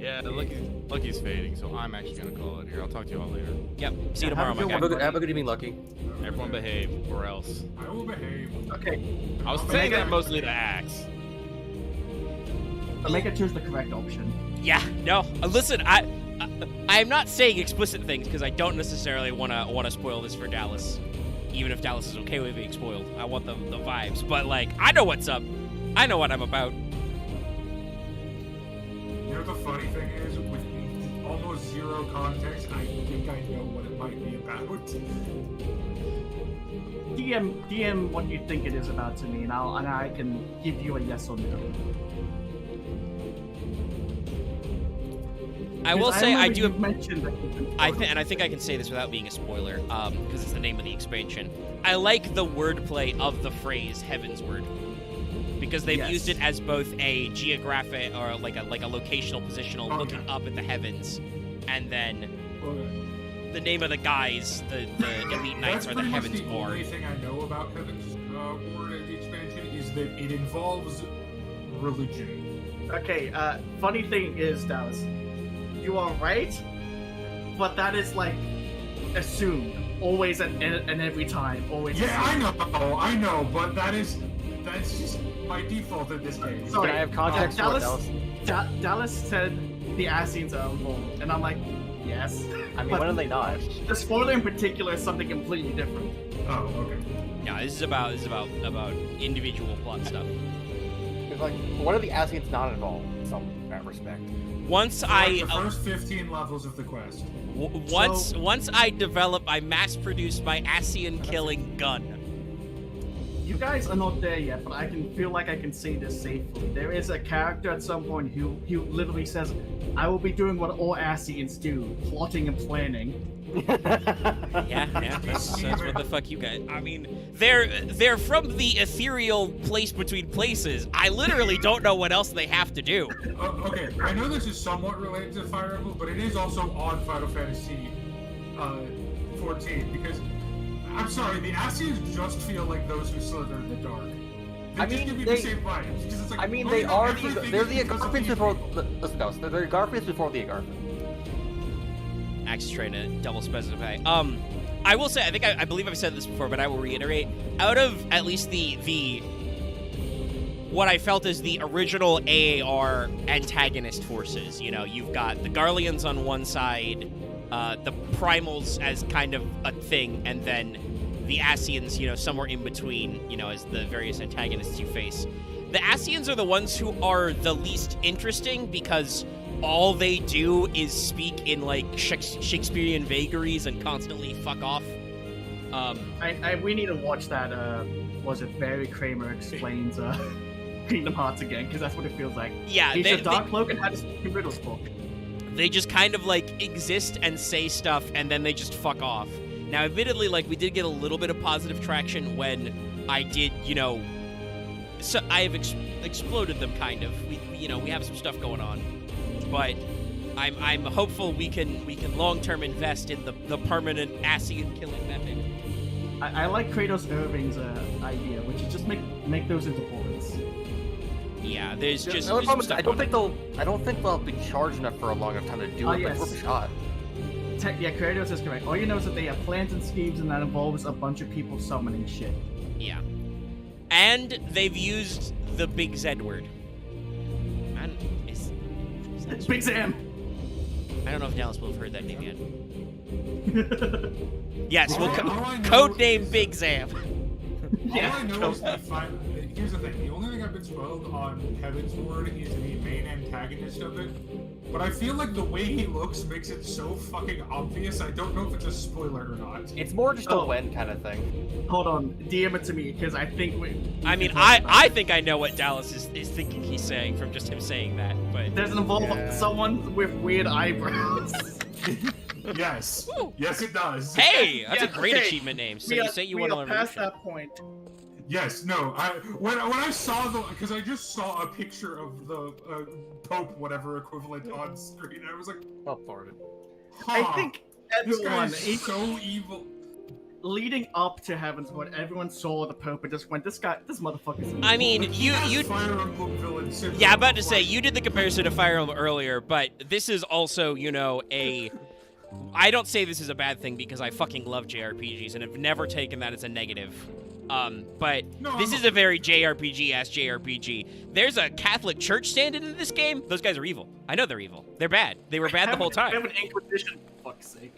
Yeah, Lucky's fading, so I'm actually gonna call it here. I'll talk to you all later. Yep. See you tomorrow, my guy. Have a good evening, Lucky. Everyone behave, or else. I will behave. Okay. I was saying that mostly to Axe. Omega chose the correct option. Yeah, no. Listen, I'm not saying explicit things because I don't necessarily want to spoil this for Dallas. Even if Dallas is okay with being spoiled, I want the vibes. But like, I know what's up. I know what I'm about. You know the funny thing is, with almost zero context, I think I know what it might be about. DM what you think it is about to me, and I can give you a yes or no. I will say I do mention that. I think I can say this without being a spoiler, because it's the name of the expansion. I like the wordplay of the phrase Heavensward, because they've used it as both a geographic or like a locational positional looking up at the heavens, and then the name of the guys, the elite knights, are the Heavensward. The only thing I know about Heavensward the expansion is that it involves religion. Okay, funny thing is, Dallas, you are right, but that is like assumed always and every time, always. Yeah, I know, but that's just my default in this case. Sorry, can I have context for Dallas? Dallas said the Estinien are involved, and I'm like, yes. I mean, when are they not? The spoiler in particular is something completely different. Oh, okay. Yeah, this is about individual plot stuff. Because like, what are the Estinien not involved in some respect? Once the first 15 levels of the quest. Once I mass-produce my Estinien killing gun. You guys are not there yet, but I can feel like I can say this safely. There is a character at some point who literally says, "I will be doing what all Estinien do, plotting and planning." Yeah, that's what the fuck you guys. I mean, they're from the ethereal place between places. I literally don't know what else they have to do. Okay, I know this is somewhat related to Fire Emblem, but it is also on Final Fantasy 14 because. I'm sorry, the Estinien just feel like those who slither in the dark. They just give you the same vibes. Because it's like, they're the Agarthians before. Listen, no, they're the Agarthians before the Agarthians. Axe is trying to double specify. I will say, I believe I've said this before, but I will reiterate. Out of at least the what I felt is the original AAR antagonist forces, you know, you've got the Garleans on one side, the Primals as kind of a thing, and then the Estinien, you know, somewhere in between, you know, as the various antagonists you face. The Estinien are the ones who are the least interesting because all they do is speak in, like, Shakespearean vagaries and constantly fuck off. We need to watch that, was it Barry Kramer explains, Kingdom Hearts again, because that's what it feels like. Yeah, he's a Dark Cloak and had his Riddles book. They just kind of, like, exist and say stuff, and then they just fuck off. Now, admittedly, like, we did get a little bit of positive traction when I did, you know... So I've exploded them, kind of. We have some stuff going on. But I'm hopeful we can long-term invest in the permanent Estinien killing method. I like Kratos Irving's idea, which is just make those into bullets. Yeah, there's just no problem. I don't think they'll be charged enough for a long enough time to do it. Yes. But worth a shot. Yeah, Kratos is correct. All you know is that they have plans and schemes, and that involves a bunch of people summoning shit. Yeah, and they've used the Big Z word. Big Sam. I don't know if Dallas will have heard that name yet. Yes, code name Big Sam. Yeah. All I know is that here's the thing. The only thing I've been spoiled on Heavensward is the main antagonist of it. But I feel like the way he looks makes it so fucking obvious. I don't know if it's a spoiler or not. It's more just a when kind of thing. Hold on, DM it to me because I think I think I know what Dallas is thinking he's saying from just him saying that. But there's involved someone with weird eyebrows. Yes. Yes, it does. Hey, that's a great achievement name. So you say you want to learn past that point. Yes, no. When I saw because I just saw a picture of the Pope, whatever equivalent on screen, and I was like, oh, Lord. I think everyone this guy is so evil. Leading up to Heavensward, everyone saw the Pope and just went, this motherfucker's evil. I mean, you Fire Emblem villain syndrome. Yeah, I'm about to say you did the comparison to Fire Emblem earlier, but this is also, you know, I don't say this is a bad thing because I fucking love JRPGs and have never taken that as a negative. But this is a very JRPG-ass JRPG. There's a Catholic church standing in this game. Those guys are evil. I know they're evil. They're bad. They were bad the whole time. I have an Inquisition, for fuck's sake.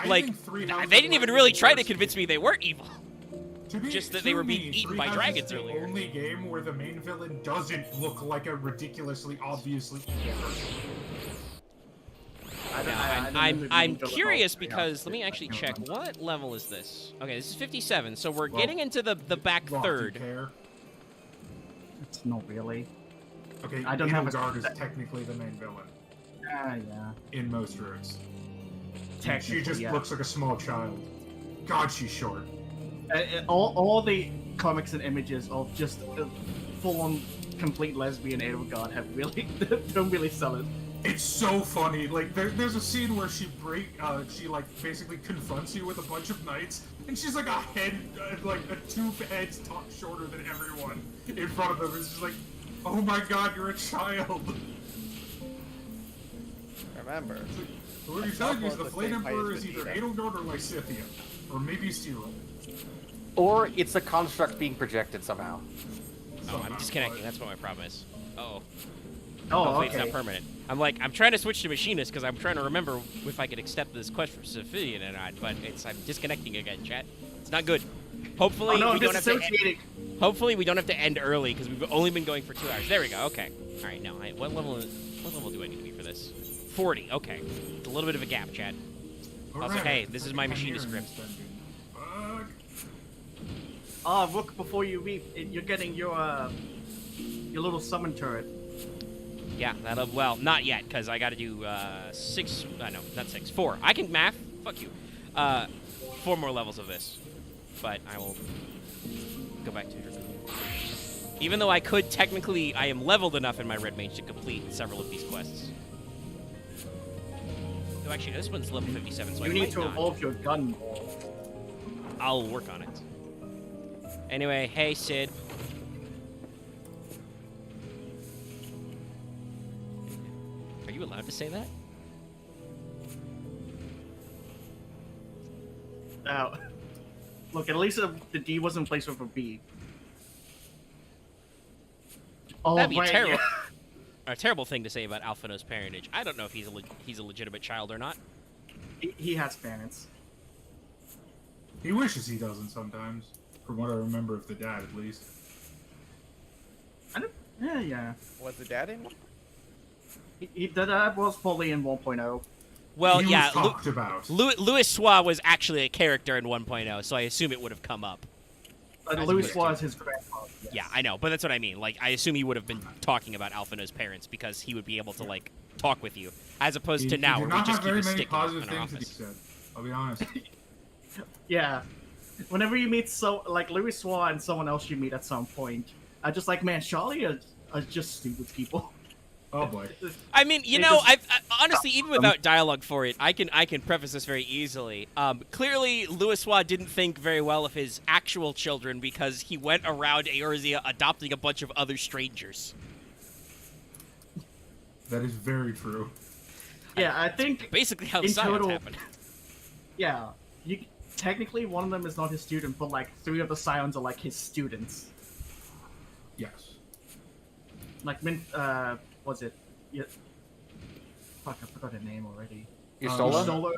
Like, they didn't even really try to convince me they weren't evil. Just that they were being eaten by dragons earlier. The only game where the main villain doesn't look like a ridiculously, obviously evil person. I'm curious because let me actually check. What level is this? Okay, this is 57, so we're getting into the back third. It's not really. Okay, I don't have Guard is technically the main villain. Yeah. In most routes. Technically, she just looks like a small child. God, she's short. All the comics and images of just full-on complete lesbian Edelgard have really don't really sell it. It's so funny. Like there's a scene where she like basically confronts you with a bunch of knights, and she's like a head, like a 2 heads shorter than everyone in front of them. It's just like, oh my god, you're a child. Remember. So what you're telling me is the Flame Emperor is either Edelgard or Lysithea, or maybe Cyril. Or it's a construct being projected somehow. Oh, I'm disconnecting. That's what my problem is. Uh-oh. Oh, hopefully okay. It's not permanent. I'm trying to switch to machinist because I'm trying to remember if I could accept this quest from Civilian or not, but I'm disconnecting again, chat. It's not good. Hopefully we don't have to end, hopefully we don't have to end early because we've only been going for 2 hours. There we go. Okay. All right. Now, what level do I need to be for this? 40. Okay. It's a little bit of a gap, chat. Also, hey, this is my machinist script. Oh, look! Before you leave, you're getting your little summon turret. Yeah, well, not yet, because I got to do 6. No, not 6. 4. I can math. Fuck you. 4 more levels of this, but I will go back to Dragoon. Even though I could technically, I am leveled enough in my red mage to complete several of these quests. Oh, actually, this one's level 57, so you I need might to not. evolve your gun. I'll work on it. Anyway, hey, Sid. Are you allowed to say that? Look, at least the D was in place with a B. Oh, That'd be right, terrible. yeah. A terrible thing to say about Alphinaud's parentage. I don't know if he's a legitimate child or not. He has parents. He wishes he doesn't sometimes, from what I remember of the dad, at least. Yeah. Was the dad in? The dad was fully in 1.0. Well, he yeah, was talked about. Louis Soir was actually a character in 1.0, so I assume it would have come up. Louis was his grandfather. Yes. Yeah, I know, but that's what I mean. Like, I assume he would have been talking about Alphinaud's parents because he would be able to like talk with you, as opposed to now where we just keep a stick in an office. I'll be honest. Yeah, whenever you meet Louis Soir and someone else you meet at some point, I'm just like, man, Charlie are just stupid people. Oh boy. I mean, you know, I honestly, even without dialogue for it, I can preface this very easily. Clearly, Louis Soir didn't think very well of his actual children because he went around Eorzea adopting a bunch of other strangers. That is very true. Yeah, I think basically how the science happened. Yeah, technically one of them is not his student, but like 3 of the Scions are like his students. Yes. Like was it? Yeah. Fuck, I forgot her name already. Yustola?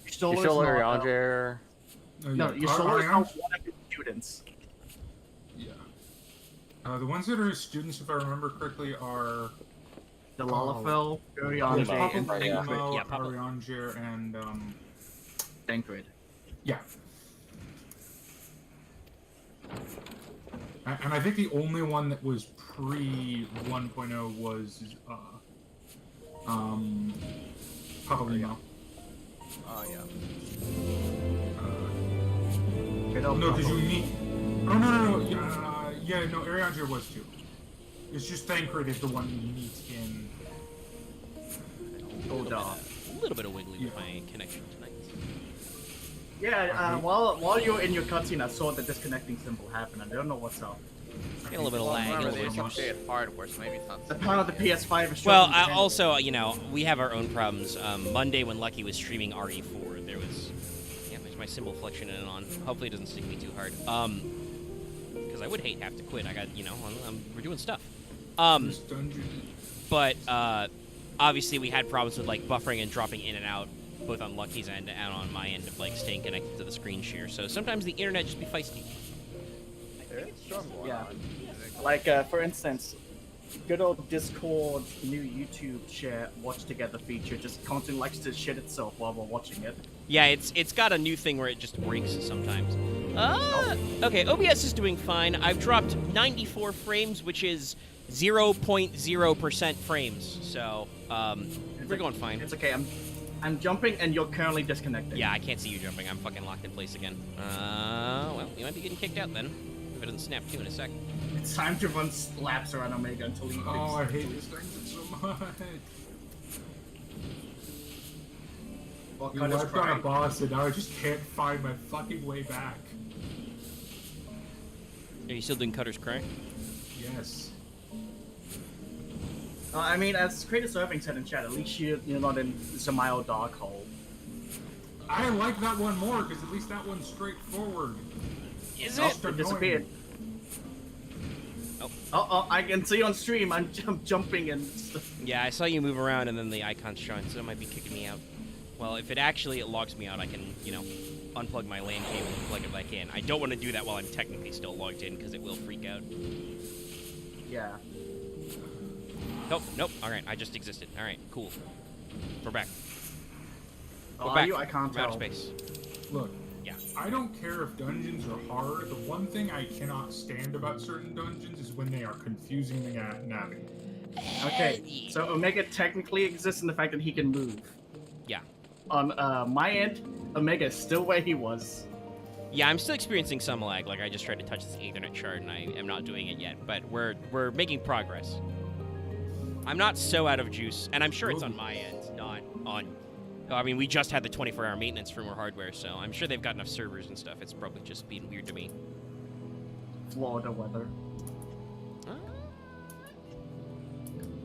Yustola Rianger. No, Yustola is not one of his students. Yeah. The ones that are his students, if I remember correctly, are the Lalafell, Rianger, and Dankrid. Rianger and Dankrid. Yeah. And I think the only one that was pre 1.0 was Papalino. Oh yeah. No, because you meet. Oh no. Yeah, no. Arianger was too. It's just Thancred is the one you meet in. A little bit of wiggly with my connection tonight. Yeah, while you're in your cutscene, I saw the disconnecting symbol happen. I don't know what's up. Get a little bit of lag. Remember, they updated hardware, so maybe it's not. The power of the PS5 is. Well, also, you know, we have our own problems. Monday, when Lucky was streaming RE4, there was. Yeah, there's my symbol flexion in and on. Hopefully, it doesn't stick me too hard. because I would hate have to quit. I got, we're doing stuff. This dungeon. But obviously we had problems with like buffering and dropping in and out, both on Lucky's end and on my end of like staying connected to the screen share. So sometimes the internet just be feisty. Yeah. Like for instance, good old Discord, new YouTube share watch together feature just constantly likes to shit itself while we're watching it. Yeah, it's got a new thing where it just breaks sometimes. Okay, OBS is doing fine. I've dropped 94 frames, which is 0.0% frames. So, we're going fine. It's okay. I'm jumping, and you're currently disconnected. Yeah, I can't see you jumping. I'm fucking locked in place again. Well, you might be getting kicked out then. If it doesn't snap too in a sec. It's time to run laps around Omega until he Oh, I hate this dungeon so much. We left on a boss, and now I just can't find my fucking way back. Are you still doing Cutter's Cry? Yes. I mean, as Creator Irving said in chat, at least you're not in Zamayo Dark Hole. I like that one more, because at least that one's straightforward. Is it? It disappeared. Oh, I can see on stream, I'm jumping and stuff. Yeah, I saw you move around and then the icon's showing, so it might be kicking me out. Well, if it logs me out, I can, unplug my LAN cable and plug it back in. I don't want to do that while I'm technically still logged in, because it will freak out. Yeah. Nope, alright, I just existed. Alright, cool. We're back. Oh, We're back. I can't We're out tell. of space. Look, yeah. I don't care if dungeons are hard. The one thing I cannot stand about certain dungeons is when they are confusingly navigated. Okay, so Omega technically exists in the fact that he can move. Yeah. On my end, Omega is still where he was. Yeah, I'm still experiencing some lag. Like, I just tried to touch this Ethernet shard, and I am not doing it yet. But we're making progress. I'm not so out of juice, and I'm sure it's on my end, not on... I mean, we just had the 24-hour maintenance for more hardware, so I'm sure they've got enough servers and stuff. It's probably just being weird to me. Florida weather.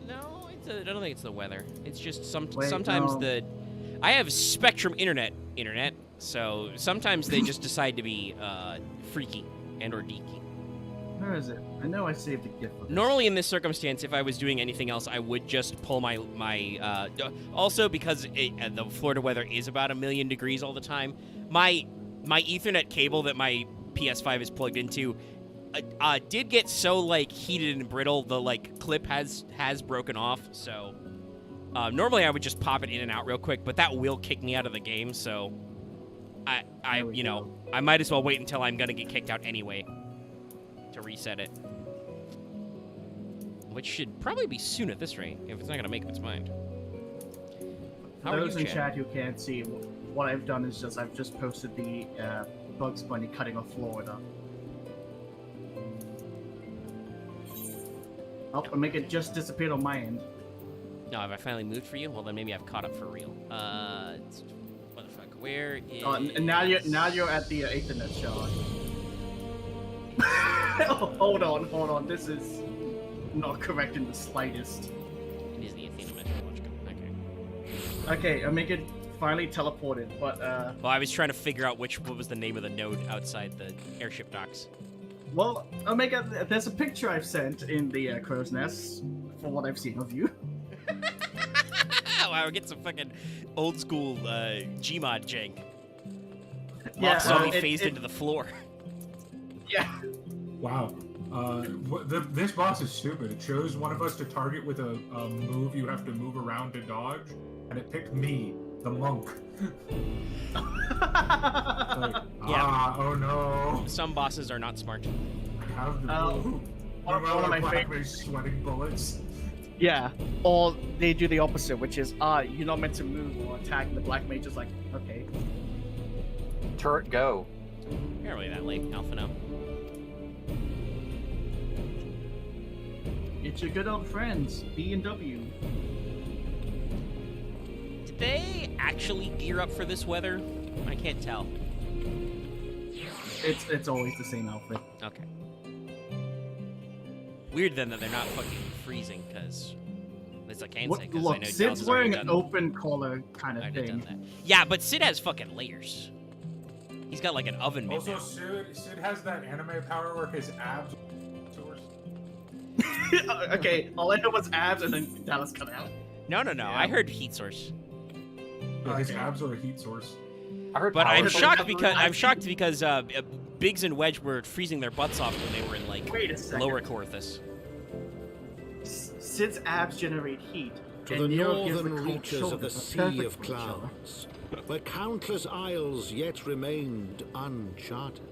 No, I don't think it's the weather. It's just Wait, sometimes no. I have Spectrum internet, so sometimes they just decide to be freaky and or geeky. Where is it? I know I saved a gift. Normally in this circumstance, if I was doing anything else, I would just pull my also because the Florida weather is about 1,000,000 degrees all the time, my Ethernet cable that my PS5 is plugged into did get so like heated and brittle, the like clip has broken off. So normally I would just pop it in and out real quick, but that will kick me out of the game. So I might as well wait until I'm gonna get kicked out anyway to reset it, which should probably be soon at this rate if it's not gonna make up its mind. How Those are in you, chat who can't see, what I've done is I've just posted the Bugs Bunny cutting off Florida. Oh, Omega just disappeared on my end. No, have I finally moved for you? Well, then maybe I've caught up for real. What the fuck? Where is... Oh, and now you're at the Ethernet shard. Oh, hold on. This is not correct in the slightest. It is the Athena Meteorological. Okay. Okay, Omega finally teleported, but Well, I was trying to figure out what was the name of the node outside the airship docks. Well, Omega, there's a picture I've sent in the crow's nest for what I've seen of you. Wow, get some fucking old school Gmod jank. Yeah, saw me phased into the floor. Yeah. Wow. This boss is stupid. it chose one of us to target with a move you have to move around to dodge, and it picked me, the monk. Yeah. Oh no. Some bosses are not smart. I have the move. One of my favorites. Sweating bullets. Yeah, or they do the opposite, which is, you're not meant to move or attack, and the Black Mage is like, okay. Turret go. You're really that late, Alpha now. It's your good old friends, B and W. Did they actually gear up for this weather? I can't tell. It's always the same outfit. Okay. Weird then that they're not fucking freezing, because this I can say, because I know Sid's Dallas has wearing already an done open collar kind of already done thing. that. Yeah, but Sid has fucking layers. He's got like an oven mitt Also, now. Sid has that anime power where his abs source. Okay, all I know was abs and then Dallas cut out. No. I heard heat source. His abs are a heat source. But I'm shocked because Biggs and Wedge were freezing their butts off when they were in like Wait a second. lower Corthus. Sid's abs generate heat. To and the Nero gives northern cold reaches of shoulder, the a Sea perfect of for each other. Clouds, where countless isles yet remained uncharted.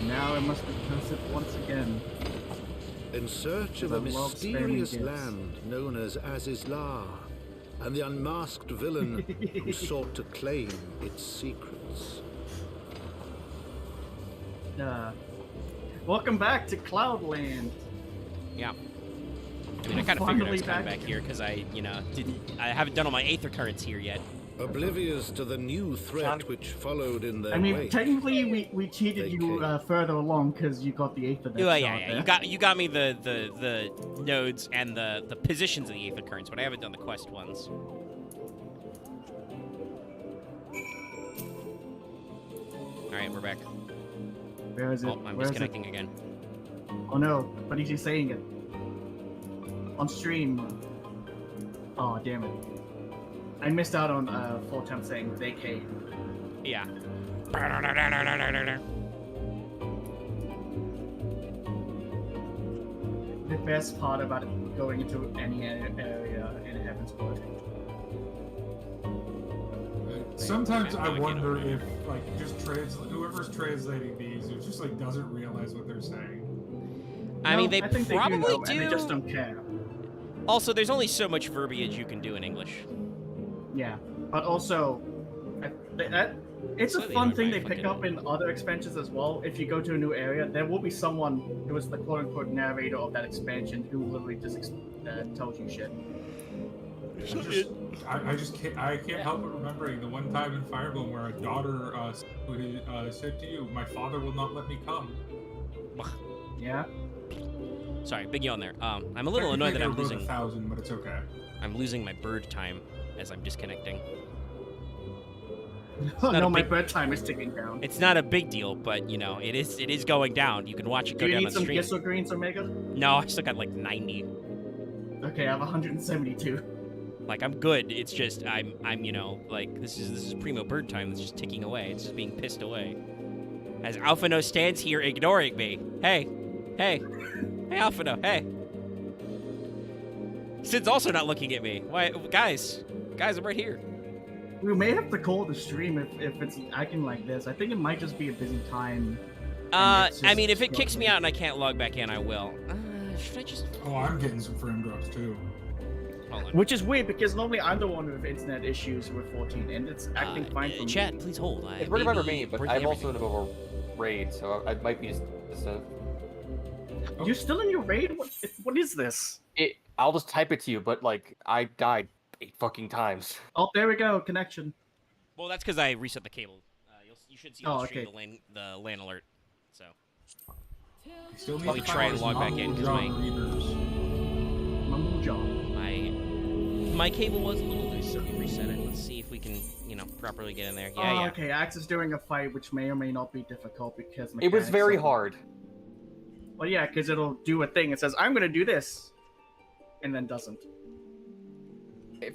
Now I must reverse it once again. In search of The a love mysterious sparing gifts. land known as Azizla, and the unmasked villain who sought to claim its secrets. Welcome back to Cloudland. Yeah. I mean, I kind of figured I was coming back here because I haven't done all my Aether currents here yet. Oblivious to the new threat which followed in their I mean, wake. technically, we cheated you further along because you got the Aether. Yeah. You got me the nodes and the positions of the Aether currents, but I haven't done the quest ones. All right, we're back. Where is it? Oh, I'm Where is disconnecting it? again. Oh no, but he's saying it. On stream. Oh, damn it. I missed out on 4 saying they came. Yeah. The best part about going into any area in Heavensward. Sometimes I wonder if, like, whoever's translating these, it just like doesn't realize what they're saying. I mean, they I think probably they do, know, do. and they just don't care. Also, there's only so much verbiage you can do in English. Yeah, but also, it's a Slightly fun annoyed thing by they pick fucking- up in other expansions as well. If you go to a new area, there will be someone who is the quote-unquote narrator of that expansion who literally just tells you shit. I can't help but remembering the one time in Fire Emblem where a daughter said to you, "My father will not let me come." Yeah. Sorry, big yawn there. I'm a little annoyed that I'm losing. 1,000, but it's okay. I'm losing my bird time as I'm disconnecting. Oh not no, a my big- bedtime is ticking down. It's not a big deal, but you know, it is going down. You can watch it Do go you down need on some stream. Gisso Greens, Omega? No, I still got like 90. Okay, I have 172. Like I'm good. It's just I'm you know like this is primo bird time that's just ticking away. It's just being pissed away. As Alphino stands here ignoring me. Hey, Alphino, hey. Sid's also not looking at me. Why, guys, I'm right here. We may have to call the stream if it's acting like this. I think it might just be a busy time. I mean, if it kicks me out and I can't log back in, I will. Should I just? Oh, I'm getting some frame drops too. Hold on. Which is weird because normally I'm the one with internet issues with 14, and it's acting fine for me. Chat, please hold. It's working for me, but I'm also in a bit of a raid, so I might be just. You're still in your raid? What is this? I'll just type it to you, but like I died 8 fucking times. Oh, there we go, connection. Well, that's because I reset the cable. You should see on the stream okay. the LAN alert. So. Still Let me try and log back in because my cable was a little loose, so we reset it. Let's see if we can, properly get in there. Yeah. Okay, Axe is doing a fight, which may or may not be difficult because it was very are... hard. Well, yeah, because it'll do a thing. It says, "I'm going to do this," and then doesn't.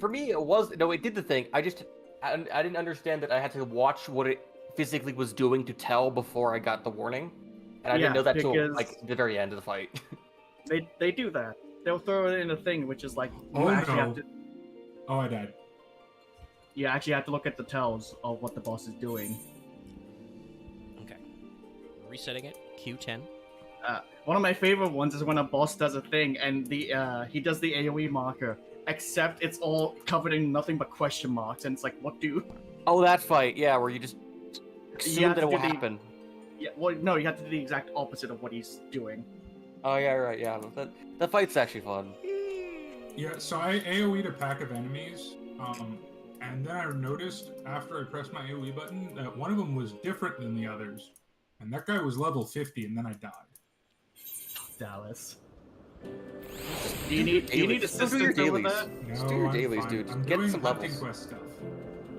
For me, it did the thing. I didn't understand that I had to watch what it physically was doing to tell before I got the warning, and I didn't know that till like the very end of the fight. They do that. They'll throw it in a thing, which is like Oh actually no! have to, Oh, I died. you actually have to look at the tells of what the boss is doing. Okay. Resetting it. Q10. One of my favorite ones is when a boss does a thing and he does the AoE marker, except it's all covered in nothing but question marks, and it's like, what do? Oh, that fight, yeah, where you just assume that it will happen. Yeah, well, no, you have to do the exact opposite of what he's doing. Oh yeah, right, yeah. That fight's actually fun. Yeah, so I AoE'd a pack of enemies, and then I noticed after I pressed my AoE button that one of them was different than the others, and that guy was level 50, and then I died. Dallas. Do you need assistance over that? No, Just do your I'm dailies, fine. dude. I'm Get doing some hunting levels. quest stuff.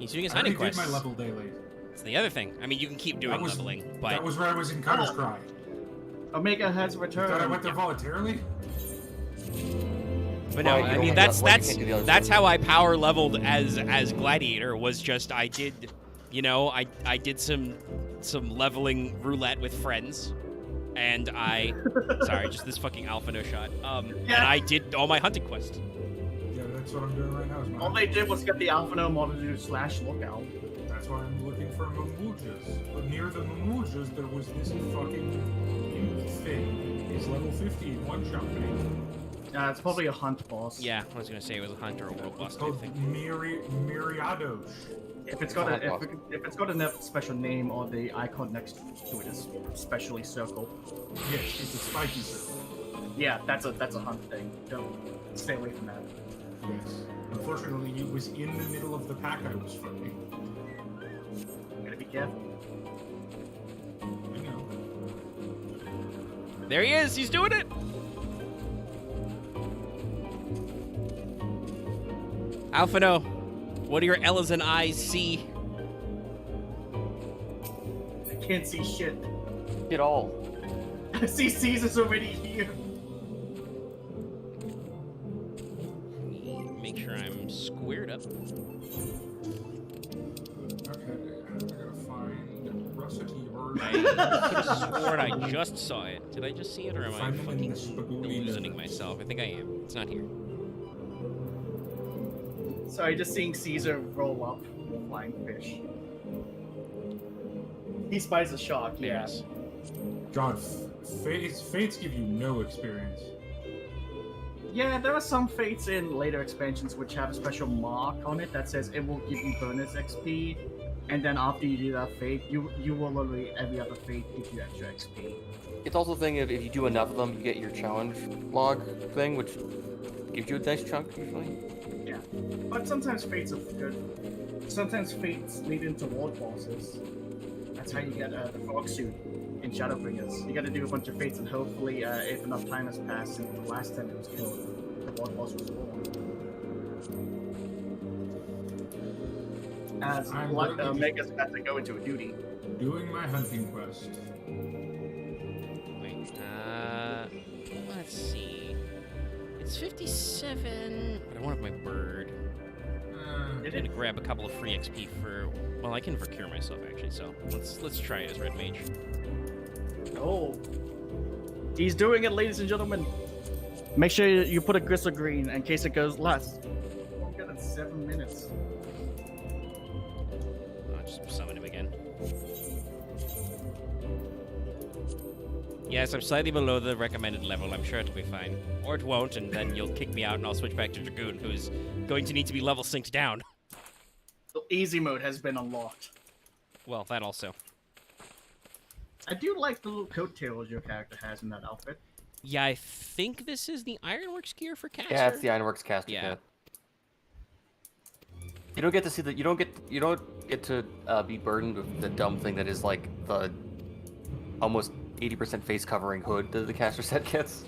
He's doing his I already hunting quests. did my level daily. It's the other thing. I mean, you can keep doing leveling, but... That was where I was in Cutter's Cry. Omega has You returned. thought I went there voluntarily? But no, I mean, that's how I power leveled as Gladiator, was just, I did, you know, I did some leveling roulette with friends, and sorry, just this fucking Alpha no shot, and I did all my hunting quests. Yeah, that's what I'm doing right now. All they did was get the Alpha no model to do /lookout. That's why I'm looking for Mamujas. But near the Mamujas, there was this fucking imp thing. It's level 50 one-shot thing. It's probably a hunt boss. Yeah, I was gonna say it was a hunt or a world boss. It's called Myriados. If it's got a special name or the icon next to it is specially circled. Yes, it's a spiky circle. Yeah, that's a hunt thing. Don't stay away from that. Yes. Unfortunately, it was in the middle of the pack I was fighting. Gotta be careful. I know. There he is. He's doing it. Alphino, what do your Ellison eyes see? I can't see shit. At all. I see Caesar's already here. Make sure I'm squared up. Okay, I gotta find Rusty Bird. I could have sworn I just saw it. Did I just see it, or am I fucking delusioning myself? I think I am. It's not here. Sorry, just seeing Caesar roll up with a flying fish. He spies a shark, yes. God, fates give you no experience. Yeah, there are some fates in later expansions which have a special mark on it that says it will give you bonus XP, and then after you do that fate, you will literally every other fate give you extra XP. It's also a thing if you do enough of them, you get your challenge log thing, which gives you a nice chunk usually. Yeah, but sometimes fates are good. Sometimes fates lead into world bosses. That's how you get the frog suit in Shadowbringers. You gotta do a bunch of fates, and hopefully, if enough time has passed since the last time it was killed, the world boss was born. As Omega's about to go into a duty. Doing my hunting quest. Wait, let's see. It's 57, but I want my bird. I'm gonna grab a couple of free XP for. Well, I can procure myself actually, so let's try it as Red Mage. Oh, he's doing it, ladies and gentlemen. Make sure you put a gristle green in case it goes less. We'll get in 7 minutes. I'll just summon him again. Yes, I'm slightly below the recommended level. I'm sure it'll be fine. Or it won't, and then you'll kick me out and I'll switch back to Dragoon, who's going to need to be level synced down. The easy mode has been unlocked. Well, that also. I do like the little coattails your character has in that outfit. Yeah, I think this is the Ironworks gear for Caster. Yeah, it's the Ironworks Caster kit. You don't get to see the. You don't get to be burdened with the dumb thing that is like the almost 80% face covering hood that the Caster set gets.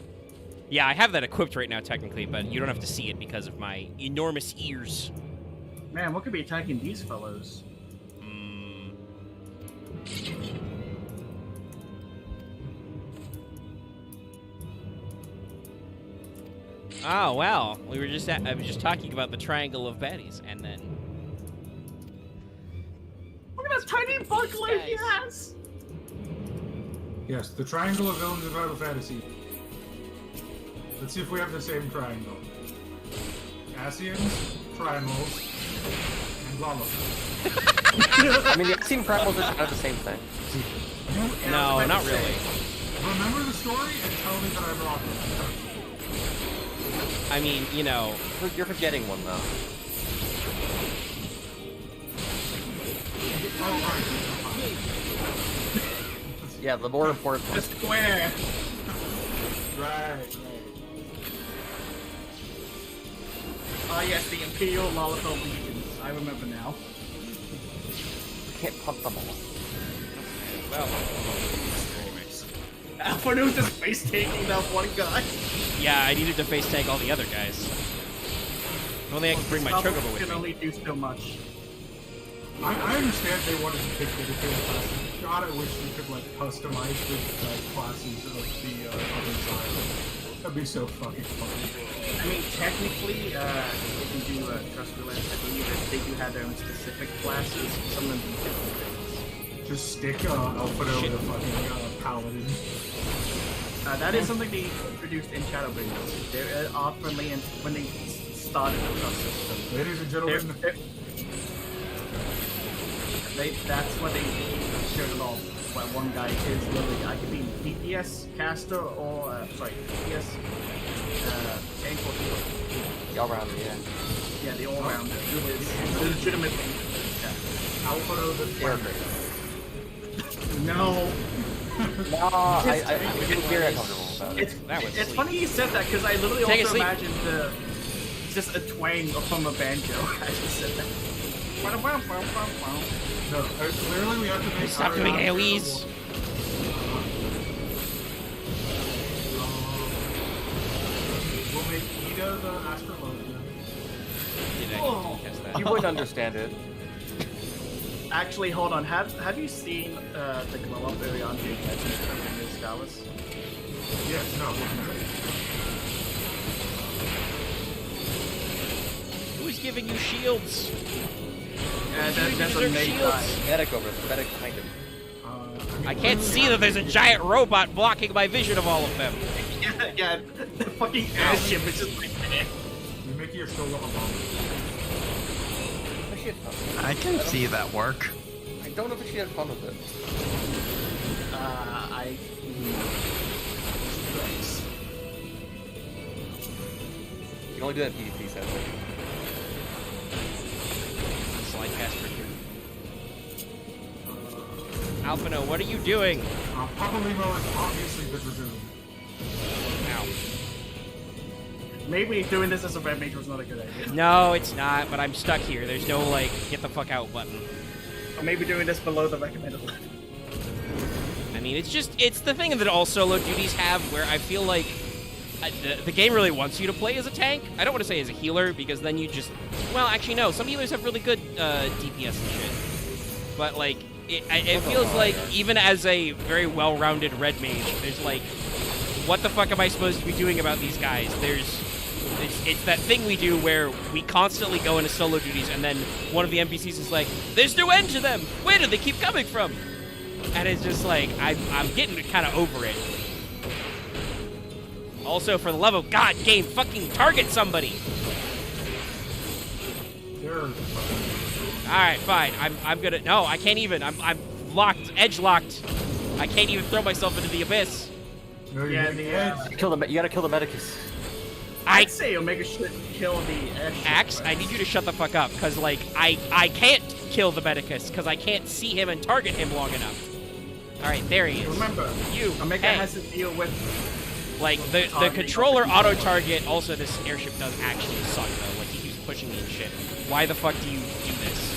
Yeah, I have that equipped right now technically, but you don't have to see it because of my enormous ears. Man, what could be attacking these fellows? Oh, well, I was just talking about the triangle of baddies, and then... Look at that tiny bug leg he has! Yes, the triangle of villains of Final Fantasy. Let's see if we have the same triangle. Asians, Primals, and Lollapalooza. I mean, the Asien Primals are kind of the same thing. No, not really. Remember the story and tell me that I'm wrong. I mean, you know... You're forgetting one, though. Yeah, the more important one. The square! Right. Ah, yes, the Imperial Lollapalooza Legions. I remember now. You can't pump them all. Well... Alphino just face-taking that one guy. Yeah, I needed to face-tank all the other guys. If only I could bring my Chocobo with can me. only do so much. I understand they wanted to pick dedicated classes. God, I wish we could like customize the classes of the other side. That'd be so fucking fun. I mean, technically, if you do Trust Relay, I believe that they do have their own specific classes. Some of them do different things. Just stick Alphato with a fucking paladin. That is something they introduced in Shadowbringers. They're friendly and when they started the Trust system. Ladies and gentlemen, that's what they showed it all. Where one guy is literally, I could be DPS caster or DPS tank or healer. The all-rounder, yeah. Yeah, the all-rounder. Legitimately. Alphato the No. I didn't hear it about it. It's funny you said that because I literally also imagined just a twang from a banjo as you said that. No, clearly we have to make. Stop doing AoEs. We'll make Ida the astrologian. You wouldn't understand it. Actually, hold on. Have you seen the glow up area on Jake in this Dallas? Yes, no. Who's giving you shields? That's a shields. Medic over there. Medic behind him. I can't see that there's a giant robot blocking my vision of all of them. Yeah, the fucking airship is just like that. You make your solo alone. I can see that work. I don't know if she had fun with it. You can only do that in PvP, sadly. Slide caster here. Alphino, what are you doing? Papa Limo is obviously the dragoon. Ow. Maybe doing this as a red mage was not a good idea. No, it's not, but I'm stuck here. There's no, like, get the fuck out button. Or maybe doing this below the recommended level. I mean, it's the thing that all solo duties have where I feel like the game really wants you to play as a tank. I don't want to say as a healer, because then you just... Well, actually, no. Some healers have really good DPS and shit. But, like, it feels like even as a very well-rounded red mage, there's, like, what the fuck am I supposed to be doing about these guys? It's that thing we do where we constantly go into solo duties, and then one of the NPCs is like, there's no end to them! Where do they keep coming from? And it's just like, I'm getting kind of over it. Also, for the love of God, game, fucking target somebody! Alright, fine. I'm gonna... No, I can't even. I'm locked. Edge locked. I can't even throw myself into the abyss. No, yeah, you gotta kill the Medicus. I'd say Omega should kill the Axe, I need you to shut the fuck up, because, like, I can't kill the Medicus, because I can't see him and target him long enough. Alright, there he is. Remember, Omega has to deal with... Like, the controller auto-target, also this airship does actually suck, though. Like, he keeps pushing me and shit. Why the fuck do you do this?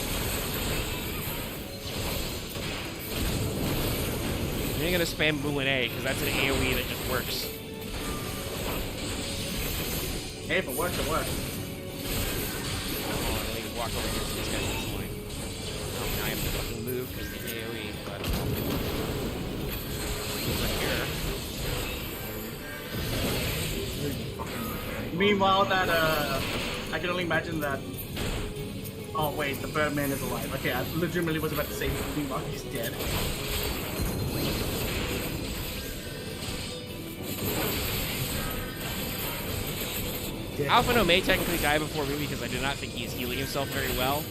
You're gonna spam Moulinet, because that's an AoE that just works. Hey, if it works, it works. Oh, I need to walk over here so this guy gets line. Oh, now I have to fucking move because of the AoE, but... Over here. Meanwhile, that, I can only imagine that... Oh, wait, the Birdman is alive. Okay, I legitimately was about to say, meanwhile, he's dead. Alphino may technically die before me because I do not think he's healing himself very well.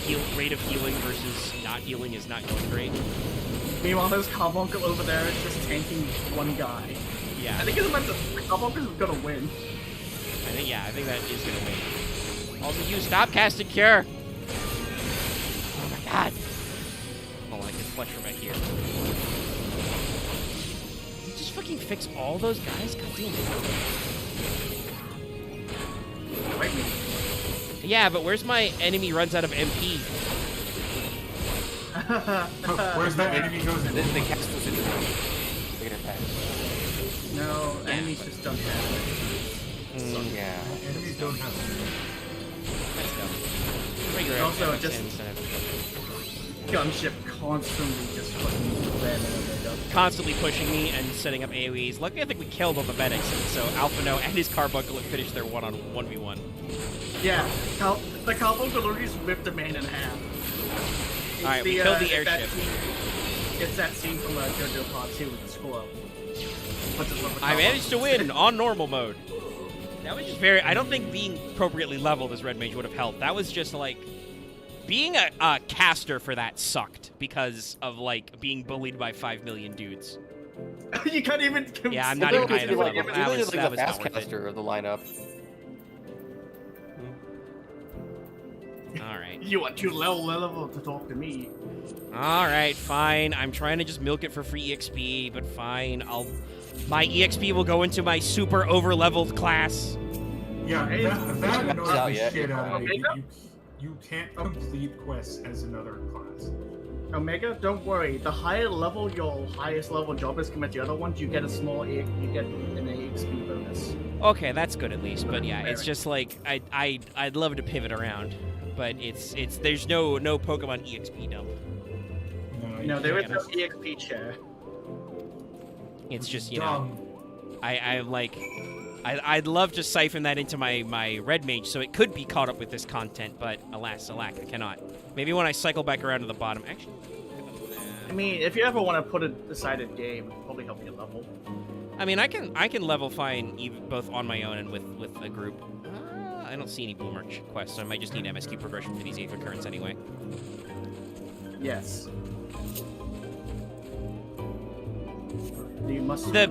His rate of healing versus not healing is not going great. Meanwhile, there's Carbuncle over there just tanking one guy. Yeah. I think it's about the Carbuncle's gonna win. I think that is gonna win. Also, you stop casting Cure! Oh my god! Oh, I can Fletcher back here. Did you just fucking fix all those guys? God damn it. Yeah, but where's my enemy runs out of MP? Where's that enemy goes in? The cast goes into the No, enemies just don't have it. Yeah. Enemies don't have it. Let's go. Regular Also, FX just instead. gunship constantly just fucking ramming up. Constantly pushing me and setting up AoEs. Luckily, I think we killed all the medics, so Alphino and his carbuncle have finished their 1v1. Yeah, the carbuncle literally just ripped the man in half. Alright, we killed the airship. It's that scene from JoJo Part 2 with the squirrel. I managed to win on normal mode. That was just very... I don't think being appropriately leveled as Red Mage would have helped. That was just, like... Being a caster for that sucked because of, like, being bullied by 5 million dudes. You can't even... Yeah, I'm not even high enough level. That was the fast caster of the lineup. Alright. You are too low level to talk to me. Alright, fine. I'm trying to just milk it for free EXP, but fine. My EXP will go into my super over-leveled class. Yeah, that annoys the shit out of me. You can't complete quests as another class. Omega, don't worry. The higher level your highest level job is compared to the other ones, you get an EXP bonus. Okay, that's good at least. But yeah, it's just like I'd love to pivot around, but it's there's no Pokemon EXP dump. No, there is no EXP chair. It's just, you know, I'd love to siphon that into my Red Mage so it could be caught up with this content, but alas, alack, I cannot. Maybe when I cycle back around to the bottom. Actually, I mean, if you ever want to put a decided game, it'll probably help you level. I mean, I can level fine both on my own and with a group. I don't see any Blue March quests, so I might just need MSQ progression for these 8th recurrents anyway. Yes. You must the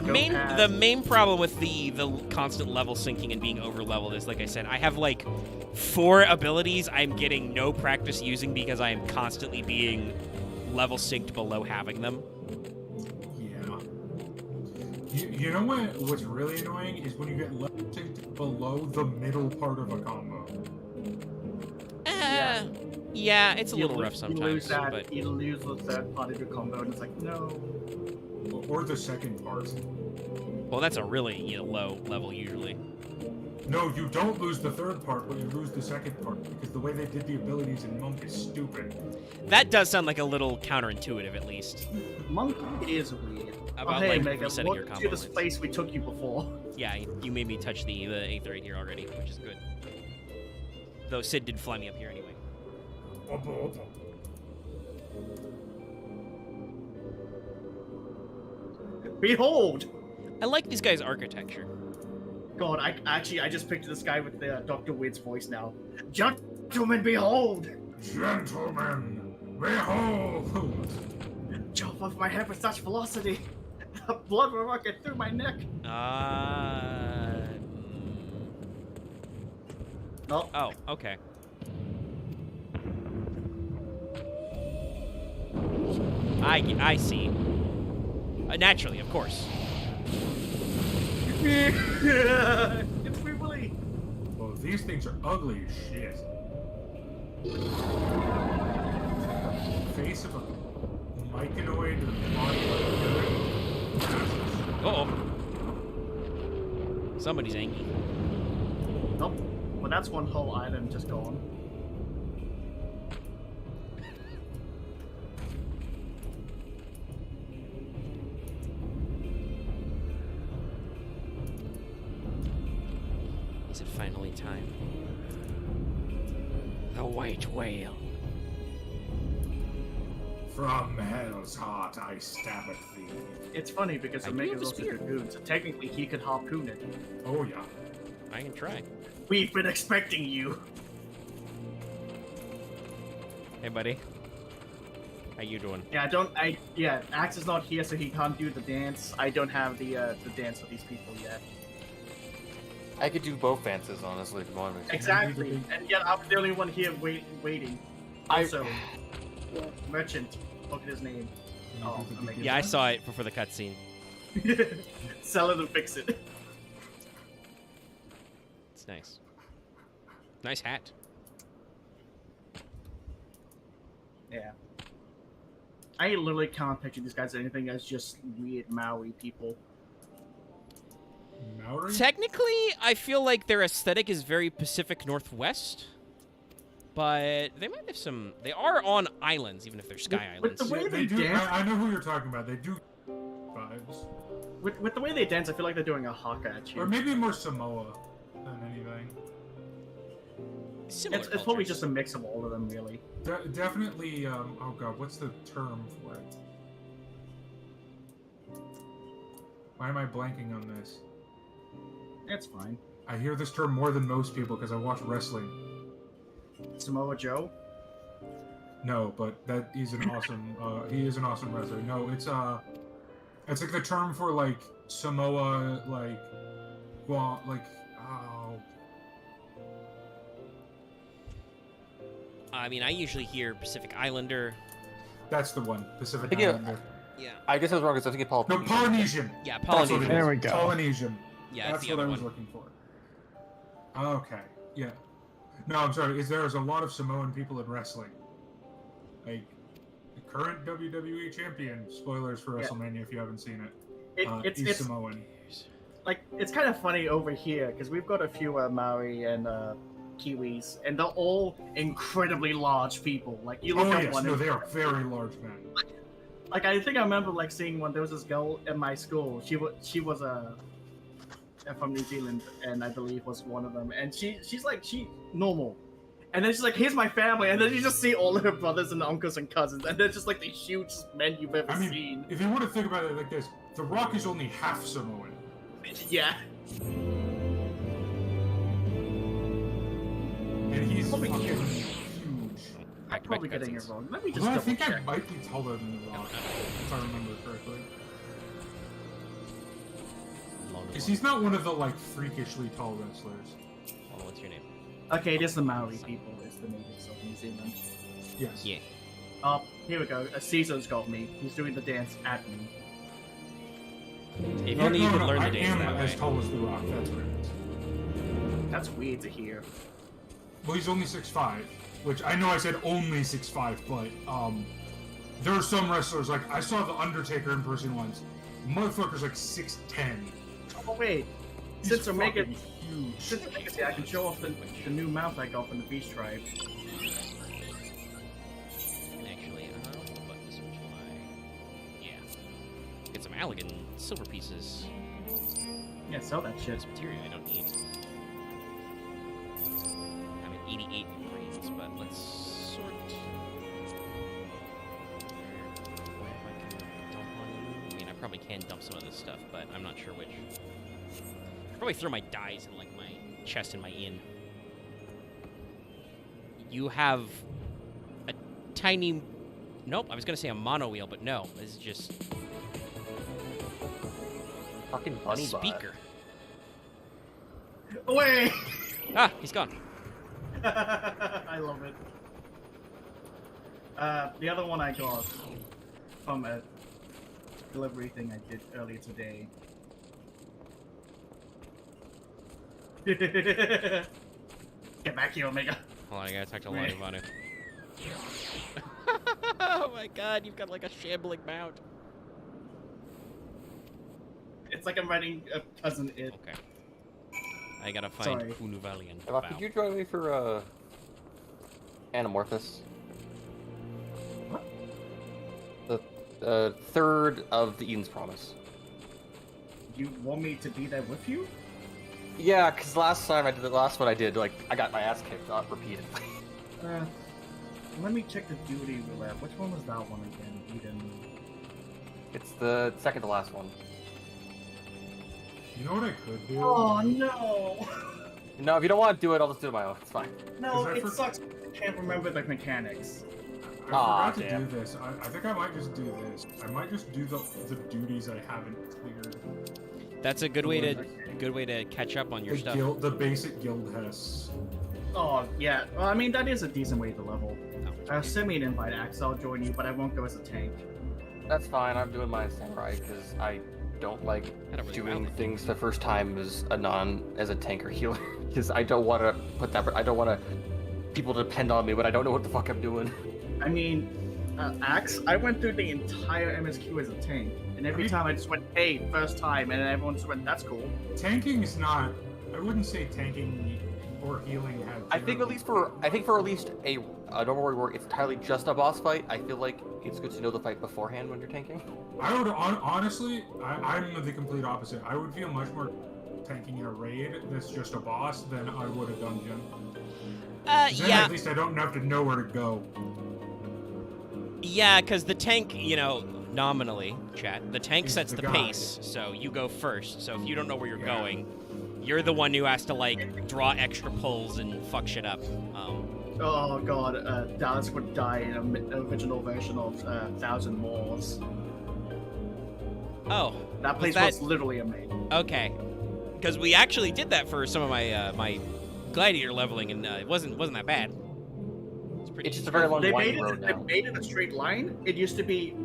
main problem with the constant level syncing and being over leveled is, like I said, I have like 4 abilities I'm getting no practice using because I am constantly being level synced below having them. Yeah. You know what's really annoying is when you get level synced below the middle part of a combo. Yeah, it's a little rough sometimes. You lose the third part of your combo, and it's like, no. Or the second part. Well, that's a really low level usually. No, you don't lose the third part, but you lose the second part, because the way they did the abilities in Monk is stupid. That does sound like a little counterintuitive, at least. Monk is weird. About, hey, like, Mega, resetting your look combo to this place we took you before. Yeah, you made me touch the 8th right here already, which is good. Though Sid did fly me up here anyway. Behold! I like these guys' architecture. God, I just pictured this guy with the Dr. Weir's voice now. Gentlemen, behold! Gentlemen, behold! Jump off my head with such velocity. The blood will rocket through my neck. Oh, okay. I see. Naturally, of course. It's wibbly. Well, these things are ugly as shit. Face of a myconoid and body of a Uh-oh. Somebody's angry. Nope. Well, that's one whole item just gone. Is it finally time? The white whale. From hell's heart I stab at thee. It's funny because Omega's also a dragoon, so technically he could harpoon it. Oh yeah. I can try. We've been expecting you. Hey, buddy. How you doing? Yeah, Axe is not here, so he can't do the dance. I don't have the dance with these people yet. I could do both dances, honestly, if you want me to. Exactly, and yet I'm the only one here waiting. Also, Merchant, look at his name. Oh, yeah, I saw it before the cutscene. Sell it and fix it. It's nice. Nice hat. Yeah. I literally can't picture these guys as anything as just weird Maui people. Maori? Technically, I feel like their aesthetic is very Pacific Northwest. but they might have some. They are on islands, even if they're sky islands. With the way they do, dance, I know who you're talking about. They do vibes. With the way they dance, I feel like they're doing a haka at you. Or maybe more Samoa than anything. Similar it's probably just a mix of all of them, really. Definitely. Oh god, what's the term for it? Why am I blanking on this? It's fine. I hear this term more than most people because I watch wrestling. Samoa Joe? No, but that he's an awesome. He is an awesome wrestler. No, it's like the term for like Samoa, like, well, like, oh. I mean, I usually hear Pacific Islander. That's the one, Pacific Islander. Yeah. I guess I was wrong because I think it's No, Polynesian. Yeah, Polynesian. There we go. Polynesian. Yeah, that's the what I other was one. looking for. Okay, yeah. No, I'm sorry. There's a lot of Samoan people in wrestling. Like the current WWE champion. Spoilers for WrestleMania if you haven't seen it. He's Samoan. Like it's kind of funny over here because we've got a few Maori and Kiwis, and they're all incredibly large people. Like you look at one. No, they are very large men. Like I think I remember like seeing one. There was this girl in my school. She was from New Zealand, and I believe was one of them. And she's normal. And then she's like, "Here's my family," and then you just see all of her brothers and uncles and cousins, and they're just like the hugest men you've ever seen. If you want to think about it like this, The Rock is only half Samoan. Yeah. And he's probably fucking huge. huge. I'm probably getting it wrong. Let me just Although I double think check. I might be taller than The Rock, if I remember correctly. Because he's not one of the, like, freakishly tall wrestlers. Well, what's your name? Okay, it is the Maori people. It's the natives of New Zealand. Yes. Yeah. Here we go. Caesar's got me. He's doing the dance at me. If only you could learn the dance I am that way. as tall as The Rock, that's correct. That's weird to hear. Well, he's only 6'5", which I know I said only 6'5", but there are some wrestlers, like, I saw The Undertaker in person once. Motherfucker's like 6'10". Oh, wait. He's Since Omega, fucking huge. since Omega's here, I can show off the new mount I got from the Beast Tribe. Actually, but this which yeah. Get some Allegan silver pieces. Yeah, sell that shit. This material I don't need. I'm at 88 brains, but let's sort. Where am I gonna dump on? I mean, I probably can dump some of this stuff, but I'm not sure which. I'll probably throw my dies in like my chest and my inn. You have a tiny. Nope, I was gonna say a mono wheel, but no, this is just fucking a bunny speaker. Wait! Ah, he's gone. I love it. The other one I got from a delivery thing I did earlier today. Get back here, Omega. Hold on, I gotta talk to Ivanu. Oh my god, you've got like a shambling mount. It's like I'm writing a cousin it. Okay. I gotta find Sorry. Funuvalian. Eva, could you join me for Anamorphous? What? The third of the Eden's Promise. You want me to be there with you? Yeah, because last time I did the last one I did, like, I got my ass kicked off repeatedly. Let me check the duty roulette. Which one was that one again? Eden. It's the second to last one. You know what I could do? Oh no! No, if you don't want to do it, I'll just do it my own. It's fine. No, it sucks. I can't remember the mechanics. I forgot to do this. I think I might just do this. I might just do the duties I haven't cleared. That's a good way to catch up on your stuff. The basic guild has. Oh yeah, well, I mean that is a decent way to level. Send me an invite, Axe. I'll join you, but I won't go as a tank. That's fine. I'm doing my samurai because I don't like doing things the first time as a tank or healer because I don't want to put that. I don't want people to depend on me, but I don't know what the fuck I'm doing. I mean, Axe, I went through the entire MSQ as a tank, and every time I just went, "Hey, first time," and everyone just went, "That's cool." Tanking is not. I wouldn't say tanking or healing had. I think at least for at least a normal reward, it's entirely just a boss fight. I feel like it's good to know the fight beforehand when you're tanking. I would honestly, I'm the complete opposite. I would feel much more tanking in a raid that's just a boss than I would a dungeon. Yeah. At least I don't have to know where to go. Yeah, because the tank, you know, nominally, chat, the tank sets the pace, so you go first. So if you don't know where you're going, you're the one who has to, like, draw extra pulls and fuck shit up. Oh god, Dallas would die in an original version of 1,000 Moors. Oh. That place was literally amazing. Okay. Because we actually did that for some of my my gladiator leveling, and it wasn't that bad. It's just a very long winding road now. They made it a straight line. It used to be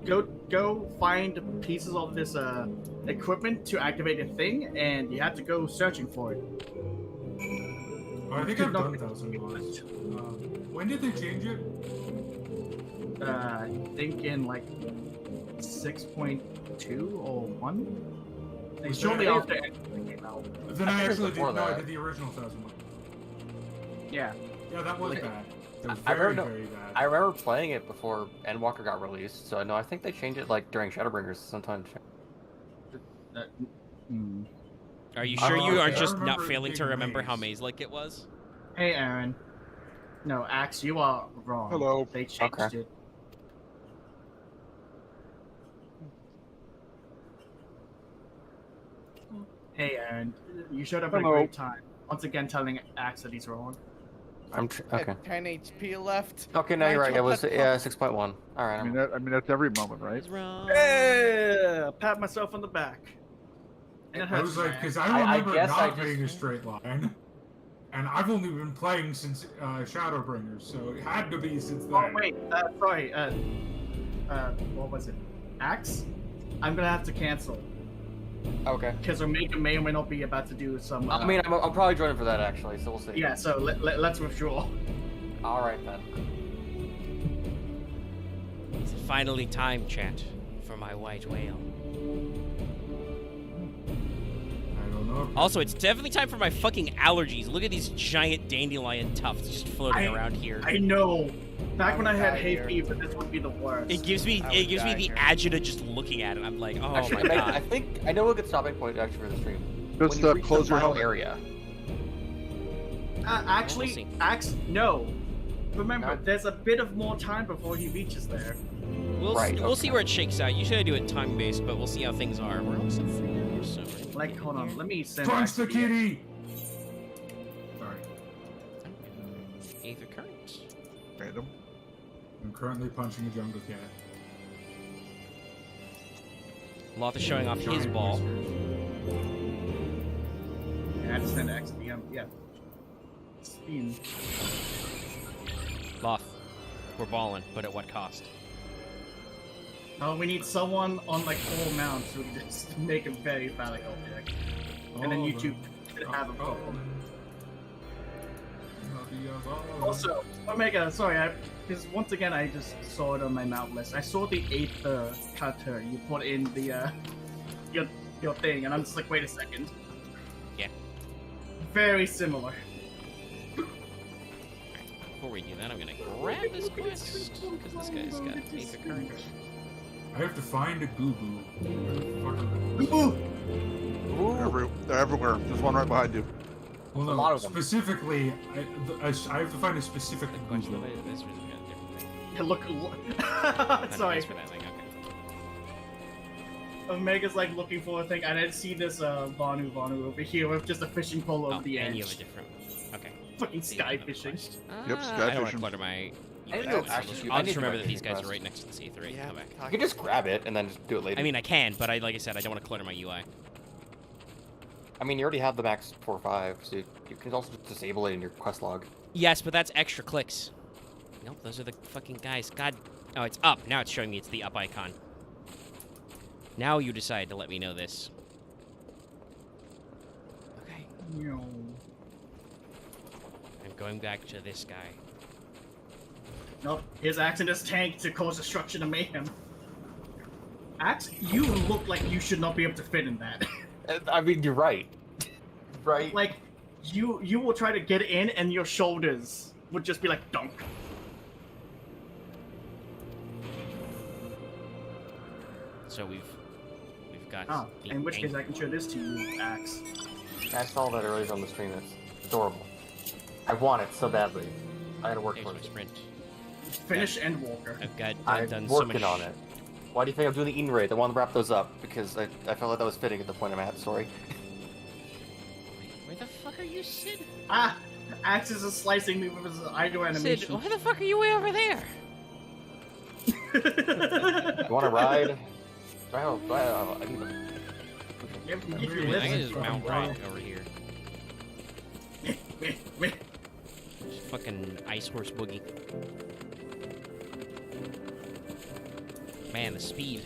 go find pieces of this equipment to activate a thing, and you had to go searching for it. Oh, I think I've done 1,000 Moors. When did they change it? I think in like 6.2 or 1. They shortly after it came out. Then I actually did. No, I did the original 1,000 Moors. Yeah. Yeah, that was bad. I remember playing it before Endwalker got released, so no, I think they changed it like during Shadowbringers sometime. Are you sure you aren't just not failing to remember how maze-like it was? Hey, Aaron. No, Axe, you are wrong. Hello. They changed it. Hey, Aaron. You showed up at a great time. Once again, telling Axe that he's wrong. Okay. 10 HP left. Okay, no, you're right. It was 6.1. All right. I mean that's every moment, right? Yeah, pat myself on the back. I was like, because I remember not being a straight line, and I've only been playing since Shadowbringers, so it had to be since then. Oh wait, sorry. What was it? Axe? I'm gonna have to cancel. Okay. Because Omega may or may not be about to do some. I mean, I'm probably joining for that actually, so we'll see. Yeah, so let's withdraw. All right then. It's finally time, chat, for my white whale. I don't know. Also, it's definitely time for my fucking allergies. Look at these giant dandelion tufts just floating around here. I know. Back when I had hay fever, this would be the worst. It gives me the agita just looking at it. I'm like, oh actually, my god. I think I know a good stopping point actually for the stream. Just when you reach close the your final helmet. area. Actually, Axe, no. Remember, there's a bit of more time before he reaches there. We'll see where it shakes out. Usually I do it time-based, but we'll see how things are. We're almost at 3 hours, so... Like, hold on, let me send... Punch the kitty! Sorry. Aether current. Random. I'm currently punching a jungle cat. Loth is showing off his ball. Yeah, I just sent XP. Yeah. Spin. Loth, we're balling, but at what cost? Oh, we need someone on like full mounts who just make a very phallic object. And then you two could have a problem. Also, Omega, sorry, because once again I just saw it on my mount list. I saw the 8th cutter you put in the your thing, and I'm just like, wait a second. Yeah. Very similar. Before we do that, I'm gonna grab this quest because this guy's got Aether current. I have to find a goo-goo. They're everywhere. There's one right behind you. Well, no, a lot of them. Specifically, I have to find a specific goo-goo. Look. Sorry. For that thing. Okay. Omega's like looking for a thing, and I see this Vanu over here with just a fishing pole over the edge. And you have a different. Okay. Fucking sky fishing. Yep, sky I don't want fishing. to clutter my. I'll I'll just remember that these guys are right next to this Aether. Yeah, Come back. you can just grab it and then just do it later. I mean, I can, but like I said, I don't want to clutter my UI. I mean, you already have the max 4 or 5, so you can also just disable it in your quest log. Yes, but that's extra clicks. Nope, those are the fucking guys. God. Oh, it's up. Now it's showing me it's the up icon. Now you decide to let me know this. Okay. I'm going back to this guy. Nope, his axe in his tank to cause destruction and mayhem. Axe, you look like you should not be able to fit in that. I mean, you're right. Right? Like, you will try to get in, and your shoulders would just be like dunk. So we've got. Ah, in which case I can show this to you, Axe. I saw that earlier on the stream. It's adorable. I want it so badly. I gotta work for it. Sprint. Finish Endwalker. I've done so much. Working on it. Why do you think I'm doing the Eden raid? I want to wrap those up because I felt like that was fitting at the point of my story. Where the fuck are you, Sid? Ah, Axe is slicing me with his idle animation. Sid, why the fuck are you way over there? You want to ride? I need I can just mount right over here. Just fucking ice horse boogie. Man, the speed.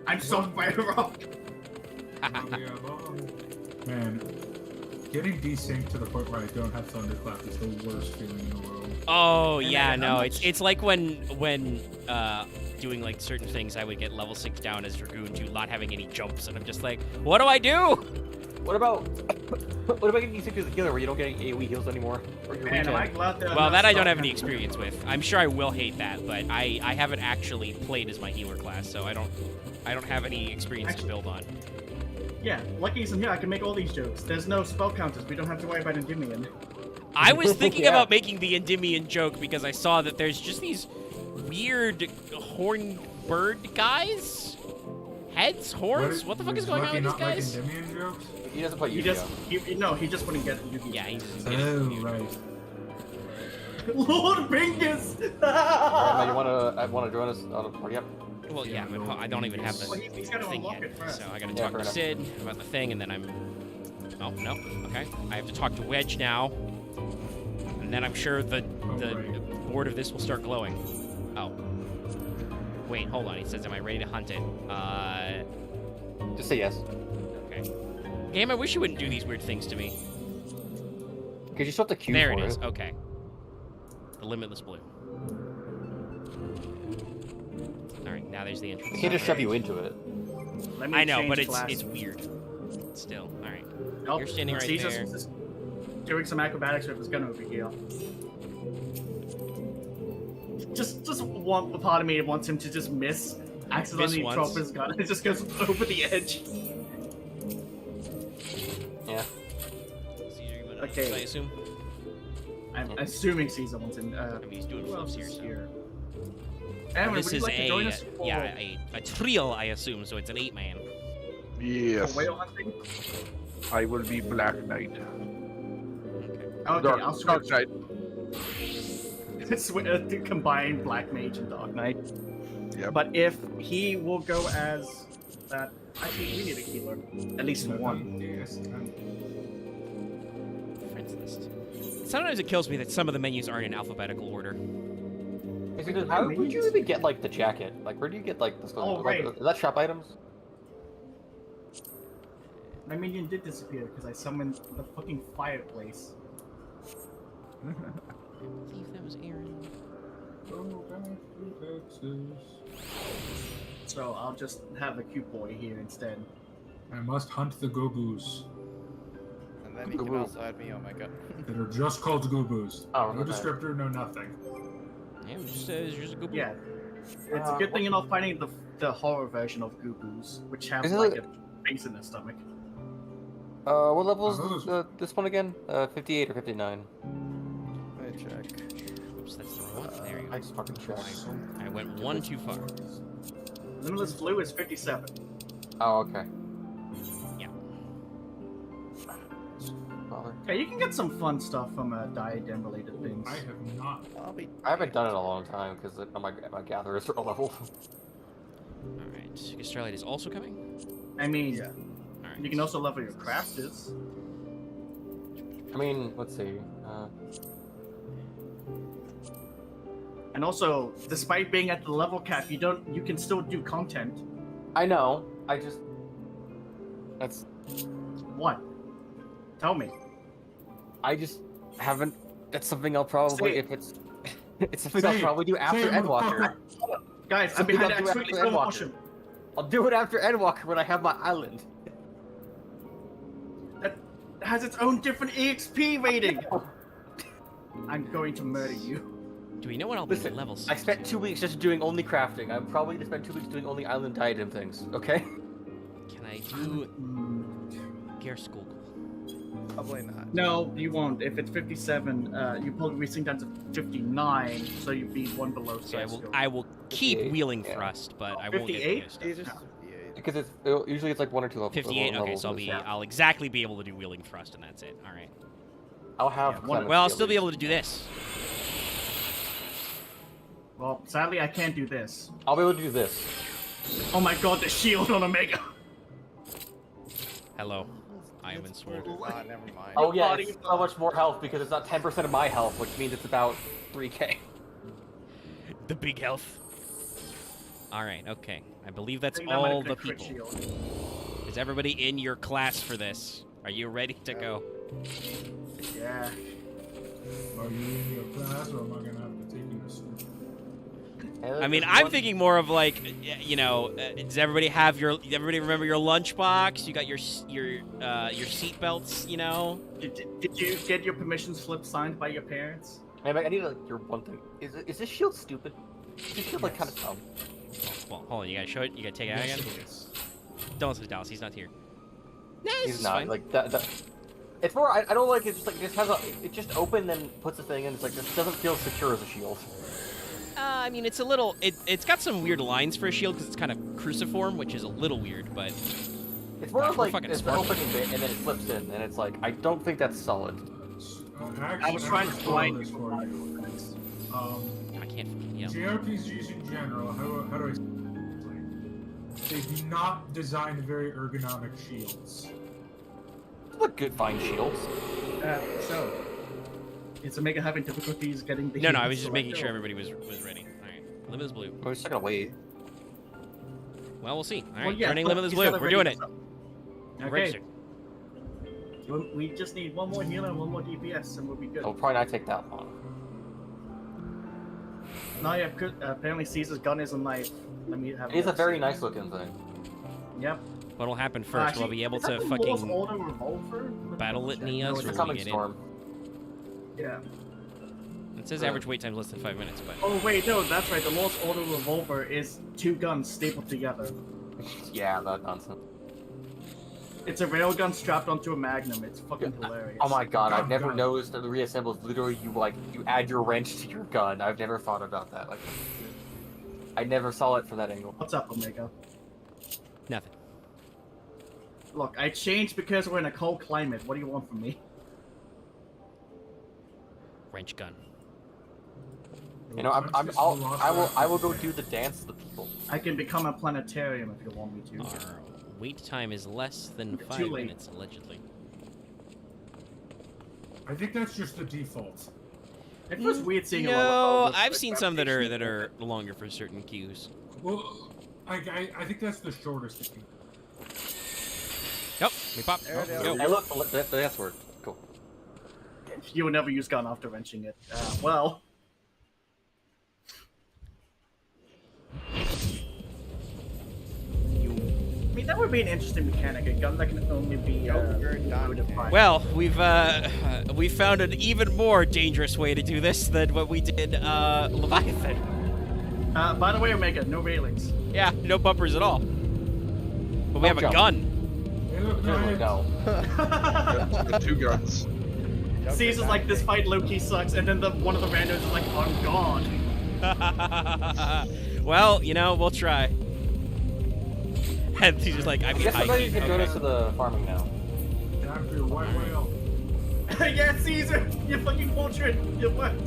I'm so fire rock. Man, getting desynced to the point where I don't have thunderclap is the worst feeling in the world. Oh yeah, no, it's like when doing like certain things, I would get level 6 down as Dragoon to not having any jumps, and I'm just like, what do I do? What about getting desynced as a healer where you don't get any AoE heals anymore? Well, that I don't have any experience with. I'm sure I will hate that, but I haven't actually played as my healer class, so I don't have any experience to build on. Yeah, lucky as I'm here, I can make all these jokes. There's no spell counters. We don't have to worry about Endymion. I was thinking about making the Endymion joke because I saw that there's just these weird horned bird guys? Heads? Horns? What the fuck is going on with these guys? Like Endymion jokes? He doesn't play Yu-Gi-Oh. No, he just wouldn't get Yu-Gi-Oh. Yeah, he just Oh, right. Lord Bingus! Alright, you wanna join us on a party up? Well, yeah, but I don't even have the he's gotta thing unlock yet, it first. so I gotta talk to Sid about the thing, and then I'm... Oh, no, okay. I have to talk to Wedge now, and then I'm sure the board of this will start glowing. Oh. Wait, hold on, he says, am I ready to hunt it? Just say yes. Okay. Game, I wish you wouldn't do these weird things to me. Because you still have to queue There for it is, okay. The Limitless Blue. Alright, now there's the entrance. I can't just shove you into it. I know, but it's weird. Still, alright. Nope. You're standing right there. Just doing some acrobatics with his gun over here. Just one part of me wants him to just miss, accidentally drop his gun, and it just goes over the edge. Yeah. Okay. I assume? I'm assuming Caesar wants him. I mean, he's doing flips here, so... Anyway, this is like a trio, I assume, so it's an 8-man. Yes. Whale hunting? I will be Black Knight. Okay, I'll switch. Dark Knight. Combine Black Mage and Dark Knight. Yep. But if he will go as that, actually we need a healer, at least one. Friends list. Sometimes it kills me that some of the menus aren't in alphabetical order. How would you even get like the jacket? Like, where do you get like this? Oh, right. Is that shop items? My minion did disappear because I summoned the fucking fireplace. I believe that was Aaron. So I'll just have a cute boy here instead. I must hunt the goboos. And then you can also add me, oh my god. That are just called goboos. Oh, no descriptor, no nothing. Yeah, just a gooboo. Yeah. It's a good thing you're not finding the horror version of goobos, which have like a face in their stomach. What level is this one again? 58 or 59? Let me check. Oops, that's the wrong one. There you go. I just fucking checked. I went one too far. Limitless Blue is 57. Oh, okay. Yeah. Yeah, you can get some fun stuff from diadem-related things. I have not. I haven't done it in a long time because my gatherers are all level. Alright, Starlight is also coming? I mean, yeah. Right. You can also level your crafters. I mean, let's see. And also, despite being at the level cap, you can still do content. I know. That's what? Tell me. I just haven't. That's something I'll probably it's something I'll probably do after Endwalker. Guys, I'm behind actually slow motion. I'll do it after Endwalker when I have my island. has its own different EXP rating. I'm going to murder you. Do we know what all these levels? I spent 2 weeks just doing only crafting. I'm probably gonna spend 2 weeks doing only island diadem things. Okay. Can I do Gerskogel? Probably not. No, you won't. If it's 57, you probably be down to 59, so you'd be one below. So I will keep wheeling thrust, but I won't get 58. Because it's usually it's like 1 or 2 levels. 58. Okay, so I'll exactly be able to do wheeling thrust, and that's it. All right. I'll have. Well, I'll still be able to do this. Well, sadly, I can't do this. I'll be able to do this. Oh my god, the shield on Omega! Hello, Heavensward. Never mind. Oh yeah, it's so much more health because it's not 10% of my health, which means it's about 3k. The big health. All right, okay. I believe that's all the people. Is everybody in your class for this? Are you ready to go? Yeah. Are you in your class, or am I gonna have to take you to school? I mean, I'm thinking more of like, you know, does everybody have your? Everybody remember your lunchbox? You got your seat belts, you know? Did you get your permission slip signed by your parents? Hey, I need your one thing. Is this shield stupid? This shield like kind of dumb. Well, hold on. You gotta show it. You gotta take it out again. Don't listen to Dallas. He's not here. Nah, He's not fine. like that. It's more. I don't like it. Just like it just has a. It just open then puts the thing in. It's like this doesn't feel secure as a shield. I mean, it's a little. It's got some weird lines for a shield because it's kind of cruciform, which is a little weird, but. It's more of like it's the opening bit and then it flips in, and it's like I don't think that's solid. I was trying to find this for you. I can't. Yeah. JRPGs in general, how do I? They do not design very ergonomic shields. Look good, fine shields. So, is Omega having difficulties getting the? No, I was just making sure everybody was ready. All right, Limitless Blue. We're just gonna wait. Well, we'll see. All right, Well, yeah, turning Limitless Blue. We're doing it. Okay. Registered. We just need one more healer and one more DPS, and we'll be good. It'll probably not take that long. No, yeah, apparently Caesar's gun is a knife. Let me have. It is a very nice looking thing. Yep. What'll happen first? We'll be able to fucking battle litany us, or will we get in? Yeah. It says average wait time less than 5 minutes, but. Oh wait, no, that's right. The Lord's Auto Revolver is 2 guns stapled together. Yeah, that nonsense. It's a railgun strapped onto a magnum. It's fucking hilarious. Oh my god, I've never noticed that the reassemble is literally you add your wrench to your gun. I've never thought about that. Like, I never saw it from that angle. What's up, Omega? Nothing. Look, I changed because we're in a cold climate. What do you want from me? Wrench gun. You know, I will go do the dance to the people. I can become a planetarium if you want me to. Our wait time is less than 5 minutes, allegedly. I think that's just the default. It was weird seeing. No, I've seen some that are longer for certain queues. Well, I think that's the shortest. Yep, we pop. Hey, look, the dance word. Cool. You would never use gun after wrenching it. Well. I mean, that would be an interesting mechanic. A gun that can only be Well, we've found an even more dangerous way to do this than what we did Leviathan. By the way, Omega, no railings. Yeah, no bumpers at all. But we have a gun. No. With 2 guns. Caesar's like, this fight low-key sucks, and then one of the randos is like, on God. Well, you know, we'll try. And he's just like, I mean, I guess you can join us to the farming now. Time for your white whale. Yeah, Caesar, you fucking portrait, you worked.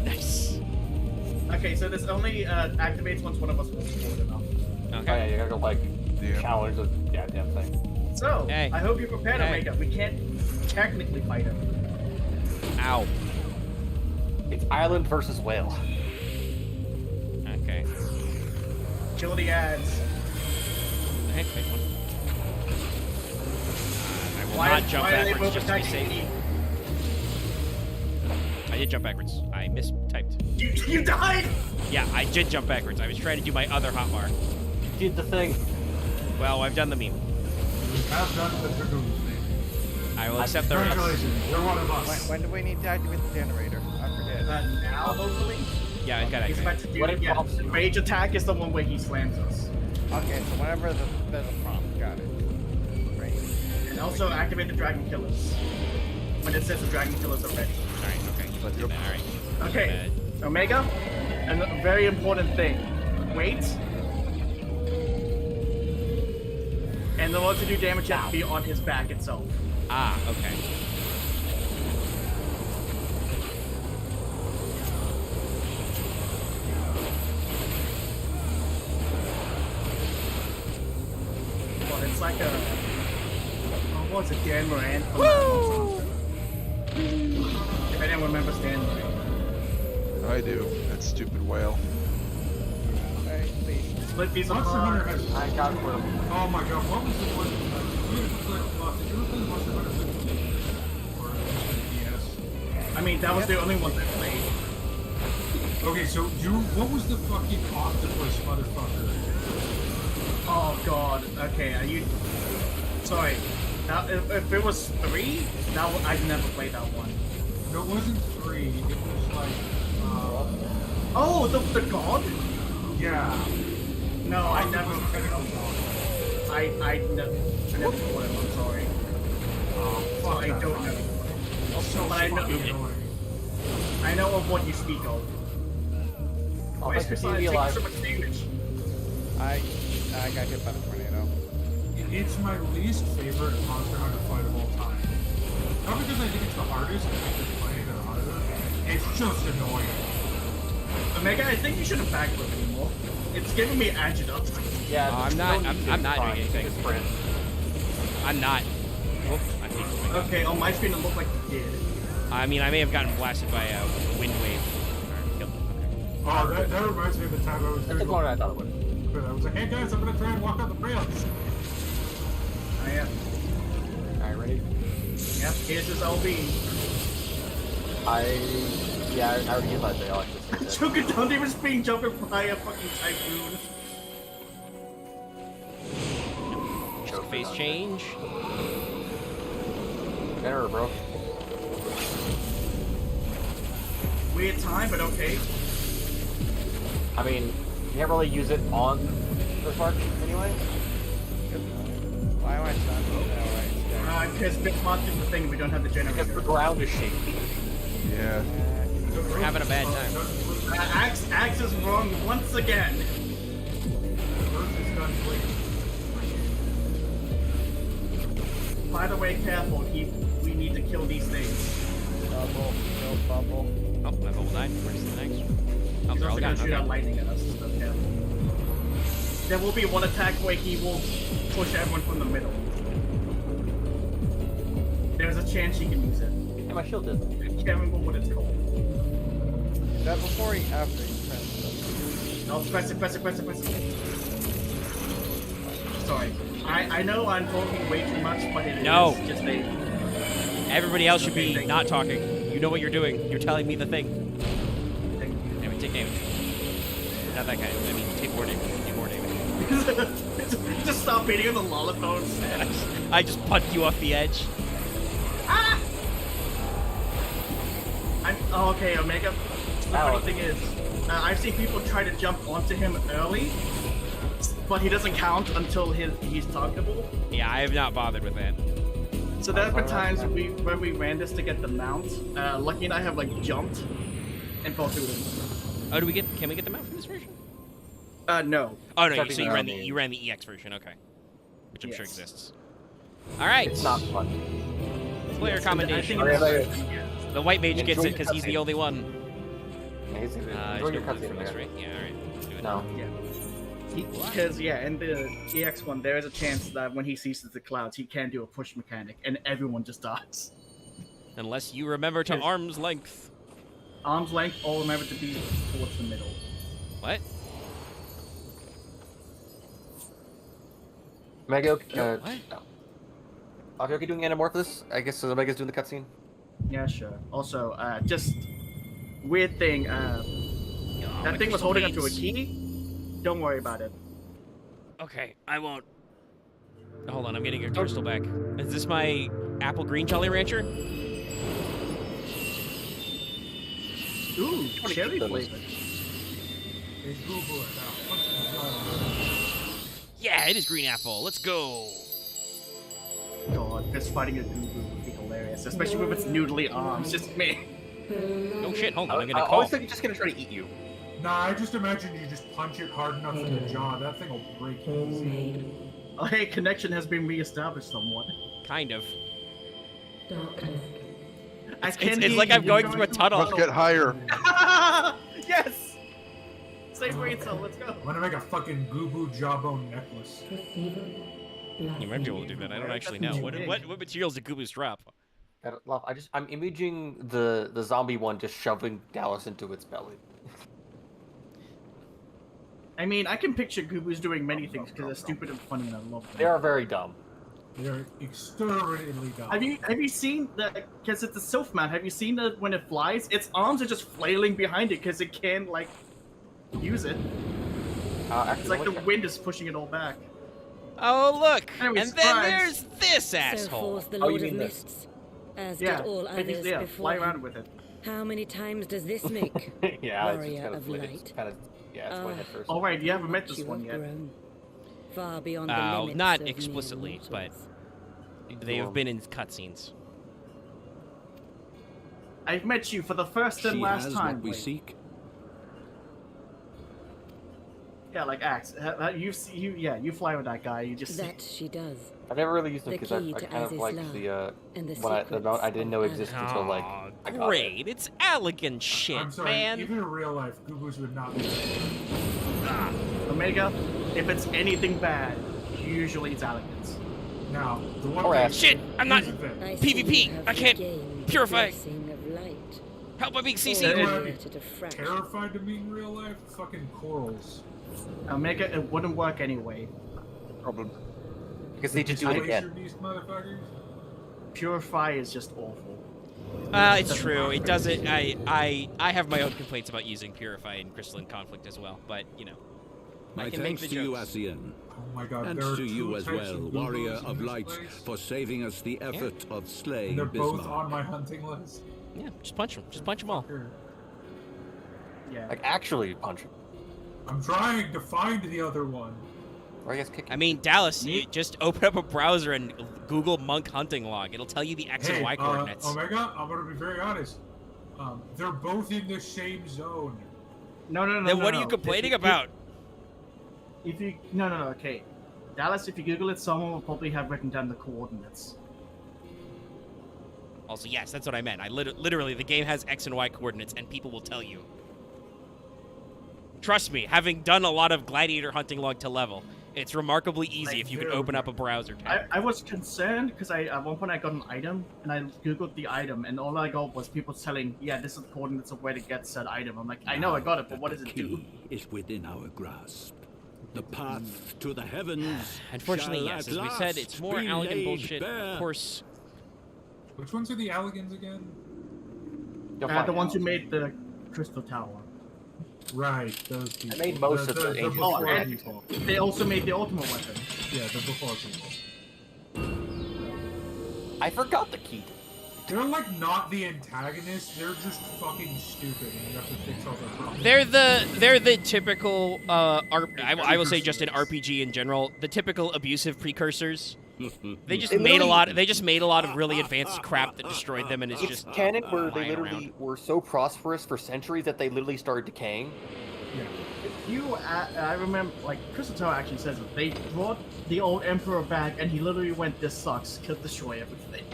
Nice. Okay, so this only activates once one of us was forward enough. Okay. Oh, yeah, you gotta go like challenge the goddamn thing. So, hey. I hope you're prepared, Omega. We can't technically fight him. Ow. It's island versus whale. Okay. Kill the ads. I will not jump backwards just to be safe. I did jump backwards. I mistyped. You died? Yeah, I did jump backwards. I was trying to do my other hotbar. You did the thing. Well, I've done the meme. I've done the dragoon thing. I will accept the risk. Congratulations, you're one of us. When do we need to activate the generator? I forget. Now, hopefully. Yeah, I got He's about to do What rage attack is the one where he slams us. Okay, so whenever there's a prompt, got it. Great. And also activate the dragon killers. When it says the dragon killers are ready. Alright, okay, you put them in. Alright. Okay, Omega, and a very important thing. Wait. And the one to do damage has to be on his back itself. Ah, okay. Well, it's like a... what was it, Dan Moran? Woo! If anyone remembers Dan Moran. I do. That stupid whale. Split piece of Monster Hunter has... I got it. Oh my god, what was the one? Did you ever play Monster Hunter 15? Or DS? I mean, that was the only one that played. Okay, so what was the fucking octopus motherfucker? Oh god, okay, are you... Sorry. Now, if it was 3, I'd never played that one. No, it wasn't 3, it was like... Oh, the god? Yeah. No, I never played that one. I never played him, I'm sorry. Oh, fuck I that don't fuck. know. So But I know of what you speak of. Oh, Where's thanks for Kasai seeing me taking alive. so much damage? I got hit by the tornado. It's my least favorite Monster Hunter fight of all time. Not because I think it's the hardest, I think it's playing it harder. It's just annoying. Omega, I think you shouldn't backflip anymore. It's giving me agita. Yeah, I'm not doing anything. Sprint. I'm not. Whoops, I think. Okay, on my screen it looked like you did. I mean, I may have gotten blasted by a wind wave. Oh, that reminds me of the time I was That's the doing... corner I thought it would. I was like, hey guys, I'm gonna try and walk on the rails. I am. Alright, ready? Yep, here's his LB. Yeah, I already hit my veil. I just Took it down, they were being jumping by a fucking typhoon. Face change. Error, bro. Weird time, but okay. I mean, you can't really use it on the spark anyway. Why am I stunned? Because Bitmont is the thing, we don't have the generator. Because the ground is shaky. Yeah. We're having a bad time. Axe is wrong once again. By the way, careful, we need to kill these things. Bubble, no bubble. Oh, my bubble died. Where's the next one? Oh, He's they're all also gonna gone. shoot Okay. out lightning at us, so careful. There will be one attack where he will push everyone from the middle. There's a chance he can use it. Yeah, my shield did. I can't remember what it's called. Is that before he after he pressed it? No, press it. Sorry. I know I'm talking way too much, but it is just a... Everybody else should be not talking. You know what you're doing. You're telling me the thing. Anyway, take damage. Not that kind. I mean, take more damage. Take more damage. Just stop beating on the lollipops. I just punched you off the edge. Ah! Okay, Omega. The funny thing is, I've seen people try to jump onto him early, but he doesn't count until he's targetable. Yeah, I have not bothered with that. So there have been times when we ran this to get the mount. Lucky and I have like jumped and fell through them. Oh, can we get the mount from this version? No. Oh no, so you ran the EX version, okay. Which I'm sure exists. Alright. It's not fun. Player commendation. The white mage gets it because he's the only one. Enjoy your cutscene from this, right? Yeah, alright. Do it. No. Yeah. Because, in the EX one, there is a chance that when he seizes the clouds, he can do a push mechanic, and everyone just dies. Unless you remember to arm's length. Arm's length, or remember to be towards the middle. What? Omega, what? Are you okay doing Anamorphous? I guess Omega's doing the cutscene. Yeah, sure. Also, just weird thing. That thing was holding onto a key. Don't worry about it. Okay, I won't. Hold on, I'm getting your crystal back. Is this my apple green Jolly Rancher. Ooh, cherry flavor. Yeah, it is green apple. Let's go. God, fist fighting a Gooboo would be hilarious, especially with its noodly arms. Just me. No shit, hold on, I'm gonna I call. always think he's just gonna try to eat you. Nah, I just imagine you just punch it hard enough in the jaw. That thing will break easy. Oh, hey, connection has been reestablished somewhat. Kind of. It's like I'm going through a tunnel. Let's get higher. Yes! Same brain cell, let's go. I'm gonna make a fucking Gooboo jawbone necklace. You might be able to do that. I don't actually know. What materials do Gooboos drop? I'm imaging the zombie one just shoving Dallas into its belly. I mean, I can picture Gooboos doing many things because they're stupid and funny, and I love them. They are very dumb. They're extraordinarily dumb. Have you seen that? Because it's a sylph man. Have you seen that when it flies, its arms are just flailing behind it because it can't like use it. It's like the wind is pushing it all back. Oh look! Anyways, and then there's this So asshole. falls the Lord of Mists, as Yeah, did all others yeah, before fly him. around with it. How many times does this make? Yeah, it's Warrior kind of of light. it's going head first. All right, you haven't met this You one have yet. grown far beyond the limits Not of explicitly, mere but mortals. they have been in cutscenes. I've met you for the first and She last has time. what we Blake. seek. Yeah, like Axe. You fly with that guy. You just That she does. I never really used them The because I key to kind of Aziz's like love the and the what I didn't know secrets existed of until like Aw, I got it. great! It's elegant shit, I'm sorry, man. even in real life, Gooboos would not be. Omega. If it's anything bad, usually it's elegance. Now, the one Or thing- ass. Shit! I'm not here's the thing. I see PvP. you have I can't regained purify. the blessing of light. Help! I'm being You CC'd. know what I'd be Created a fraction. terrified to meet in real life? Fucking corals. Omega, it wouldn't work anyway. Problem. Because they just do it Glacier again. beast motherfuckers. Purify is just awful. It's true. It doesn't. I have my own complaints about using Purify in Crystalline Conflict as well, but you know, I My can make thanks the to you, jokes. Asien. Oh my god, And there are to two you as types well, of Warrior Goobos in of this Light, place, for saving us the effort of slaying and they're both Bismarck. on my hunting list. Yeah, just punch them. Just punch them all. Yeah. Like actually punch him. I'm trying to find the other one. Or I guess kick him. I mean, Dallas, you just open up a browser and Google monk hunting log. It'll tell you the X and Y coordinates. Omega, I'm gonna be very honest. They're both in the same zone. No. Then what are you complaining about? If you no, okay. Dallas, if you Google it, someone will probably have written down the coordinates. Also, yes, that's what I meant. I literally, the game has X and Y coordinates, and people will tell you. Trust me, having done a lot of gladiator hunting log to level, it's remarkably easy Like, if you can open up a browser tab. I was concerned because at one point I got an item and I googled the item and all I got was people telling, yeah, this is the coordinates of where to get said item. I'm like, I know I got it, but what does it do? Is within our grasp. The path to the heavens. Unfortunately, shall yes. at As we said, it's last more be elegant laid bullshit. bare. Of course, Which ones are the Alligans again? The ones who made the Crystal Tower. Right, those people. I made most of the the ancient before and people. they also made the ultimate weapon. Yeah, the before people. I forgot the key. They're like not the antagonists, they're just fucking stupid and you have to fix all their problems. they're the typical. I will say just in RPG in general, the typical abusive precursors. They just made a lot. They just made a lot of really advanced crap that destroyed them, and it's just canon where they lying literally around. were so prosperous for centuries that they literally started decaying. I remember, like, Crystal Tower actually says it. They brought the old Emperor back, and he literally went, "This sucks. Could destroy everything."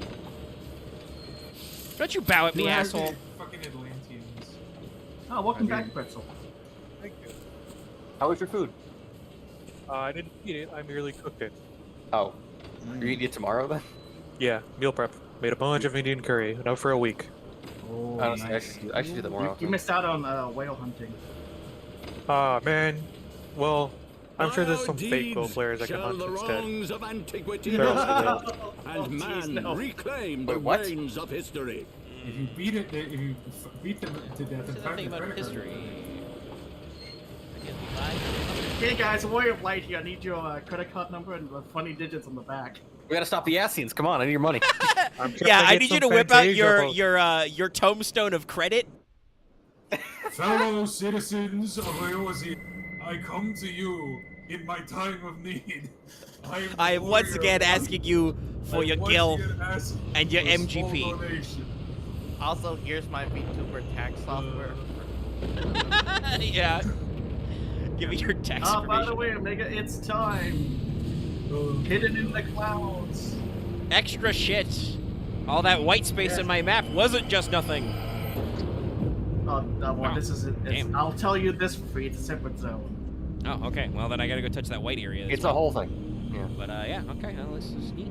Don't you bow at me, Yeah, asshole. Fucking Atlanteans. Oh, welcome back, Pretzel. Thank you. How was your food? I didn't eat it. I merely cooked it. Oh, you're eating it tomorrow then? Yeah, meal prep. Made a bunch of Indian curry. Enough for a week. Oh, Honestly, nice. I should do that more You often. missed out on whale hunting. Ah, man. Well, I'm sure there's some Our fake whale deeds players I can shall hunt the instead. wrongs of antiquity They're and also man reclaim the Wait, what? reins of history. If you beat it, if you beat them to death and find the credit card. Hey guys, Warrior of Light here. I need your credit card number and the funny digits on the back. We gotta stop the Ascians. Come on, I need your money. Yeah, I need you to whip out your tombstone of credit. Fellow citizens of Eorzea, I come to you in my time of need. I am once again asking you for your gil and your MGP. Also, here's my VTuber tax software. Yeah. Give me your tax By the information. way, Omega, it's time. Hidden in the clouds. Extra shit. All that white space in my map wasn't just nothing. Well, this is it. I'll tell you this for free. It's a separate zone. Oh, okay. Well, then I gotta go touch that white area. It's a whole thing. Yeah. But yeah, okay. Well, this is neat.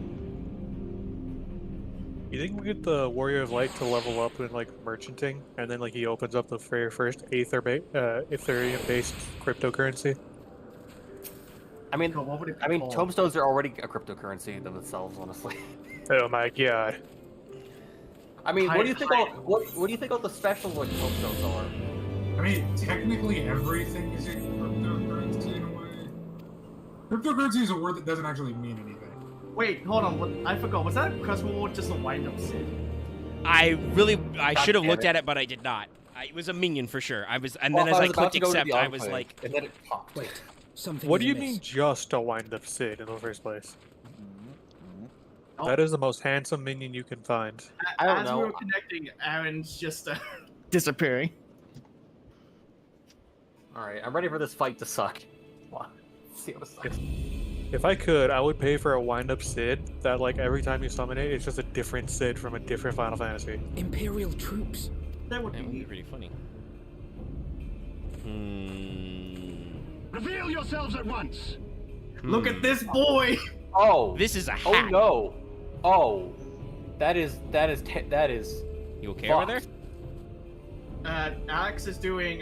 You think we get the Warrior of Light to level up in like merchanting, and then like he opens up the very first Ethereum-based cryptocurrency? I mean, tombstones are already a cryptocurrency themselves, honestly. Oh my god. I mean, what do you think? What do you think all the special like tombstones are? I mean, technically everything is a cryptocurrency in a way. Cryptocurrency is a word that doesn't actually mean anything. Wait, hold on. I forgot. Was that Crestwall War just a wind-up Sid? I should have looked at it, but I did not. It was a minion for sure. And then as I clicked accept, I was like, and then it popped. Wait, something. What do you mean just a wind-up Sid in the first place? That is the most handsome minion you can find. I don't As know. we were connecting, Aaron's just disappearing. All right, I'm ready for this fight to suck. Let's see what it sucks. If I could, I would pay for a wind-up Sid that, like, every time you summon it, it's just a different Sid from a different Final Fantasy. Imperial troops. That would be pretty funny. Reveal yourselves at once. Look at this boy. Oh, this is a hat. Oh no. Oh, that is. You okay over there? Alex is doing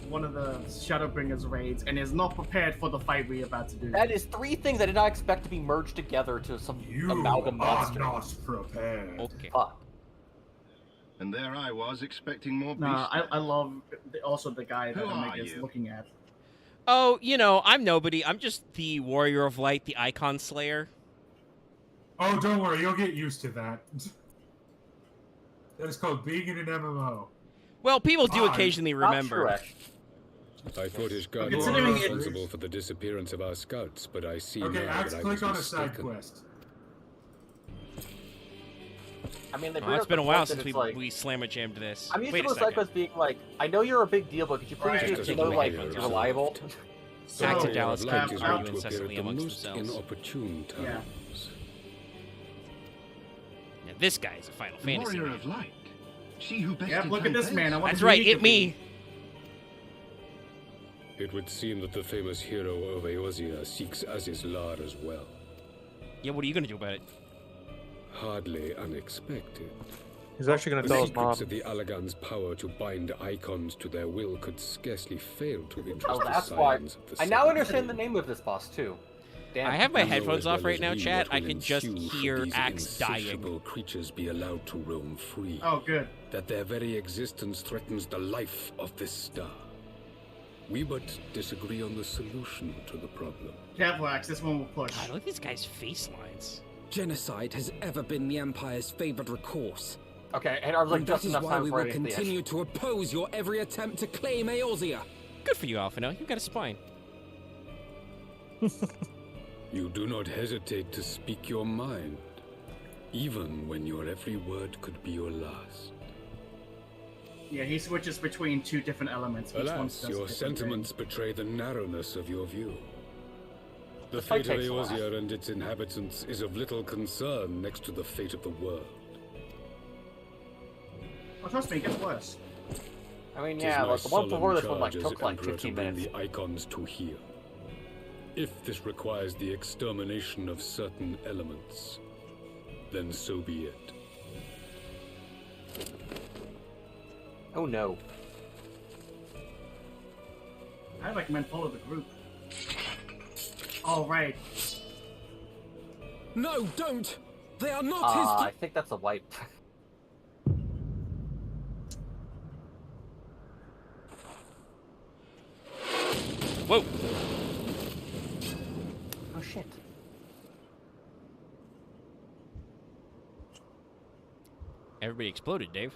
one of the Shadowbringers raids and is not prepared for the fight we're about to do. That is 3 things I did not expect to be merged together to some amalgam monster. You are not prepared. Okay. Fuck. And there I was expecting more beast. Nah, I love also the guy that Who are Omega's you? looking at. Oh, you know, I'm nobody. I'm just the Warrior of Light, the Icon Slayer. Oh, don't worry, you'll get used to that. That is called being in an MMO. Well, people do occasionally remember. I thought Ishgard was Considering responsible for the disappearance of our scouts, but I see Okay, now Axe, that I click was on a side mistaken. quest. I mean, Oh, it's been a while since we slammer jammed this. I'm used Wait to a the side second. quest being like, I know you're a big deal, but could you please Just just as know, the like, Warrior you're of reliable? So, Back to Warrior Dallas of Light County is argue going to appear incessantly at the amongst most themselves. inopportune times. Now, this guy is a Final Fantasy. Warrior of Light. She who best Yeah, look at this man. I want That's to right, meet it me. It would seem that the famous hero of Eorzea seeks Azizlar as well. Yeah, what are you gonna do about it? Hardly unexpected. He's actually going to The tell his secrets mom. of the Allagan's power to bind icons to their will could scarcely fail to interest Oh, the that's why. scions of the I now Seven. understand the name of this boss too. Damn. I have my You know headphones as off well right as now, we chat. what I will can just ensue should hear these Axe dying. insatiable creatures be allowed to roam free. Oh, good. That their very existence threatens the life of this star. We but disagree on the solution to the problem. Careful, Axe. This one will push. God, look at this guy's face lines. Genocide has ever been the Empire's favored recourse. Okay, and I was like, And just that is enough why time we for will it to the end. continue to oppose your every attempt to claim Eorzea. Good for you, Alphino. You've got a spine. You do not hesitate to speak your mind, even when your every word could be your last. Yeah, he switches between 2 different elements. Each one Alas, does a your different sentiments betray the narrowness of your view. The fight fate of takes a while. Eorzea and its inhabitants is of little concern next to the fate of the world. Oh, trust me, it gets worse. I mean, 'Tis yeah, my like the one before solemn this one like charge as took like Emperor 15 to bring minutes. the icons to here. If this requires the extermination of certain elements, then so be it. Oh no. I recommend follow the group. All right. No, don't! They are not I think that's a wipe. Whoa. Oh shit. Everybody exploded, Dave.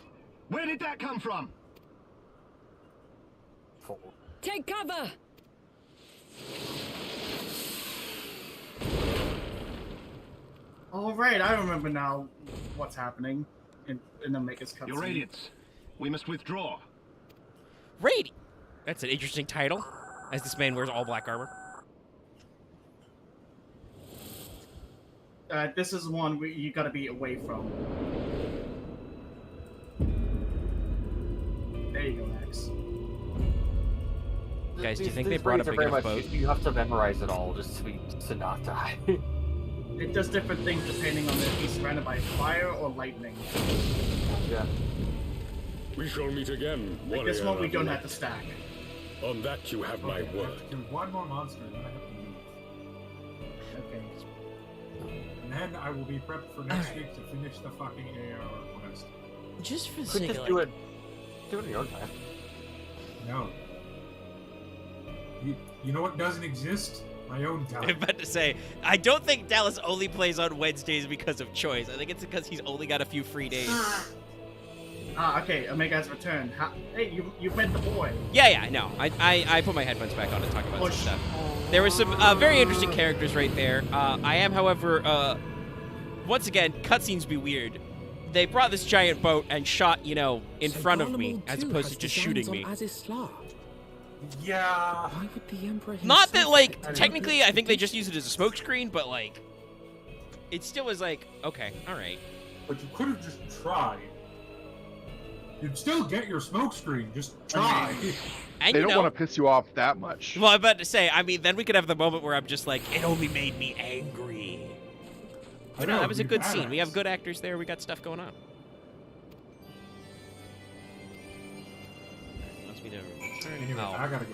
Where did that come from? Take cover! All right, I remember now what's happening in the Maker's cutscene. Your Radiance, we must withdraw. Radiant. That's an interesting title, as this man wears all black armor. This is one where you gotta be away from. There you go, Max. Guys, do you think they brought a big enough boat? You have to memorize it all just to not die. It does different things depending on if he's surrounded by fire or lightning. Yeah. We shall meet again. Like this one, we don't have to stack. On that, you have my word. There's one more monster, and then I have to leave. Okay. And then I will be prepped for next week to finish the fucking AR quest. Just for the Could sake just of do it in your own time. No. You know what doesn't exist? My own time. I'm about to say, I don't think Dallas only plays on Wednesdays because of choice. I think it's because he's only got a few free days. Okay, Omega's return. Hey, you met the boy. Yeah, no. I put my headphones back on and talk about some stuff. There were some very interesting characters right there. I am, however, once again, cutscenes be weird. They brought this giant boat and shot, in front of me, as opposed to just shooting me. Yeah. Why would the Emperor Not that, technically, I think they just used it as a smokescreen, but, it still was okay, alright. But you could have just tried. You'd still get your smokescreen, just try. And, they don't want to piss you off that much. Well, I'm about to say, then we could have the moment where I'm just it only made me angry. But no, that was a good scene. We have good actors there. We got stuff going on. Wants me to return. Anyway, I gotta go.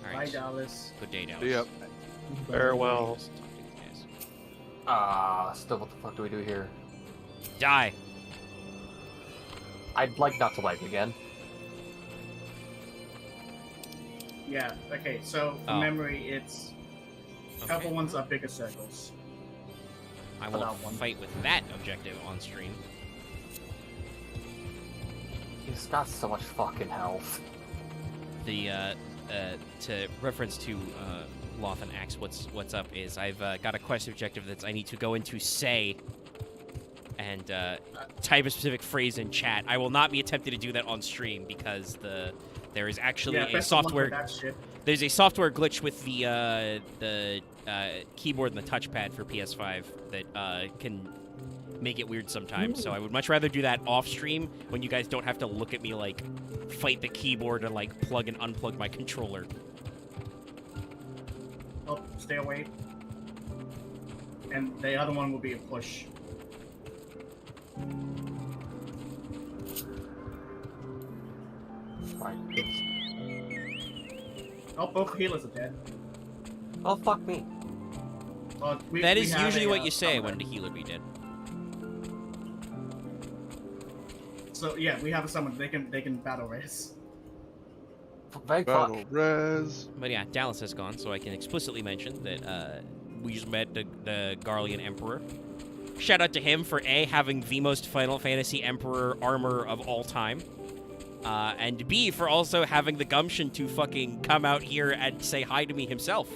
All right. Bye, Dallas. Good day, Dallas. Yep. Farewell. Still, what the fuck do we do here? Die. I'd like not to lag again. Yeah, okay, so from memory, it's a couple ones are bigger circles. I will fight with that objective on stream. He's got so much fucking health. To reference to Loth and Axe, what's up is I've got a quest objective that I need to go into say and type a specific phrase in chat. I will not be attempting to do that on stream because there is actually a software. There's a software glitch with the keyboard and the touchpad for PS5 that can make it weird sometimes. So I would much rather do that off stream when you guys don't have to look at me fight the keyboard and plug and unplug my controller. Oh, stay away. And the other one will be a push. Oh, both healers are dead. Oh, fuck me. That is usually what you say when the healer be dead. So yeah, we have a summon. They can battle race. Battle res. But yeah, Dallas has gone, so I can explicitly mention that we just met the Garlean Emperor. Shout out to him for having the most Final Fantasy Emperor armor of all time. And B, for also having the gumption to fucking come out here and say hi to me himself.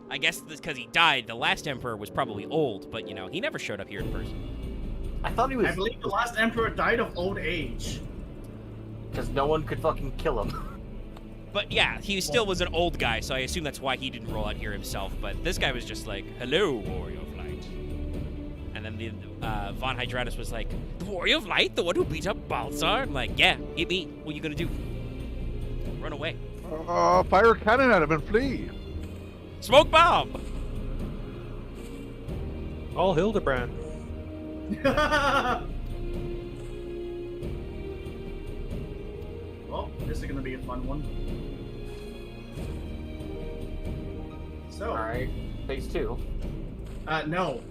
I guess that's because he died. The last Emperor was probably old, but, he never showed up here in person. I thought he was... I believe the last Emperor died of old age. Because no one could fucking kill him. But yeah, he still was an old guy, so I assume that's why he didn't roll out here himself. But this guy was just hello, Warrior of Light. And then the Von Hydratus was like, the Warrior of Light? The one who beat up Balthazar? I'm like, yeah, hit me. What are you gonna do? Run away. Fire a cannon at him and flee. Smoke bomb! All Hildebrand. Well, this is gonna be a fun one. So. Alright, phase 2. No.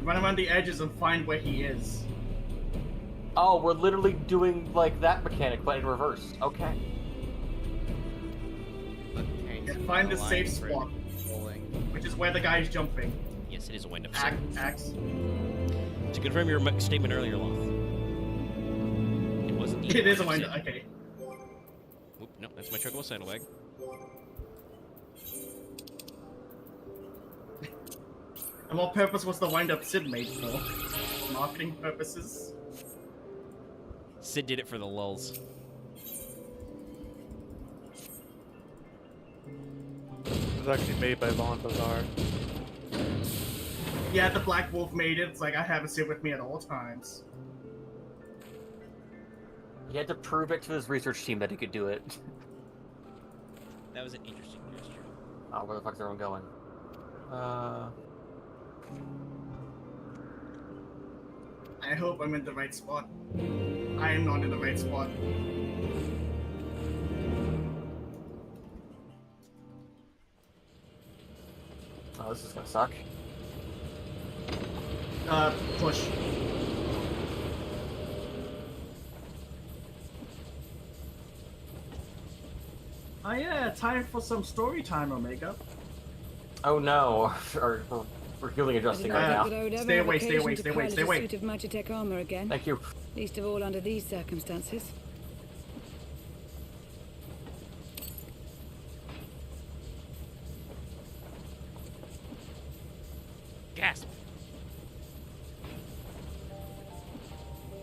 Run around the edges and find where he is. Oh, we're literally doing that mechanic, but in reverse. Okay. And find the safe spot, which is where the guy is jumping. Yes. Yes, it is a wind-up. Axe. To confirm your statement earlier, Loth. It was indeed. It is a wind-up. Okay. Oop, no, that's my chocobo saddlebag. And what purpose was the wind-up Sid made for? Marketing purposes? Sid did it for the lulz. It was actually made by Vaughn Bazaar. Yeah, the Black Wolf made it. It's like, I have a Sid with me at all times. He had to prove it to his research team that he could do it. That was an interesting gesture. Oh, where the fuck's everyone going? I hope I'm in the right spot. I am not in the right spot. Oh, this is gonna suck. Push. Oh yeah, time for some story time, Omega. Oh no, we're healing adjusting right now. Stay away, stay away, stay away, stay away. Suit of Magitech armor again. Thank you. Least of all under these circumstances. Gasp.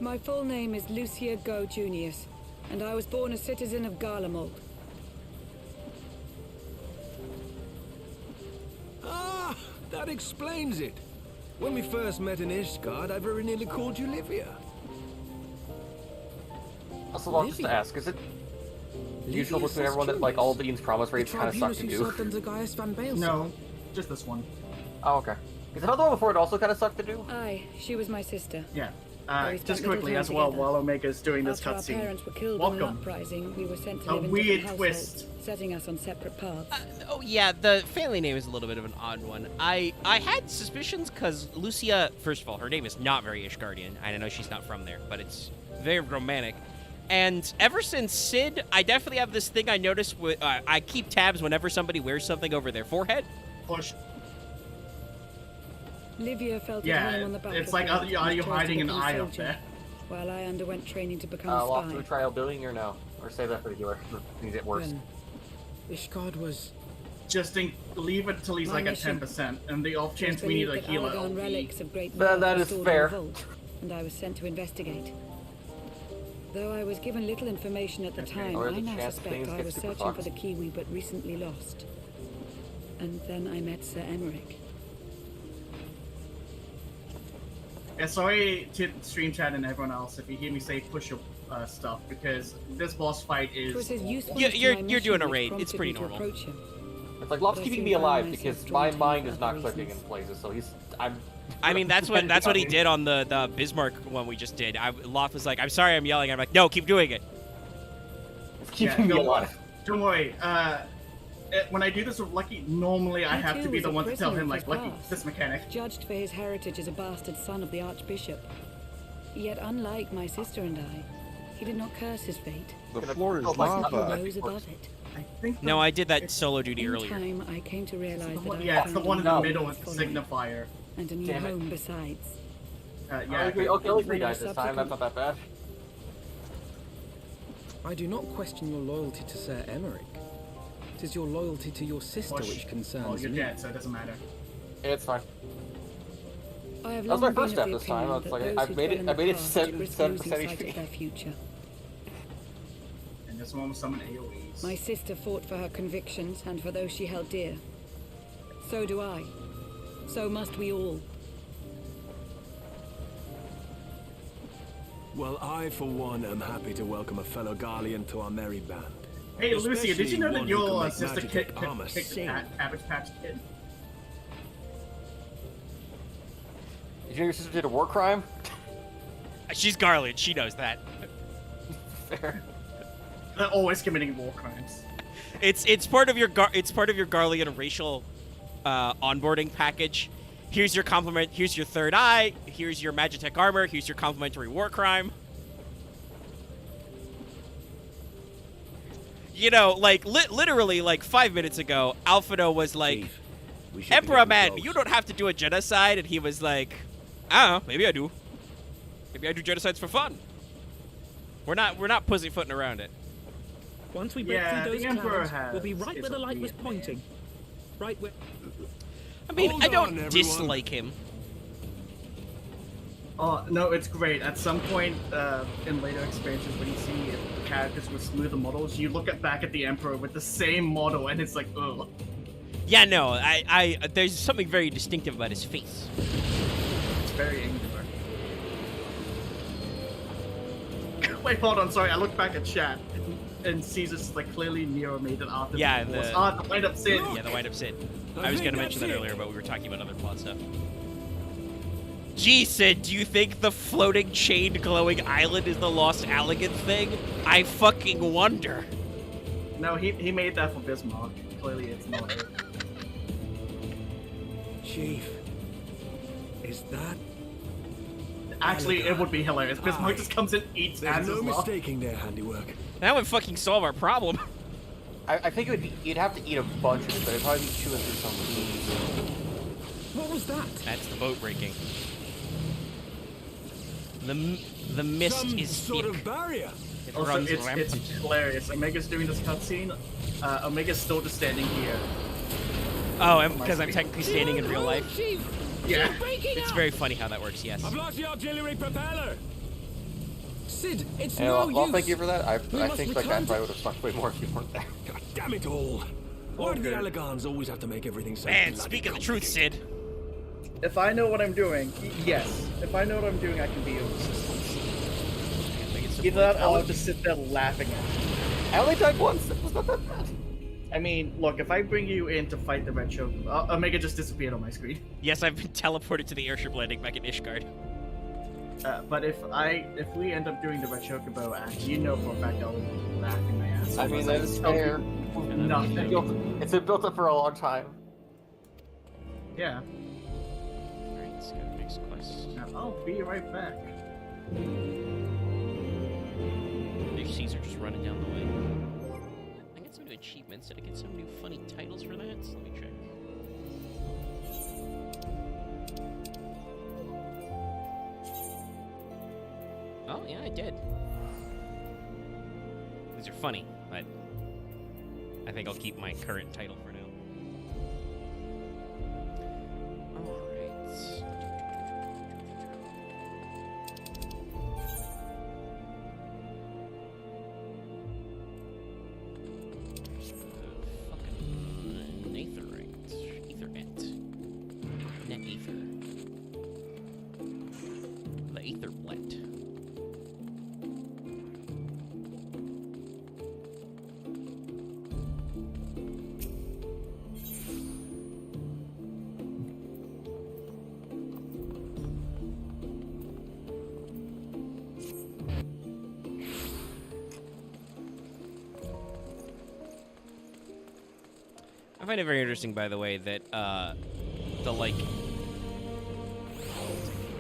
My full name is Lucia Go Junius, and I was born a citizen of Garlemald. Ah, that explains it. When we first met in Ishgard, I very nearly called you Livia. Also, I'll just ask, is it usual between everyone that like all of Ian's promise raids kind of suck to do? No, just this one. Oh, okay. Is another one before it also kind of sucked to do? Aye, she was my sister. Yeah. Just quickly as well, while Omega's doing this After our cutscene. parents were killed in an Welcome. uprising, we were sent to A live in weird different twist. households, setting us on separate paths. Oh yeah, the family name is a little bit of an odd one. I had suspicions because Lucia, first of all, her name is not very Ishgardian. I know she's not from there, but it's very romantic. And ever since Sid, I definitely have this thing I notice. I keep tabs whenever somebody wears something over their forehead. Push. Livia felt Yeah, at home on the back it's of like, the are you chose to hiding an become eye a up soldier, there? While I underwent training to become Walk a through spy. trial building or no? Or save that for the viewer. Things get worse. When Ishgard was... Just leave it till he's My like at mission 10%, and the off was chance we need a believed that healer. Aragon relics of great That wealth is were stored in fair. the vault, and I was sent to investigate. Though I was given little information at the time, Or the I now chance suspect things I get was super searching for fucked. the key we but recently lost. And then I met Sir Emmerich. Yeah, sorry to stream chat and everyone else if you hear me say push your stuff, because this boss fight is... You're doing a raid. It's pretty normal. It's like Lob's keeping me alive because my mind is not clicking in places, so I mean, that's what he did on the Bismarck one we just did. Loth was like, "I'm sorry, I'm yelling." I'm like, "No, keep doing it." Keeping me alive. Don't worry. When I do this with Lucky, normally I have to be the one to tell him, like, Lucky, this mechanic. Judged for his heritage as a bastard son of the Archbishop. Yet unlike my sister and I, he did not curse his fate. The floor is He lava. rose above it. I think No, I did that solo duty In earlier. time, I came to realize that I Yeah, it's had the found one in a the new middle life with the for me, signifier. and a new Damn it. home besides. Yeah. Okay, only 3 When I guys this time. That's not that bad. I do not question your loyalty to Sir Emmerich. It is your loyalty to your sister Push. which concerns Well, you're me. dead, so it doesn't matter. It's fine. I have That was long my first been of step the this time. opinion It's that like those I've who made dwell it. in I the made it past 7% risk losing sight HP. of their future. And this one was summon AoEs. My sister fought for her convictions and for those she held dear. So do I. So must we all. Well, I, for one, am happy to welcome a fellow Garlean to our merry band. Hey, Lucia, did you know that Especially one who your can sister make kicked magic armor the sing. Cabbage Patch Kid? Did you know your sister did a war crime? She's Garland. She knows that. Fair. They're always committing war crimes. It's part of your Garlean racial onboarding package. Here's your compliment. Here's your third eye. Here's your Magitech armor. Here's your complimentary war crime. You know, like literally, like 5 minutes ago, Alphino was like, Emperor man, you don't have to do a genocide. And he was like, I don't know, maybe I do. Maybe I do genocides for fun. We're not pussyfooting around it. Once we break through those clouds, we'll be right where the light was pointing. Right where... I mean, I don't dislike him. Oh, no, it's great. At some point in later expansions, when you see characters with smoother models, you look back at the Emperor with the same model, and it's like, ugh. Yeah, no, there's something very distinctive about his face. It's very angular. Wait, hold on, sorry, I looked back at chat, and Caesar's like clearly Nero made it after the wind-up Sid. Yeah, the wind-up Sid. I was gonna mention that earlier, but we were talking about other plot stuff. Gee, Sid, do you think the floating chain glowing island is the Lost Allegan thing? I fucking wonder. No, he made that for Bismarck. Clearly it's not it. Chief, is that... Actually, it would be hilarious. Bismarck just comes and eats it. There's no mistaking their handiwork. That would fucking solve our problem. I think you'd have to eat a bunch of it, but it'd probably be chewing through some leaves. What was that? That's the boat breaking. The mist some is sort thick. of barrier. It Also, runs it's rampant. hilarious. Omega's doing this cutscene. Omega's still just standing here. Oh, because I'm technically standing in real life? Yeah. It's very funny how that works, yes. I've lost the auxiliary propeller. Sid, it's Yeah, no well, use. thank you for that. I must think that guy return probably would have sucked way more if you weren't there. God damn it all. Why do the Allegans always have to make everything so Man, bloody speak of the truth, Sid. If I know what I'm doing, yes. If I know what I'm doing, I can be of assistance. Either that, or I'll just sit there laughing at you. I only died once. It was not that bad. I mean, look, if I bring you in to fight the Red Choke, Omega just disappeared on my screen. Yes, I've been teleported to the airship landing back in Ishgard. But if we end up doing the Red Chocobo act, you know for a fact I'll be laughing my ass off. I mean, that is fair. Nothing. It's been built up for a long time. Yeah. Alright, let's go to the next quest. I'll be right back. There's Caesar just running down the way. I got some new achievements. Did I get some new funny titles for that? Let me check. Oh, yeah, I did. These are funny, but I think I'll keep my current title for now. Alright. Fucking Ethernet. Net ether. The ether blend. I find it very interesting, by the way, that what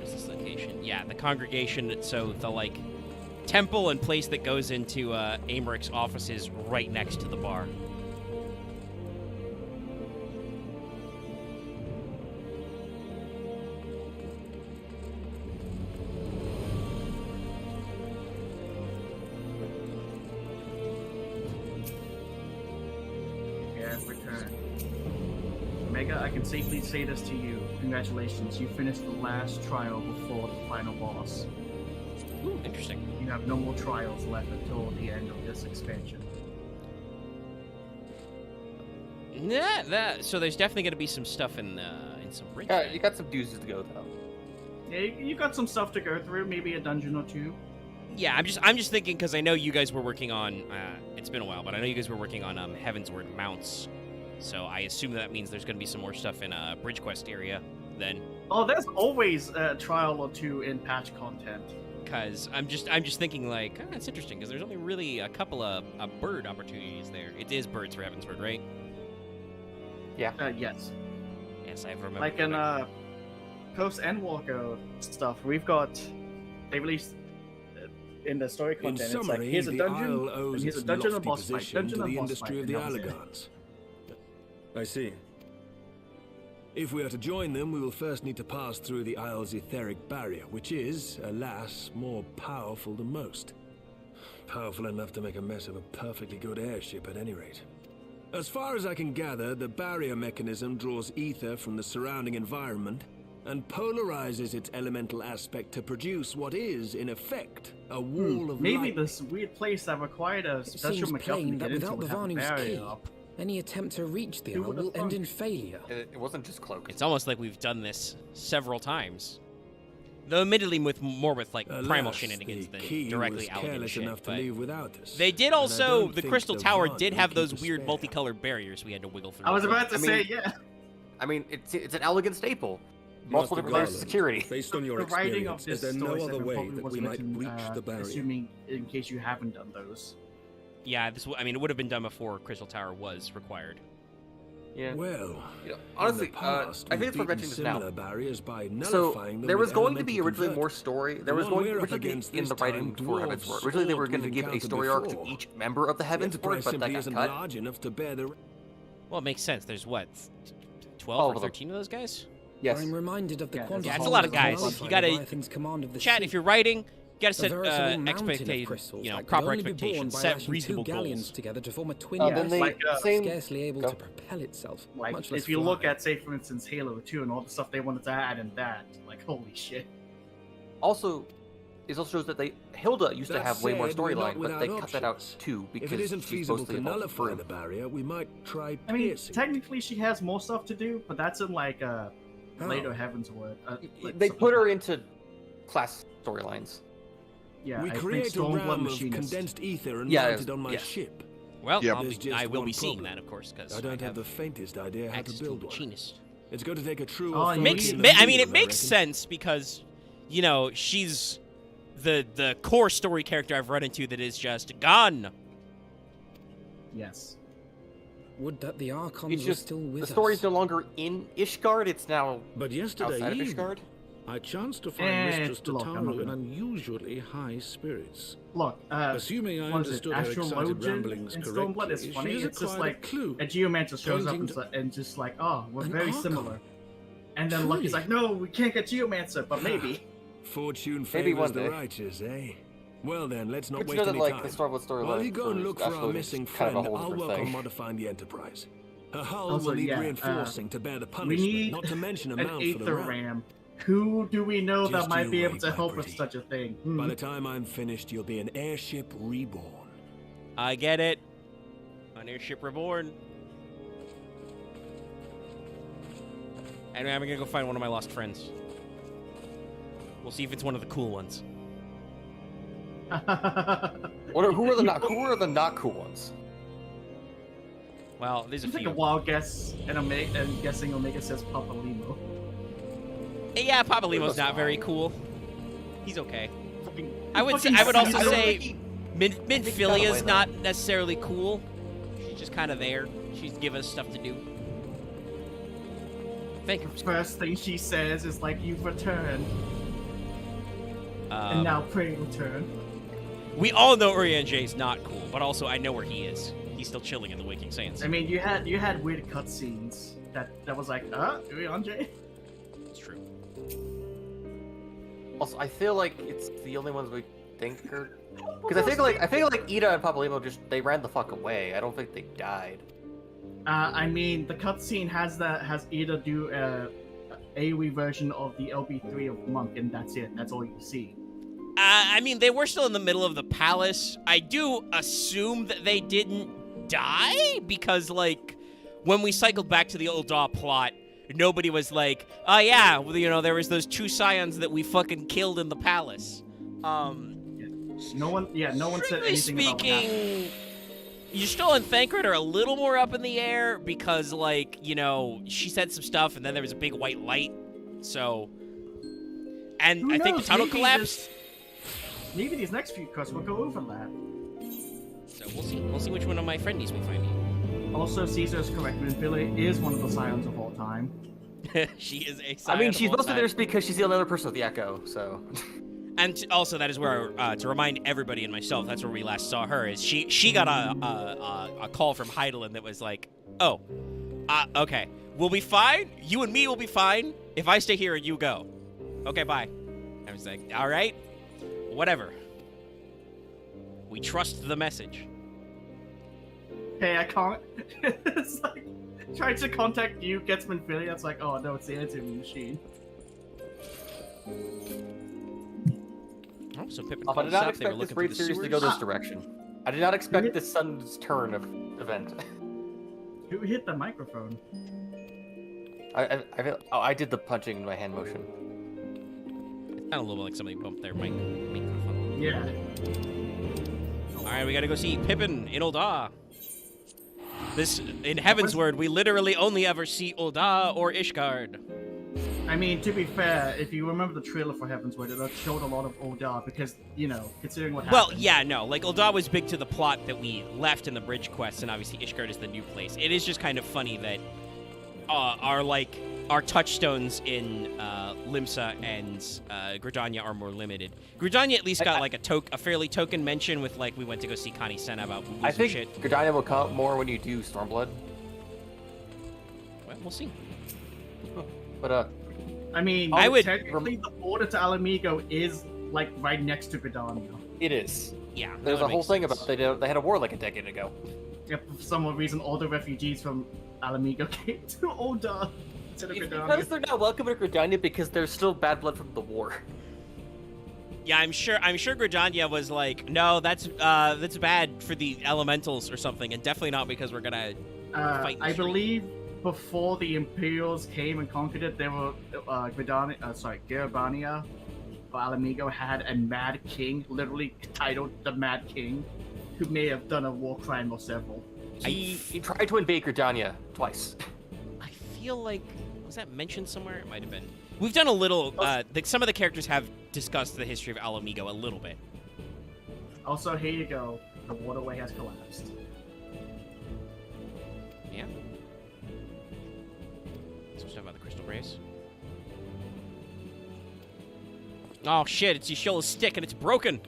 is this location? Yeah, the congregation. So the temple and place that goes into Americ's office is right next to the bar. Omega, I can safely say this to you. Congratulations, you finished the last trial before the final boss. Ooh, interesting. You have no more trials left until the end of this expansion. Yeah, so there's definitely going to be some stuff in some bridge. Yeah, you got some doozies to go though. Yeah, you got some stuff to go through. Maybe a dungeon or two. Yeah, I'm just thinking because I know you guys were working on. It's been a while, but I know you guys were working on Heavensward mounts. So I assume that means there's going to be some more stuff in Bridge Quest area then. Oh, there's always a trial or two in patch content. Because I'm just thinking that's interesting because there's only really a couple of bird opportunities there. It is birds for Heavensward, right? Yeah. Yes. Yes, I remember. Like in post Endwalker stuff, they released in the story content. In summary, here's a dungeon, the Isle owes and here's a its dungeon and lofty boss fight, position dungeon to and the boss industry fight, of the and that was it. Allegans. I see. If we are to join them, we will first need to pass through the Isle's etheric barrier, which is, alas, more powerful than most. Powerful enough to make a mess of a perfectly good airship at any rate. As far as I can gather, the barrier mechanism draws ether from the surrounding environment and polarizes its elemental aspect to produce what is, in effect, a wall of maybe light. this weird place that required a special Seems MacGuffin plain to that get into without would have a Bavanu's barrier key, up. any attempt to reach the Who Isle would have will end thought? in failure. It wasn't just cloak. It's almost like we've done this several times. Though admittedly more with like primal Alas, shenanigans the than key directly was Allegan careless shit. enough to But leave without us. they did And I also, don't the think Crystal Tower Bavanu did have keep those us weird fair. multicolored barriers we had to wiggle through. I was about to I say, mean- yeah. I mean, it's an elegant staple. Master Multiple different layers of Garland, security. Based on your The writing of experience, this is there no story other segment way probably that was we might written, breach the barrier? assuming in case you haven't done those. Yeah, I mean, it would have been done before Crystal Tower was required. Yeah. Well, honestly, in the past, I think we've it's worth beaten mentioning this now. similar barriers by So nullifying them there was with going to be elemental originally more converters. story. There The was one going we're up originally against in this the writing time for dwarves Heavensward. Originally, they were sword going to we've give a encountered story arc to before. each member of the The Heavensward, Enterprise but simply that got isn't cut. large enough to bear the. Well, it makes sense. There's what, 12 All or of them. 13 of those guys? Yes. I'm reminded of the quantum. Yeah, it's a lot of guys. You gotta command of the chat sea. if you're writing. You gotta A set veritable mountain of expectations, crystals you know, that could proper only be borne expectations, by set lashing reasonable two galleons goals. together to form a twin Yeah, vessel, like, same- scarcely able Go. to propel itself. Like, much less if you look fly. at, say, for instance, Halo 2 and all the stuff they wanted to add in that, like, holy shit. Also, it also shows that Hilda used to That have way more said, we're not storyline, but they without cut that out options. too because If it isn't she's feasible supposed to evolve nullify through. the barrier, we might try I mean, piercing. technically she has more stuff to do, but that's in, like, How? later Heavensward. Like, They some- put her into class storylines. Yeah, we I think create a Stormblood realm of Machinist. condensed ether and Yeah, mount it on my yeah. ship. Well, Yep. There's just I will one be seeing problem. that, of course, because I don't have the faintest idea how to access to build one. machinist. It's going to take a true. Oh, authority Makes, in the I mean, it field, makes reckon. sense because, you know, she's the core story character I've run into that is just gone. Yes. Would that the Archons It's were just still with the story's us. no longer in Ishgard; it's now But yesterday outside of evening, Ishgard. I chanced to find Mistress look, I'm not Tataru in gonna- unusually high spirits. Look, Assuming I what is it, understood her excited Astrologian ramblings in Stormblood correctly, is funny. she has It's just acquired like a clue. a geomancer shows up pointing and just like, oh, we're An very Archon. similar. And then Lucky's like, no, we can't get geomancer, but maybe. Fortune Maybe favors one the day. righteous, eh? Well then, let's not Good to waste know that, any like, time. the Stormblood storyline While you go and for look for our Astrology is missing kind of friend, a whole I'll different work thing. on modifying the Enterprise. Her hull Also, will need yeah, reinforcing to bear the We punishment, need not to mention a an mount for the Aether ram. Ram. Who do we know that Just might you be able wait, to my help with pretty. such a thing? By the time I'm finished, you'll be an airship reborn. I get it. An airship reborn. Anyway, I'm gonna go find one of my lost friends. We'll see if it's one of the cool ones. Who are the not cool ones? Well, there's a Take few. a wild guess, and I'm guessing Omega says Papa Limo. Yeah, Papa Limo's not very cool. He's okay. I would also say Minfilia's not necessarily cool. She's just kind of there. She's giving us stuff to do. Thank you. First thing she says is like, "You've returned," and Um, now pray return. We all know Urian J's not cool, but also I know where he is. He's still chilling in the Waking Saints. I mean, you had weird cutscenes that was like, Urian. It's true. Also, I feel like it's the only ones we think are. Because I feel like Ida and Papalymo they ran the fuck away. I don't think they died. I mean, the cutscene has Ida do a AoE version of the LB3 of Monk, and that's it. That's all you see. I mean, they were still in the middle of the palace. I do assume that they didn't die because, like, when we cycled back to the old Daw plot, nobody was like, "Oh yeah, well, you know, there was those two scions that we fucking killed in the palace." No one said anything about what happened. Speaking, Y'shtola and Thancred are a little more up in the air because, like, you know, she said some stuff and then there was a big white light. So, and Who I think the knows? tunnel Maybe collapsed. Maybe these next few quests will go over that. So we'll see. We'll see which one of my friendies we find. Also, Caesar is correct. Minfilia is one of the scions of all time. She is a I scion mean, of she's all mostly time. there because she's the only other person with the Echo. So. And also, that is where, to remind everybody and myself, that's where we last saw her. Is she got a call from Heidelin that was like, "Oh, Okay. We'll be fine. You and me will be fine if I stay here and you go. Okay, bye. I was like, all right. Whatever. We trust the message. Hey, I can't. It's like, trying to contact you gets me feeling. It's like, oh no, it's the answering machine. Oh, so Pippin I did not expect this raid series to go this direction. I did not expect this Sun's turn of event. Who hit the microphone? I did the punching in my hand motion. It sounded a little like somebody bumped their microphone. Yeah. Alright, we gotta go see Pippin in Ul'dah. This, in Heavensward, we literally only ever see Ul'dah or Ishgard. I mean, to be fair, if you remember the trailer for Heavensward, it showed a lot of Ul'dah because, you know, considering what happened. Well, yeah, no, like, Ul'dah was big to the plot that we left in the bridge quest, and obviously Ishgard is the new place. It is just kind of funny that our touchstones in Limsa and Gridania are more limited. Gridania at least got like a fairly token mention with like we went to go see Connie Senna about I think shit. Gridania will come up more when you do Stormblood. Well, we'll see. But I mean, I would technically the border to Alamigo is like right next to Gridania. It is. Yeah. There's a whole thing about they had a war like a decade ago. Yeah, for some reason, all the refugees from Alamigo came to Ul'dah. Because they're not welcome to Gridania because there's still bad blood from the war. Yeah, I'm sure Gridania was like, no, that's bad for the elementals or something, and definitely not because we're gonna fight. I believe before the Imperials came and conquered it, there were Gridania, Garabania, or Alamigo had a Mad King, literally titled the Mad King, who may have done a war crime or several. He tried to invade Gridania twice. I feel like, was that mentioned somewhere? It might have been. We've done a little, some of the characters have discussed the history of Alamigo a little bit. Also, here you go. The waterway has collapsed. Yeah. Some stuff about the Crystal Brace. Oh shit, it's Yashola's stick and it's broken!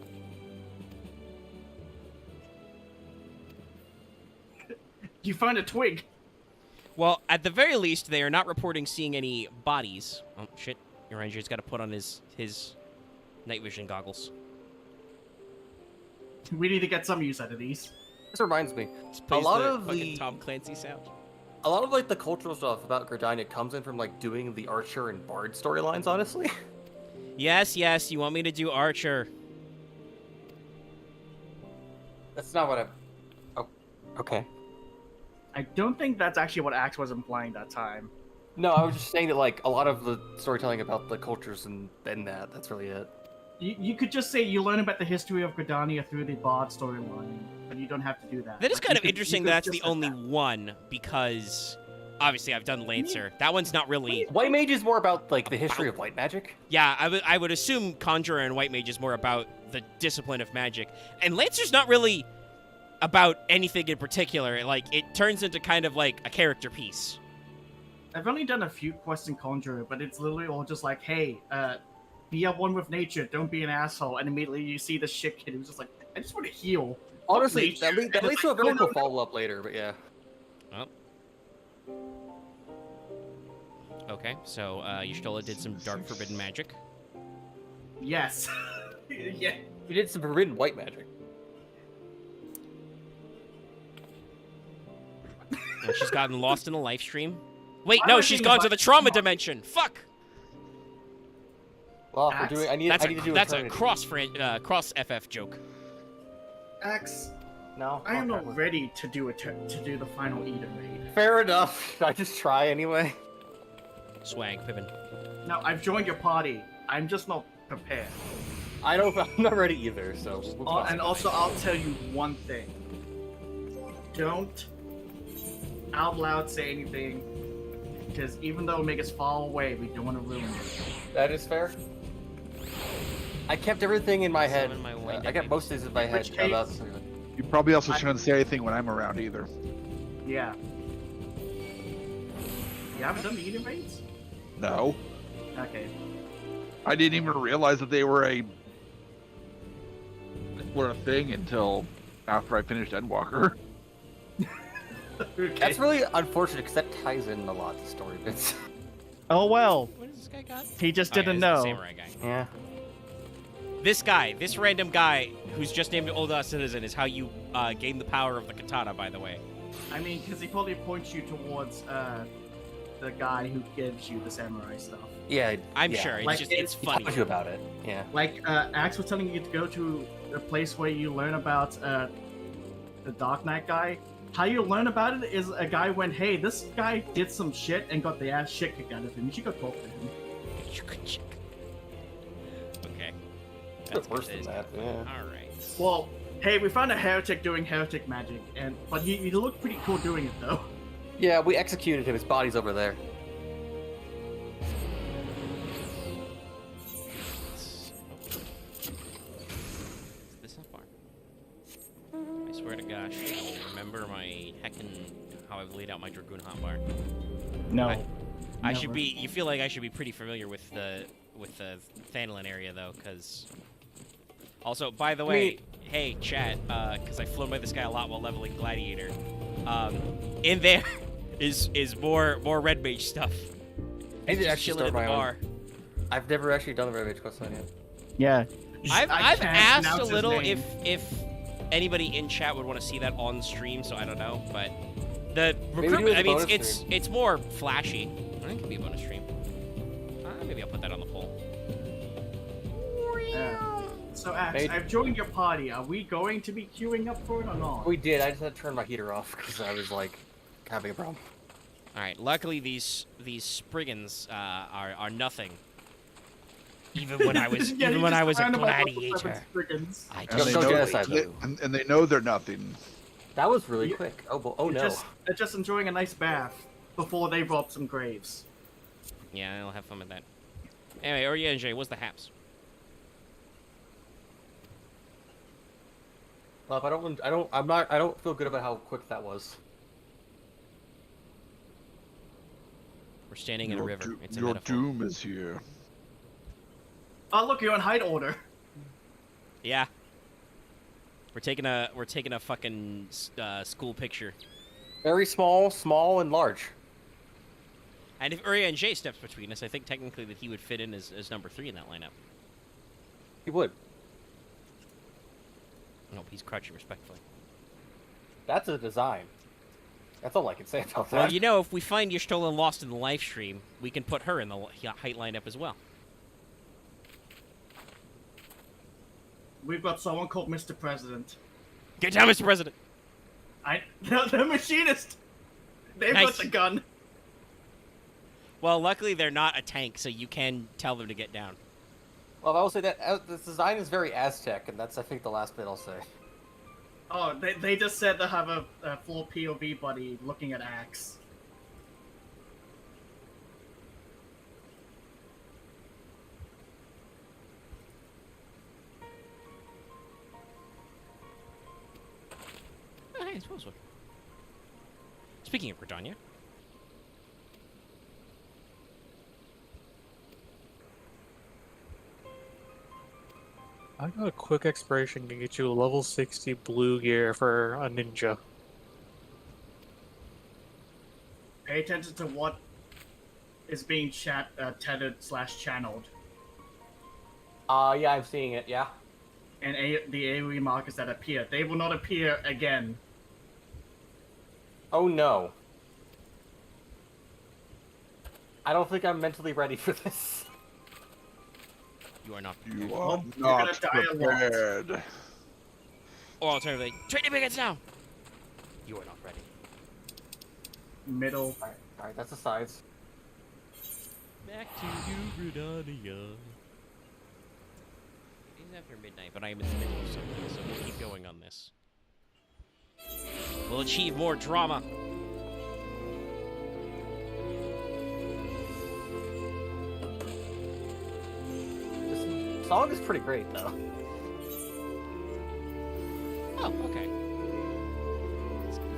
You found a twig! Well, at the very least, they are not reporting seeing any bodies. Oh, shit. Your ranger's got to put on his night vision goggles. We need to get some use out of these. This reminds me. A lot of the Tom Clancy sound. A lot of like the cultural stuff about Gridania comes in from like doing the Archer and Bard storylines, honestly. Yes, you want me to do Archer. That's not what I'm... Oh, okay. I don't think that's actually what Axe was implying that time. No, I was just saying that, like, a lot of the storytelling about the cultures and that's really it. You could just say you learn about the history of Gridania through the Bard storyline, but you don't have to do that. That is kind of interesting that that's the only one, because obviously I've done Lancer. That one's not really... White Mage is more about, like, the history of white magic. Yeah, I would assume Conjurer and White Mage is more about the discipline of magic. And Lancer's not really about anything in particular. Like, it turns into kind of like a character piece. I've only done a few quests in Conjurer, but it's literally all just like, hey, be at one with nature, don't be an asshole, and immediately you see the shit kid who's just like, I just want to heal. Honestly, that leads to a very cool follow-up later, but yeah. Oh. Okay, so Y'shtola did some dark forbidden magic. Yes. Yeah. You did some forbidden white magic. And she's gotten lost in a live stream. Wait, no, she's gone to the trauma dimension. Fuck. Well, we're doing, I need to do that's a cross FF joke. Axe. No. I am not ready to do the final Eden raid. Fair enough. I just try anyway. Swag, Pippin. No, I've joined your party. I'm just not prepared. I'm not ready either, so... And also, I'll tell you one thing. Don't out loud say anything, because even though Omega's far away, we don't want to ruin it. That is fair. I kept everything in my head. I got most things in my head. You probably also shouldn't say anything when I'm around either. Yeah. You haven't done the Eden raids? No. Okay. I didn't even realize that they were a thing until after I finished Endwalker. Okay. That's really unfortunate because that ties in a lot of the story bits. Oh well. What does this guy got? He just Oh, yeah, didn't it's the know. samurai guy. Yeah. This random guy who's just named Old Citizen is how you gain the power of the katana, by the way. I mean, because he probably points you towards the guy who gives you the samurai stuff. Yeah, I'm sure. It's just it's funny. He talks to you about it. Yeah. Like Axe was telling you to go to a place where you learn about the Dark Knight guy. How you learn about it is a guy went, hey, this guy did some shit and got the ass shit kicked out of him. You should go talk to him. You could check. Okay. That's worse than that. Yeah. All right. Well, hey, we found a heretic doing heretic magic, but he looked pretty cool doing it though. Yeah, we executed him. His body's over there. Is this not far? I swear to gosh, I don't remember my heckin' how I've laid out my Dragoon hotbar. No. I should be. You feel like I should be pretty familiar with the Thanlin area though, because. Also, by the way, hey chat, because I've flown by this guy a lot while leveling Gladiator. In there is more red mage stuff. I did actually chilling start at the my bar. own. I've never actually done the Red Mage quest line yet. Yeah. I've asked a little if anybody in chat would want to see that on stream, so I don't know, but the recruitment, I mean, it's more flashy. I think it could be a bonus stream. Maybe I'll put that on the poll. So Axe, I've joined your party. Are we going to be queuing up for it or not? We did. I just had to turn my heater off because I was like having a problem. All right. Luckily, these Spriggans are nothing. Even when I was Yeah, even when I was a random gladiator, Spriggans. I And just they, Don't know, genocide them. and they know they're nothing. That was really quick. Oh no. They're just enjoying a nice bath before they rob some graves. Yeah, I'll have fun with that. Anyway, Orienge, what's the haps? Well, I don't feel good about how quick that was. We're standing in a river. It's a Your metaphor. doom is here. Oh look, you're on hide order. Yeah. We're taking a fucking school picture. Very small and large. And if Orienge steps between us, I think technically that he would fit in as number 3 in that lineup. He would. Nope, he's crouching respectfully. That's a design. That's all I can say about that. Well, you know, if we find your stolen lost in the live stream, we can put her in the height lineup as well. We've got someone called Mr. President. Get down, Mr. President! The machinist! They've got the gun. Well, luckily they're not a tank, so you can tell them to get down. Well, I will say that this design is very Aztec, and that's, I think, the last bit I'll say. Oh, they just said they have a full POV buddy looking at Axe. Oh, hey, it's Rosewood. Speaking of Britannia. I got a quick expiration can get you a level 60 blue gear for a ninja. Pay attention to what is being tethered/channeled. Yeah, I'm seeing it, yeah. And the AoE markers that appear. They will not appear again. Oh no. I don't think I'm mentally ready for this. You are not You prepared. are not prepared. Or alternatively, training begins now! You are not ready. Middle. Alright, that's the sides. Back to you, Britannia. It's after midnight, but I am in the middle of something, so we'll keep going on this. We'll achieve more drama. This song is pretty great, though. Oh, okay.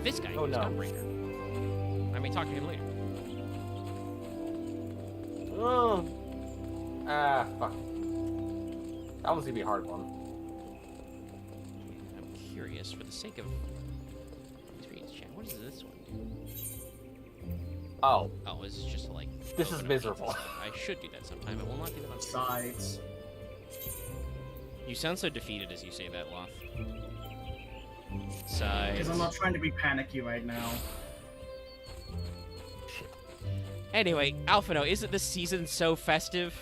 This guy is Gunbreaker. I may talk to him later. Oh. Ah, fuck. That one's gonna be a hard one. I'm curious, for the sake of experience chat, what does this one do? Oh. Oh, this is just like... This is miserable. I should do that sometime, but will not do that on sides. You sound so defeated as you say that, Loth. Sides. Because I'm not trying to be panicky right now. Anyway, Alphino, isn't this season so festive?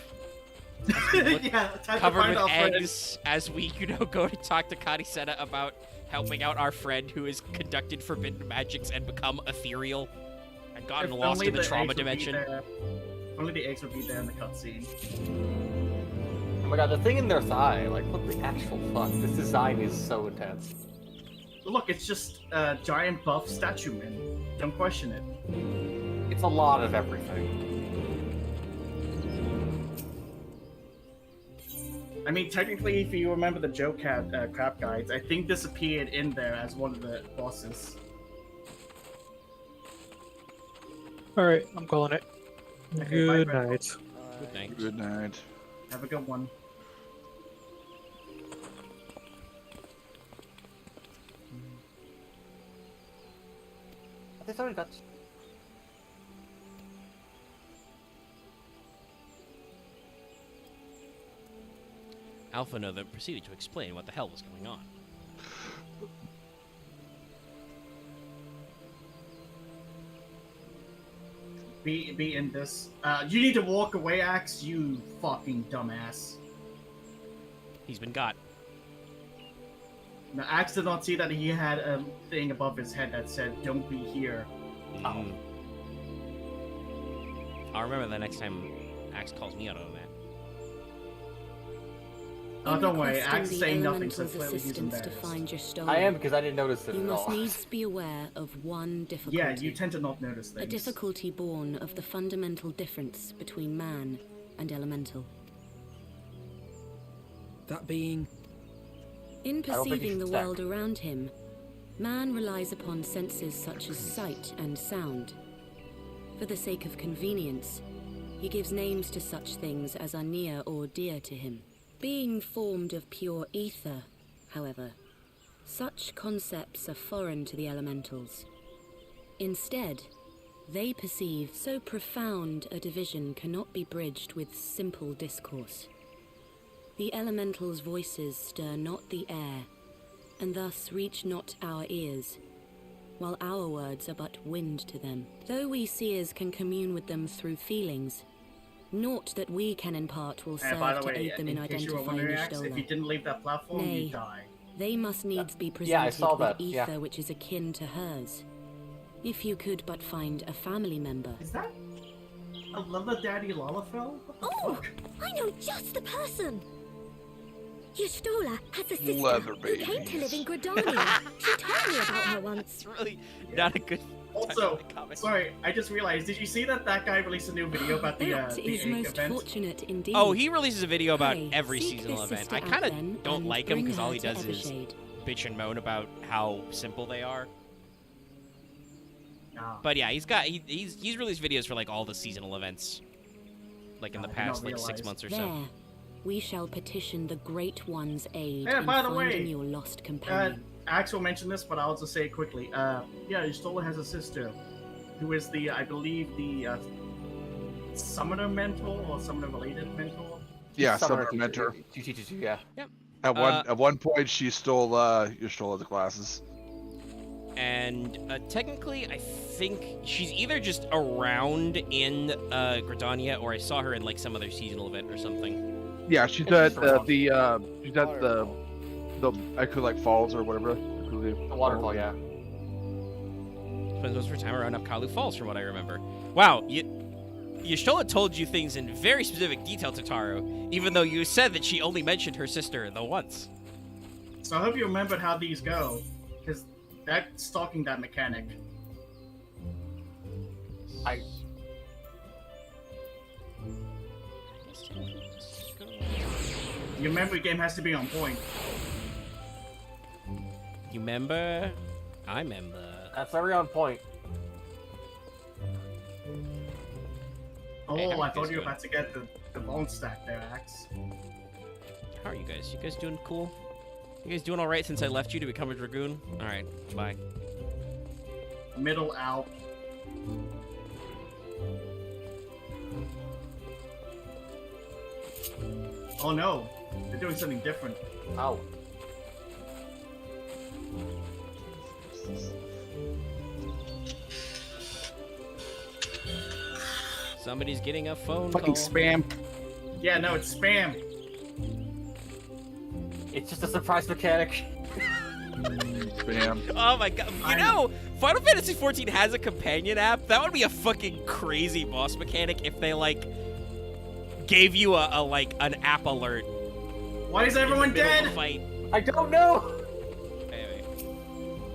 Yeah, time covered to find with our eggs as we, go to talk to Kadiseta about helping out our friend who has conducted forbidden magics and become ethereal and gotten lost in the trauma dimension. Only the eggs would be there in the cutscene. Oh my god, the thing in their thigh, like, what the actual fuck? This design is so intense. Look, it's just a giant buff statue man. Don't question it. It's a lot of everything. I mean, technically, if you remember the Joe Crap guides, I think this appeared in there as one of the bosses. Alright, I'm calling it. Okay, Good bye, night. Good night. Good night. Have a good one. I thought we got... Alphino then proceeded to explain what the hell was going on. Be in this. You need to walk away, Axe, you fucking dumbass. He's been got. Now, Axe did not see that he had a thing above his head that said, "Don't be here." I'll remember the next time Axe calls me out on that. Oh, don't worry, Axe is saying nothing, so clearly he's embarrassed. I am, because I didn't notice it You at must all. needs be aware of one difficulty. Yeah, you tend to not notice things. A difficulty born of the fundamental difference between man and elemental. That being... In I don't think you perceiving the should stack. world around him, man relies upon senses such as sight and sound. For the sake of convenience, he gives names to such things as are near or dear to him. Being formed of pure ether, however, such concepts are foreign to the elementals. Instead, they perceive so profound a division cannot be bridged with simple discourse. The elementals' voices stir not the air, and thus reach not our ears, while our words are but wind to them. Though we seers can commune with them through feelings, naught that we can impart will serve by the to way, aid them in case you were identifying wondering, the Axe, Stola. if you didn't leave that platform, Nay, you die. they must needs be Yeah, I presented saw with that, ether yeah. which is akin to hers. If you could but find a family member. Is that a Lilla Daddy Lalafell? What the fuck? I know just the person. Yustola has a sister Leather who came to live in babies. Gridania. She told me about her once. It's really not a good... Also, sorry, I just realized, did you see that guy released a new video about the That is egg most event? fortunate indeed. Oh, he releases a video about Hey, every seek seasonal this event. sister I out kind then of don't and like him bring because all her he to does is Evershade. bitch and moan about how simple they are. Nah. But yeah, he's released videos for like all the seasonal events, like in the I did past not like 6 realize. months or There, so. we shall petition the Great One's aid Yeah, in by the finding way, your lost companion. Axe will mention this, but I'll just say it quickly. Yeah, Yustola has a sister, who is the, I believe, the summoner mentor or summoner related mentor. Yeah, Summoner summoner mentor. She teaches you, yeah. Yep. At one point, she stole Yustola's classes. And technically, I think she's either just around in Gridania, or I saw her in like some other seasonal event or something. Yeah, she's at the Ekulek Falls or whatever. The waterfall, yeah. Spends most of her time around Upkalu Falls, from what I remember. Wow, Yustola told you things in very specific detail, Tataru, even though you said that she only mentioned her sister the once. So I hope you remembered how these go, because that's stalking that mechanic. Your memory game has to be on point. You remember? I remember. That's very on point. Oh, Hey, how are I you thought guys you were doing? about to get the bone stack there, Axe. How are you guys? You guys doing cool? You guys doing all right since I left you to become a dragoon? All right, bye. Middle out. Oh no, they're doing something different. Ow. Somebody's getting a phone Fucking call. spam. Yeah, no, it's spam. It's just a surprise mechanic. Spam. Oh my god. You know, Final Fantasy XIV has a companion app. That would be a fucking crazy boss mechanic if they, like, gave you an app alert. Why is everyone dead? Fight. I don't know. Anyway,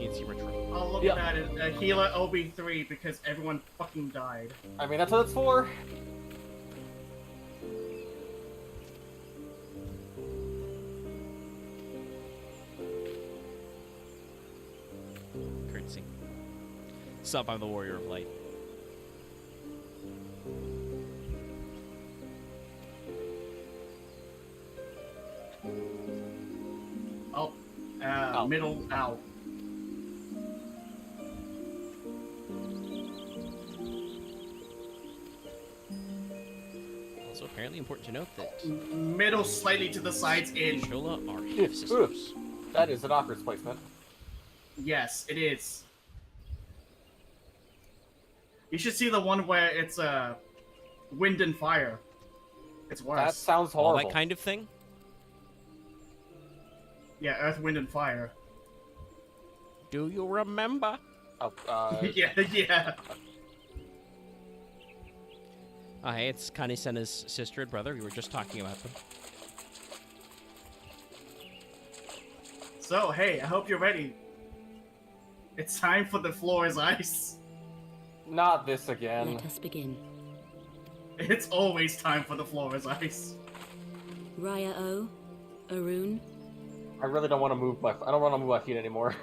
you see retro. Oh, look at that. It's a healer OB3 because everyone fucking died. I mean, that's what it's for. Courtesy. Sup, I'm the Warrior of Light. Middle out. Also, apparently important to note that Middle slightly to the sides in. Shola are half sisters. That is an awkward placement. Yes, it is. You should see the one where it's wind and fire. It's worse. That sounds horrible. All that kind of thing? Yeah, earth, wind, and fire. Do you remember? Oh, yeah. Oh, hey, it's Kani-sena's sister and brother. We were just talking about them. So, hey, I hope you're ready. It's time for the floor is ice. Not this again. Let us begin. It's always time for the floor is ice. Raya O, Arun. I really don't want to move I don't want to move my feet anymore.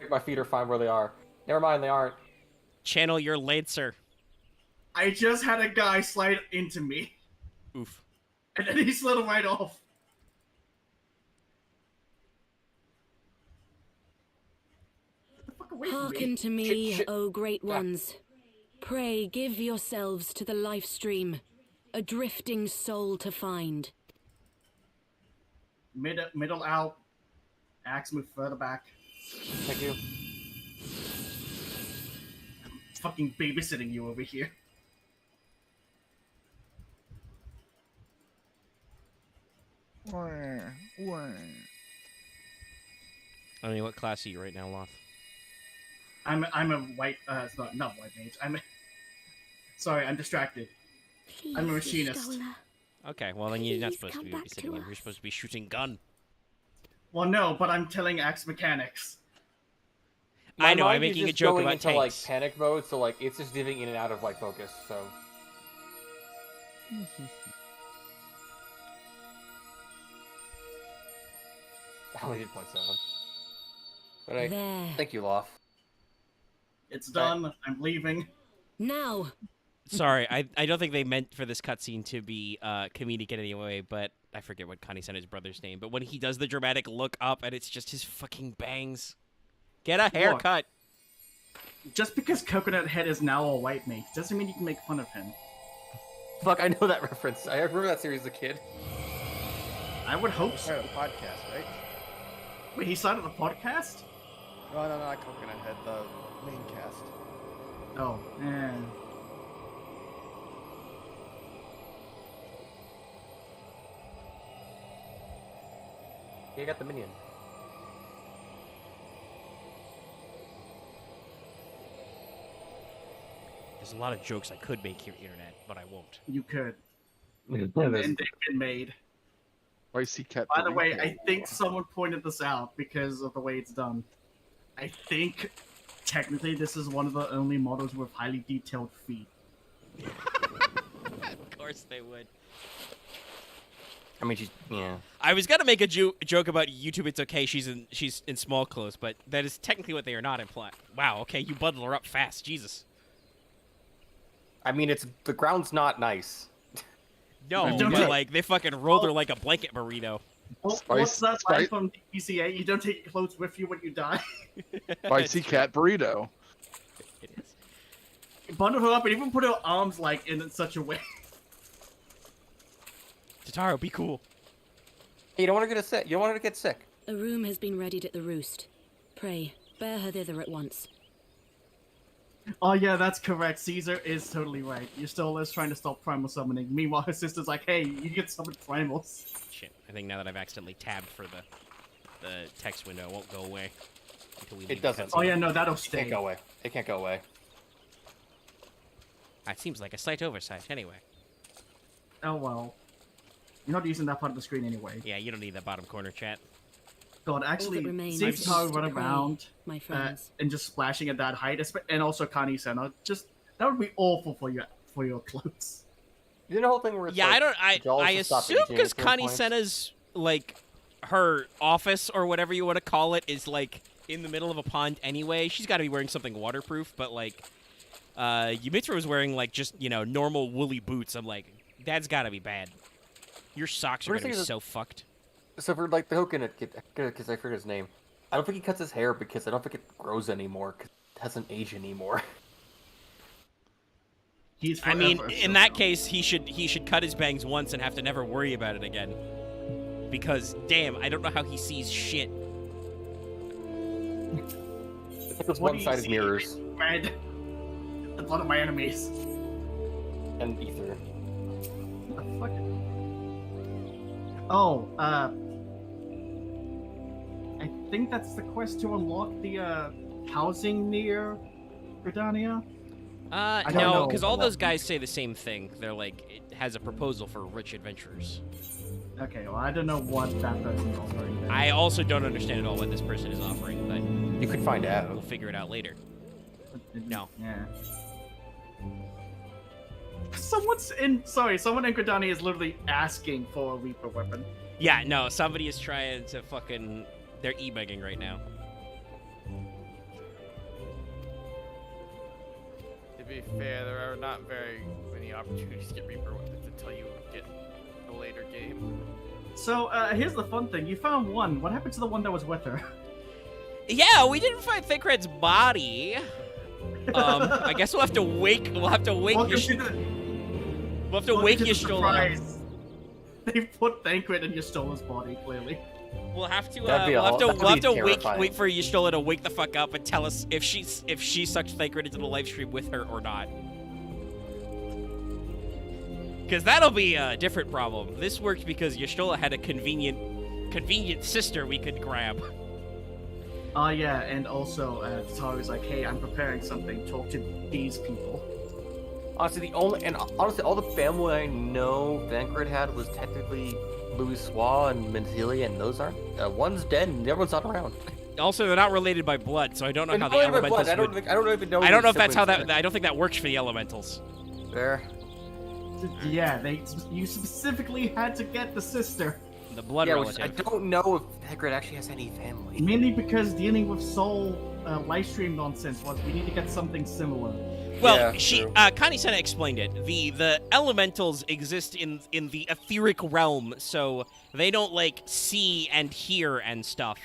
My feet are fine where they are. Never mind, they aren't. Channel your Lancer. I just had a guy slide into me. Oof. And then he slid right off. Hearken to me, O great ones. Pray give yourselves to the life stream, a drifting soul to find. Middle out. Axe move further back. Thank you. I'm fucking babysitting you over here. I mean, what class are you right now, Loth? I'm a white. It's not white mage. Sorry, I'm distracted. Please, I'm a machinist. Stola. Okay, well then you're not Please supposed to be come back babysitting to him. You're us. supposed to be shooting gun. Well, no, but I'm telling axe mechanics. I know. My I'm mind is making a just joke going about into, tanks. like, panic mode, so like it's just dipping in and out of like focus. So. I only did 0.7. But There. thank you, Loth. It's done. I'm leaving. Now. Sorry, I don't think they meant for this cutscene to be comedic in any way, but I forget what Kani-sena's brother's name. But when he does the dramatic look up and it's just his fucking bangs. Get a haircut. Look, just because Coconut Head is now a white mage doesn't mean you can make fun of him. Fuck, I know that reference. I remember that series as a kid. I would hope so. Part of the podcast, right? Wait, he started the podcast? No, not Coconut Head, the main cast. Oh, man. You got the minion. There's a lot of jokes I could make here, internet, but I won't. You could. And they've been made. Spicy cat. By the way, I think someone pointed this out because of the way it's done. I think, technically, this is one of the only models with highly detailed feet. Of course they would. I mean, yeah. I was gonna make a joke about YouTube. It's okay. She's in small clothes, but that is technically what they are not implying. Wow. Okay, you bundle her up fast. Jesus. I mean, the ground's not nice. No, but like they fucking rolled her like a blanket burrito. What's that line from DPCA? You don't take your clothes with you when you die. Spicy cat burrito. bundled her up and even put her arms like in such a way. Tataru, be cool. Hey, you don't want to get sick. You don't want her to get sick. A room has been readied at the roost. Pray, bear her thither at once. Oh yeah, that's correct. Caesar is totally right. Yustola's trying to stop primal summoning. Meanwhile, her sister's like, hey, you get summoned primals. Shit, I think now that I've accidentally tabbed for the text window, it won't go away until we leave. It doesn't. Oh yeah, no, that'll stay. It can't go away. It can't go away. That seems like a slight oversight, anyway. Oh well. You're not using that part of the screen anyway. Yeah, you don't need that bottom corner chat. God, actually, seeing Tataru run around and just splashing at that height, and also Kani-Senna, just that would be awful for your clothes. You know the whole thing where it's I assume because Kani-Senna's like her office or whatever you want to call it is like in the middle of a pond anyway. She's got to be wearing something waterproof, but like Yumitra was wearing like just normal woolly boots. I'm like, that's got to be bad. Your socks are gonna be so fucked. So for like the Hoken, because I forget his name, I don't think he cuts his hair because I don't think it grows anymore because it doesn't age anymore. I mean, in that case, he should cut his bangs once and have to never worry about it again. Because damn, I don't know how he sees shit. Those one-sided mirrors. Red. A lot of my enemies. And ether. What the fuck? Oh, I think that's the quest to unlock the housing near Gridania. No, because all those guys say the same thing. They're like, it has a proposal for rich adventurers. Okay, well, I don't know what that person's offering. Then. I also don't understand at all what this person is offering, but you could find out. We'll figure it out later. No. Yeah. Someone in Gridania is literally asking for a Reaper weapon. Yeah, no, somebody is trying to fucking... They're e-begging right now. To be fair, there are not very many opportunities to get Reaper weapons until you get a later game. So, here's the fun thing. You found one. What happened to the one that was with her? Yeah, we didn't find Thickred's body. I guess we'll have to wake. We'll have to wake. We'll have to wake Y'shtola. They put Thancred in Y'shtola's body, clearly. We'll have to. We'll have to wait for Y'shtola to wake the fuck up and tell us if she sucked Thancred into the live stream with her or not. Because that'll be a different problem. This worked because Y'shtola had a convenient sister we could grab. Yeah, and also Tataru's like, hey, I'm preparing something. Talk to these people. Honestly, all the family I know Thancred had was technically Louis Swa and Menzilia, and those aren't. One's dead and the other one's not around. Also, they're not related by blood, so I don't know how the elementals. I don't know if that's how that. I don't think that works for the elementals. Fair. Yeah, you specifically had to get the sister. The blood relative. I don't know if Thancred actually has any family. Mainly because dealing with soul livestream nonsense was we need to get something similar. Well, Kani-Senna explained it. The elementals exist in the etheric realm, so they don't like see and hear and stuff.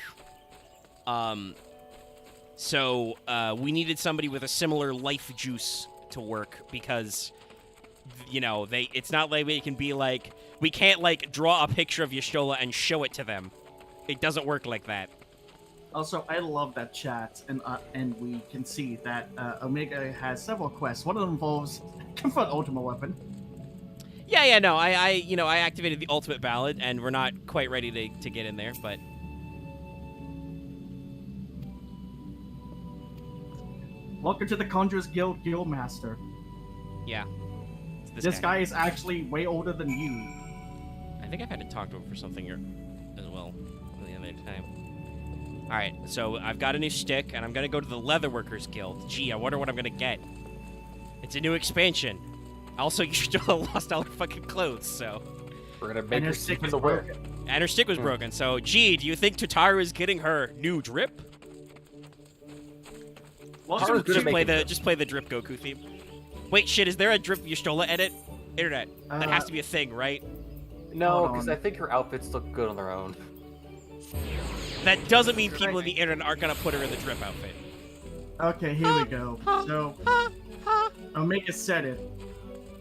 So we needed somebody with a similar life juice to work because, it's not like we can be like, we can't like draw a picture of Y'shtola and show it to them. It doesn't work like that. Also, I love that chat, and we can see that Omega has several quests. One of them involves confront Ultima weapon. Yeah, no, I activated the ultimate ballad, and we're not quite ready to get in there, but. Welcome to the Conjurer's Guild Guildmaster. Yeah. This guy is actually way older than you. I think I've had to talk to him for something as well the other time. Alright, so I've got a new stick, and I'm gonna go to the Leatherworkers Guild. Gee, I wonder what I'm gonna get. It's a new expansion. Also, you still lost all her fucking clothes, so... We're gonna make her stick in the wear. And her stick was broken, so gee, do you think Tataru is getting her new drip? Well, just play the drip Goku theme. Wait, shit, is there a drip Y'shtola edit? Internet. That has to be a thing, right? No, because I think her outfits look good on their own. That doesn't mean people in the internet aren't gonna put her in the drip outfit. Okay, here we go. So, Omega said it.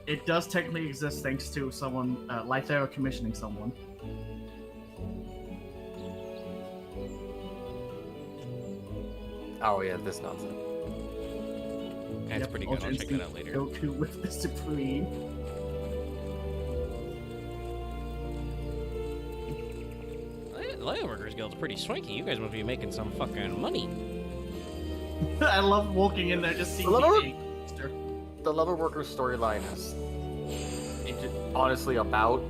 It does technically exist thanks to someone, Lythera commissioning someone. Oh yeah, this nonsense. That's pretty good. I'll check that out later. Goku with the Supreme. Lightworkers Guild's pretty swanky. You guys must be making some fucking money. I love walking in there just seeing the Leather Workers storyline is honestly about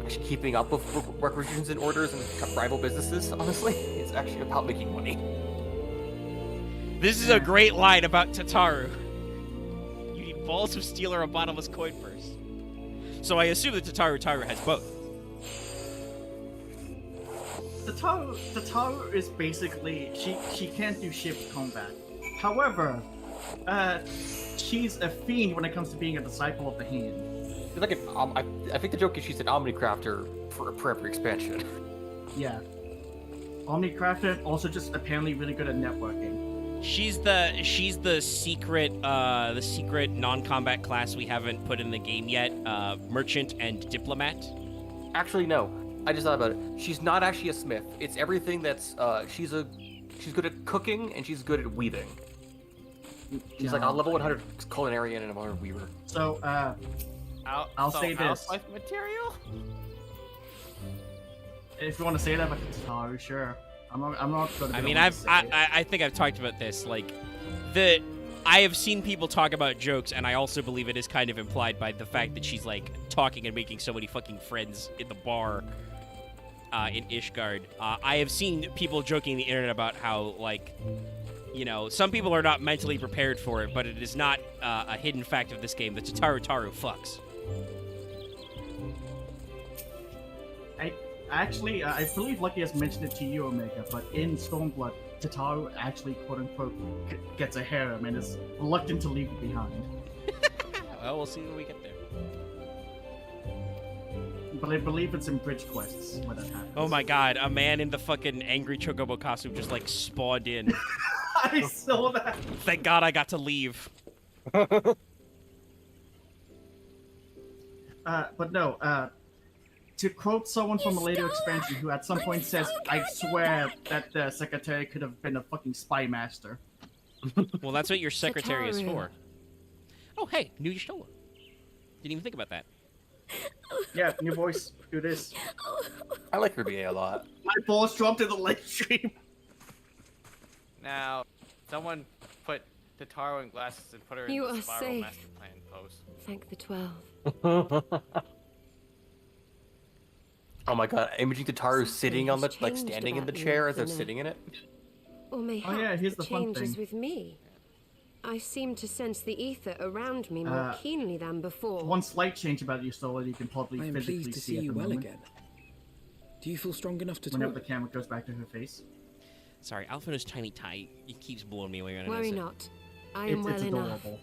keeping up with requisitions and orders and rival businesses. Honestly, it's actually about making money. This is a great line about Tataru. You need balls of steel or a bottomless coin purse. So I assume that Tataru has both. Tataru is basically she can't do shift combat. However, she's a fiend when it comes to being a disciple of the hand. She's like I think the joke is she's an Omnicrafter for every expansion. Yeah, Omnicrafter, also just apparently really good at networking. She's the secret non-combat class we haven't put in the game yet. Merchant and Diplomat. Actually, no. I just thought about it. She's not actually a smith. It's everything that's she's good at cooking and she's good at weaving. She's like a level 100 culinarian and a 100 weaver. So I'll say this. Life material? If you want to say that about Tataru, sure. I'm not gonna. I mean, I think I've talked about this. Like, I have seen people talk about jokes, and I also believe it is kind of implied by the fact that she's like talking and making so many fucking friends in the bar in Ishgard. I have seen people joking on the internet about how, like, you know, some people are not mentally prepared for it, but it is not a hidden fact of this game that Tataru fucks. Actually, I believe Lucky has mentioned it to you, Omega, but in Stormblood, Tataru actually, quote-unquote, gets a harem and is reluctant to leave it behind. Well, we'll see when we get there. But I believe it's in Bridge Quests where that happens. Oh my god, a man in the fucking angry Chocobo costume just, like, spawned in. I saw that! Thank god I got to leave. But no, to quote someone from a later expansion who at some point says, I swear that the secretary could have been a fucking spy master. Well, that's what your secretary is for. Oh, hey, new Y'shtola. Didn't even think about that. Yeah, new voice. Do this. I like her BA a lot. My balls dropped in the live stream. Now, someone put Tataru in glasses and put her in the spiral master plan pose. Thank the 12. Oh my god, imaging Tataru sitting on the, like, standing in the chair as they're sitting in it. Or mayhap yeah, here's the fun changes thing. with me. I seem to sense the ether around me more keenly than before. One slight change about you, Stola, you can probably I am physically pleased to see see at you the well moment. again. Do you feel strong enough to Whenever talk? the camera goes back to her face. Sorry, Alphina's tiny tie. It keeps blowing me away when I Worry notice it. not. I am well it's enough. adorable.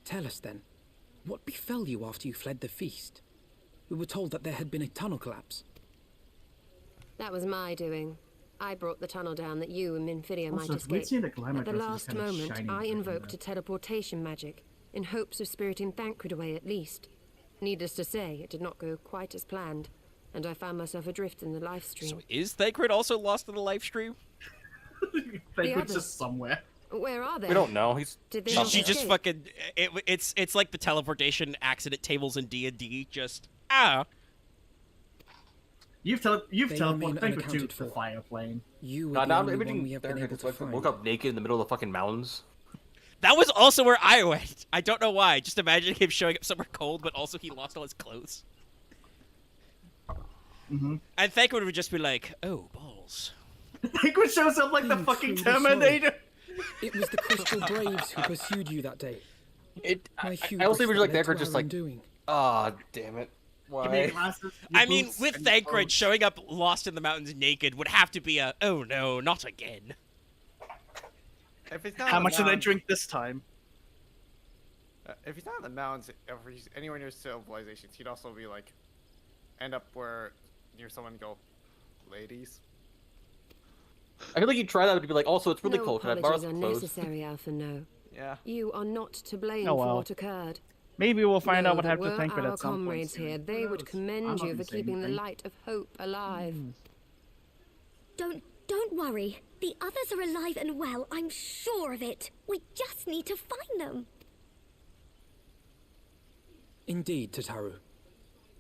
Tell us then, what befell you after you fled the feast? We were told that there had been a tunnel collapse. That was my doing. I brought the tunnel down that you and Minfidia might Also, we'd seen escape. the glamour At the dresses last kind of moment, shiny I in invoked a teleportation magic, in hopes of spiriting Thancred away at least. Needless to say, it did not go quite as planned, and I found myself adrift in the life stream. So is Thancred also lost in the live stream? Thancred's just somewhere. Where are they? We don't know. She just fucking. It's like the teleportation accident tables in D&D. Just You've teleported Thancred to the fire plane. You now I'm imaging woke up naked in the middle of the fucking mountains. That was also where I went. I don't know why. Just imagine him showing up somewhere cold, but also he lost all his clothes. Mm-hmm. And Thancred would just be like, "Oh balls." Thancred shows up like the fucking Terminator. It was the Crystal Braves who pursued you that day. I also imagine like Thancred just like, ah, damn it. Why? I mean, with Thancred showing up lost in the mountains naked would have to be a, oh no, not again. If it's not How much did I drink this time? If he's not in the mountains, if he's anywhere near civilizations, he'd also be like end up where near someone and go, ladies? I feel like you try that to be like, also, it's really No cold. Can I borrow apologies some are clothes? necessary, Alpha, no. Yeah. You are not to blame Oh, for well. what occurred. Maybe we'll find out Know what that happened to were Tancred our at some point. comrades here, they would commend you for keeping the light of hope alive. Don't worry. The others are alive and well, I'm sure of it. We just need to find them. Indeed, Tataru.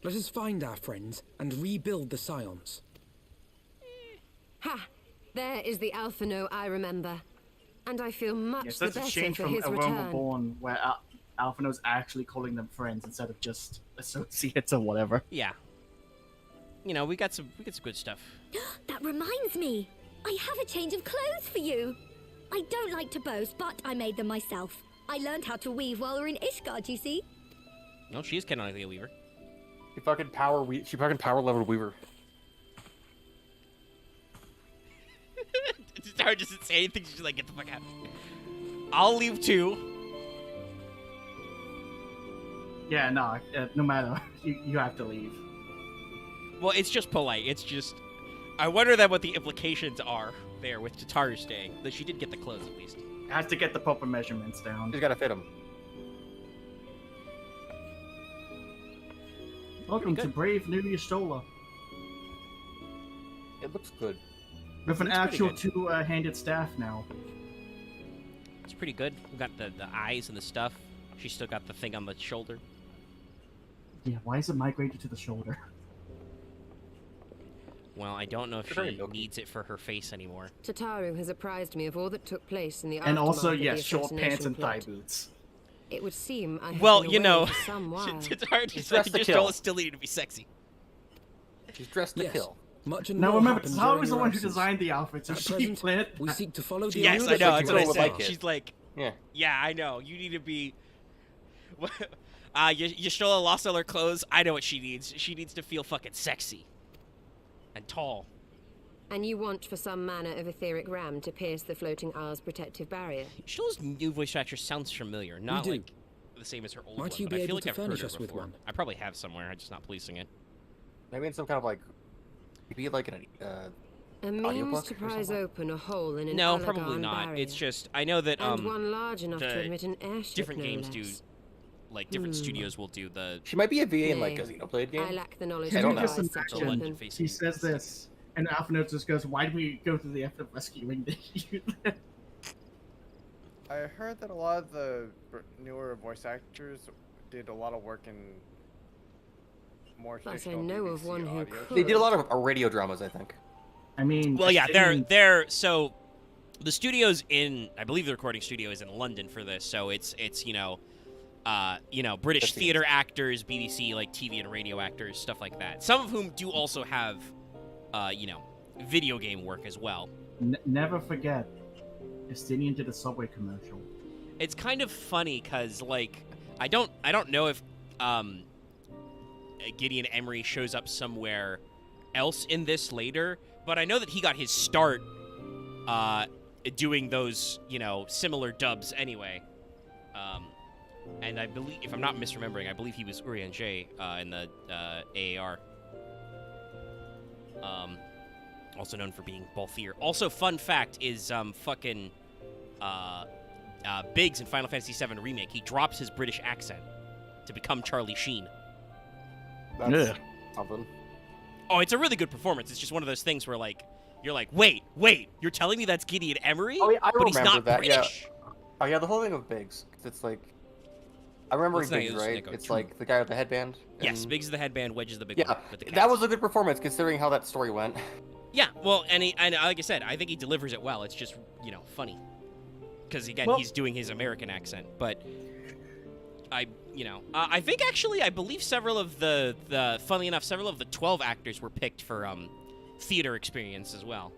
Let us find our friends and rebuild the Scions. Ha! There is the Alphino I remember. And I feel much Yes, the that's a better change for from his A Realm return. Reborn, where Alphino's actually calling them friends instead of just associates or whatever. Yeah. You know, we got some good stuff. That reminds me. I have a change of clothes for you. I don't like to boast, but I made them myself. I learned how to weave while we were in Ishgard, you see. No, she is canonically a weaver. She fucking power leveled Weaver. Tara doesn't say anything. She's just like, get the fuck out. I'll leave too. Yeah, no, no matter. You have to leave. Well, it's just polite. It's just... I wonder then what the implications are there with Tataru staying. Though she did get the clothes, at least. Has to get the proper measurements down. She's gotta fit them. Welcome to Brave New Yestola. It looks good. With an actual two-handed staff now. It's pretty good. We've got the eyes and the stuff. She's still got the thing on the shoulder. Yeah, why is it migrated to the shoulder? Well, I don't know if she needs it for her face anymore. Tataru has apprised me of all that took place in the And also, aftermath of yes, the short pants assassination and thigh plot. boots. It would seem I have Well, been you away know, for some while. Tataru She's dressed to just kill. still needed to be sexy. She's dressed to kill. Much and Now more remember, happened Tataru during was the your one who absence. designed the outfit, so At she present, planned we that. seek to follow the Yes, orders I know. of That's what I your said. star. She's like, yeah, I know. You need to be. Y'shtola lost all her clothes. I know what she needs. She needs to feel fucking sexy and tall. And you want for some manner of etheric ram to pierce the floating isle's protective barrier. Y'shtola's new voice actor sounds familiar. Not do. like the same as her old Might one, you but be I feel able like to I've heard furnish her us with before. one? I probably have somewhere. I'm just not policing it. Maybe in some kind of like, maybe like an A means audiobook to or prise something? open a hole in an No, Alagan probably not. barrier. It's just I know that And one large enough to the admit an airship, different no games do, less. like different studios will do the. She might be a VA in like Nay, a Xenoblade game. I lack the knowledge I to don't know. devise such a weapon. He says this, and Alphino just goes, "Why did we go through the effort of rescuing the youth?" I heard that a lot of the newer voice actors did a lot of work in more But I traditional know of BBC one who audio. could. They did a lot of radio dramas, I think. I mean, Well, yeah, they're so the studio's in. I believe the recording studio is in London for this, so it's British theater actors, BBC like TV and radio actors, stuff like that. Some of whom do also have, video game work as well. Never forget, Estinien did a Subway commercial. It's kind of funny because like I don't know if Gideon Emery shows up somewhere else in this later, but I know that he got his start doing those similar dubs anyway. And I believe, if I'm not misremembering, I believe he was Urian J in the AAR. Also known for being Balthier. Also, fun fact is Biggs in Final Fantasy VII Remake. He drops his British accent to become Charlie Sheen. That's something. Oh, it's a really good performance. It's just one of those things where you're like, wait, you're telling me that's Gideon Emery? Oh yeah, I but remember he's not that. British. Yeah. Oh yeah, the whole thing with Biggs. It's like, I remember What's Biggs, that? right? It's like the guy with the headband. Yes, Biggs is the headband, Wedge is the big Yeah, one. With the that was a good performance considering how that story went. Yeah, well, and like I said, I think he delivers it well. It's just, funny. Because, again, he's doing his American accent. But I think actually, I believe several of funnily enough, several of the 12 actors were picked for theater experience as well.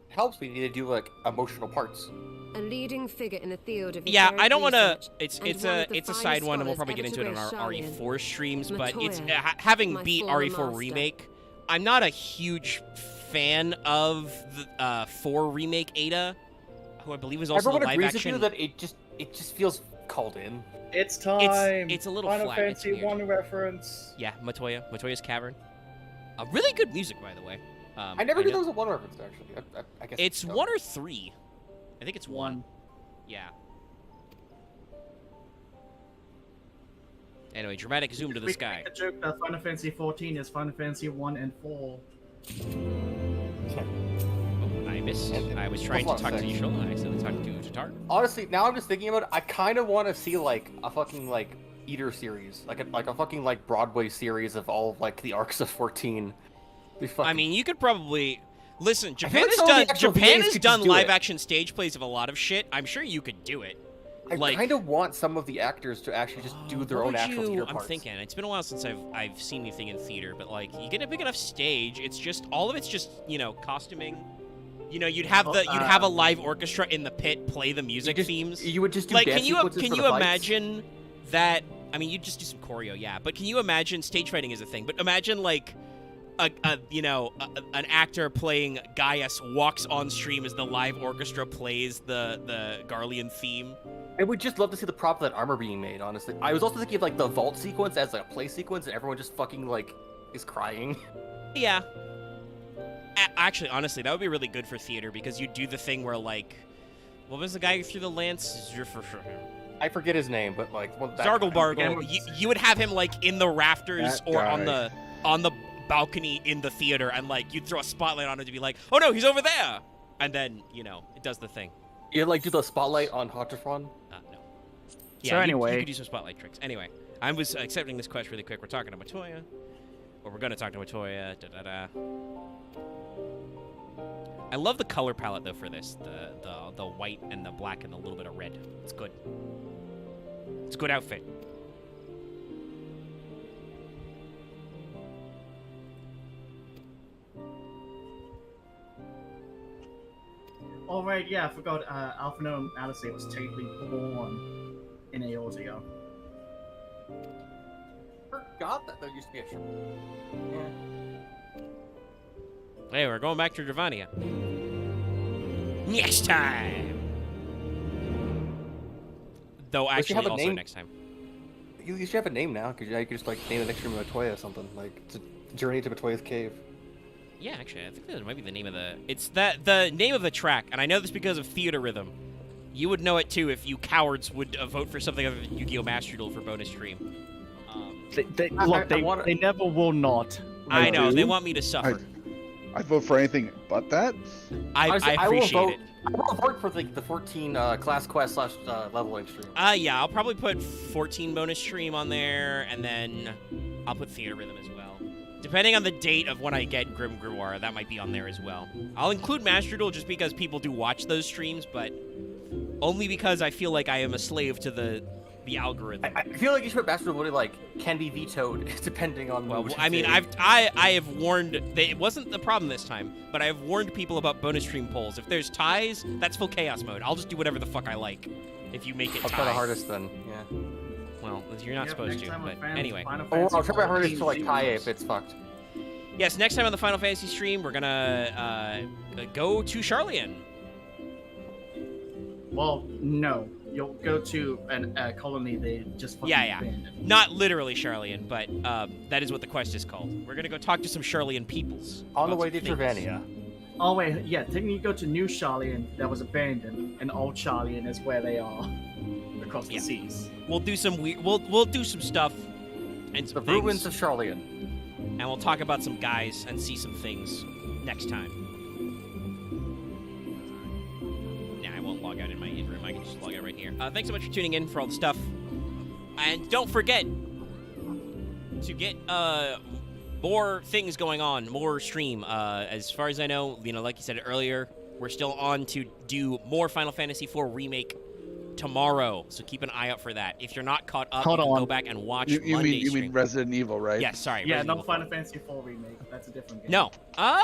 Helps me to do like emotional parts. A leading figure in the field of Yeah, etheric I don't want to. research, It's a and side one one, of the and we'll probably get finest into it on our scholars ever RE4 streams. But it's Matoya, having my beat former RE4 master. remake. I'm not a huge fan of the 4 remake Ada, who I believe is also Everyone the live agrees action. with you that it just feels called in. It's time. It's a little Final flat. Fantasy 1 reference. Yeah, Matoya's Cavern. Really good music, by the way. I never knew there was a 1 reference, actually. I guess it's 1 or 3. I think it's 1. Yeah. Anyway, dramatic zoom to the sky. Make a joke that Final Fantasy 14 is Final Fantasy 1 and 4. I missed. I was trying to talk to Yishol, and I accidentally talked to Tatar. Honestly, now I'm just thinking about it. I kind of want to see like a fucking like Eater series, like a fucking like Broadway series of all of, like the arcs of 14. I mean, you could probably listen. Japan has done live action stage plays of a lot of shit. I'm sure you could do it. I kind of want some of the actors to actually just do their own actual theater parts. I'm thinking it's been a while since I've seen anything in theater, but like you get a big enough stage, it's just all of it's just costuming. You'd have a live orchestra in the pit play the music themes. You would just do like dance sequences can for you the imagine that? I mean, you'd just do some choreo, yeah. But can you imagine stage fighting is a thing? But imagine like an actor playing Gaius walks on stream as the live orchestra plays the Garlean theme. I would just love to see the prop of that armor being made, honestly. I was also thinking of like the vault sequence as like a play sequence and everyone just fucking like is crying. Yeah. Actually, honestly, that would be really good for theater because you do the thing where like, what was the guy who threw the lance? I forget his name, but like Zargle. You would have him like in the rafters or on the balcony in the theater, and like you'd throw a spotlight on him to be like, oh no, he's over there, and then it does the thing. You like do the spotlight on Hotchafron? No. Yeah, so anyway, you could do some spotlight tricks. Anyway, I was accepting this quest really quick. We're talking to Matoya, or we're gonna talk to Matoya. I love the color palette though for this, the white and the black and a little bit of red. It's good. It's a good outfit. Oh right, yeah, I forgot. Alphino Alice was technically born in Eorzea. Forgot that there used to be a show. Yeah. Hey, we're going back to Dravania. Next time. Though actually, also name? Next time. You should have a name now, because you could just like name the next room Matoya or something. Like it's a journey to Matoya's cave. Yeah, actually, I think that might be the name of the... It's the name of the track, and I know this because of Theater Rhythm. You would know it, too, if you cowards would vote for something other than Yu-Gi-Oh! Master Duel for bonus stream. They never will not. I know, they want me to suffer. I vote for anything but that. I appreciate it. I will vote for the 14 class quest / leveling stream. Yeah, I'll probably put 14 bonus stream on there, and then I'll put Theater Rhythm as well. Depending on the date of when I get Grim Grimoire, that might be on there as well. I'll include Master Duel just because people do watch those streams, but only because I feel like I am a slave to the algorithm. I feel like you should put Master Duel like can be vetoed depending on. Well, I mean, I have warned. It wasn't the problem this time, but I have warned people about bonus stream polls. If there's ties, that's full chaos mode. I'll just do whatever the fuck I like. If you make it I'll try the hardest then. Yeah. Well, you're not supposed to, but anyway. I'll try my hardest to like tie it if it's fucked. Yes, next time on the Final Fantasy stream, we're gonna go to Charlian. Well, no. You'll go to a colony they just fucking abandoned. Not literally Charlian, but that is what the quest is called. We're gonna go talk to some Charlian peoples. On the way to Travania. Oh wait, yeah, technically you go to New Charlian that was abandoned, and Old Charlian is where they are. Across the seas. We'll do some we'll do some stuff and some the ruins of Charlian. And we'll talk about some guys and see some things next time. Nah, I won't log out in my in-room. I can just log out right here. Thanks so much for tuning in for all the stuff. And don't forget to get more things going on, more stream. As far as I know, like you said earlier, we're still on to do more Final Fantasy IV Remake tomorrow, so keep an eye out for that. If you're not caught up, you can go back and watch Monday's You mean Resident Evil, right? Yeah, sorry. Yeah, not Final Fantasy IV Remake. That's a different game. No.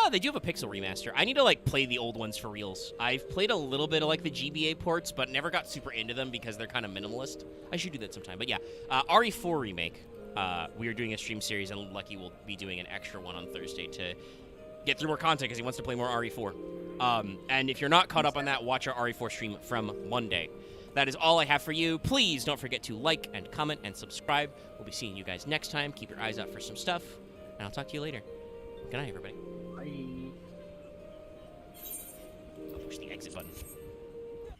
They do have a pixel remaster. I need to, play the old ones for reals. I've played a little bit of, the GBA ports, but never got super into them because they're kind of minimalist. I should do that sometime. But yeah, RE4 Remake. We are doing a stream series, and Lucky will be doing an extra one on Thursday to get through more content because he wants to play more RE4. And if you're not caught up on that, watch our RE4 stream from Monday. that is all I have for you. Please don't forget to like and comment and subscribe. We'll be seeing you guys next time. Keep your eyes out for some stuff, and I'll talk to you later. Good night, everybody. Bye. I'll push the exit button.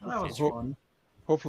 That was fun. Hopefully.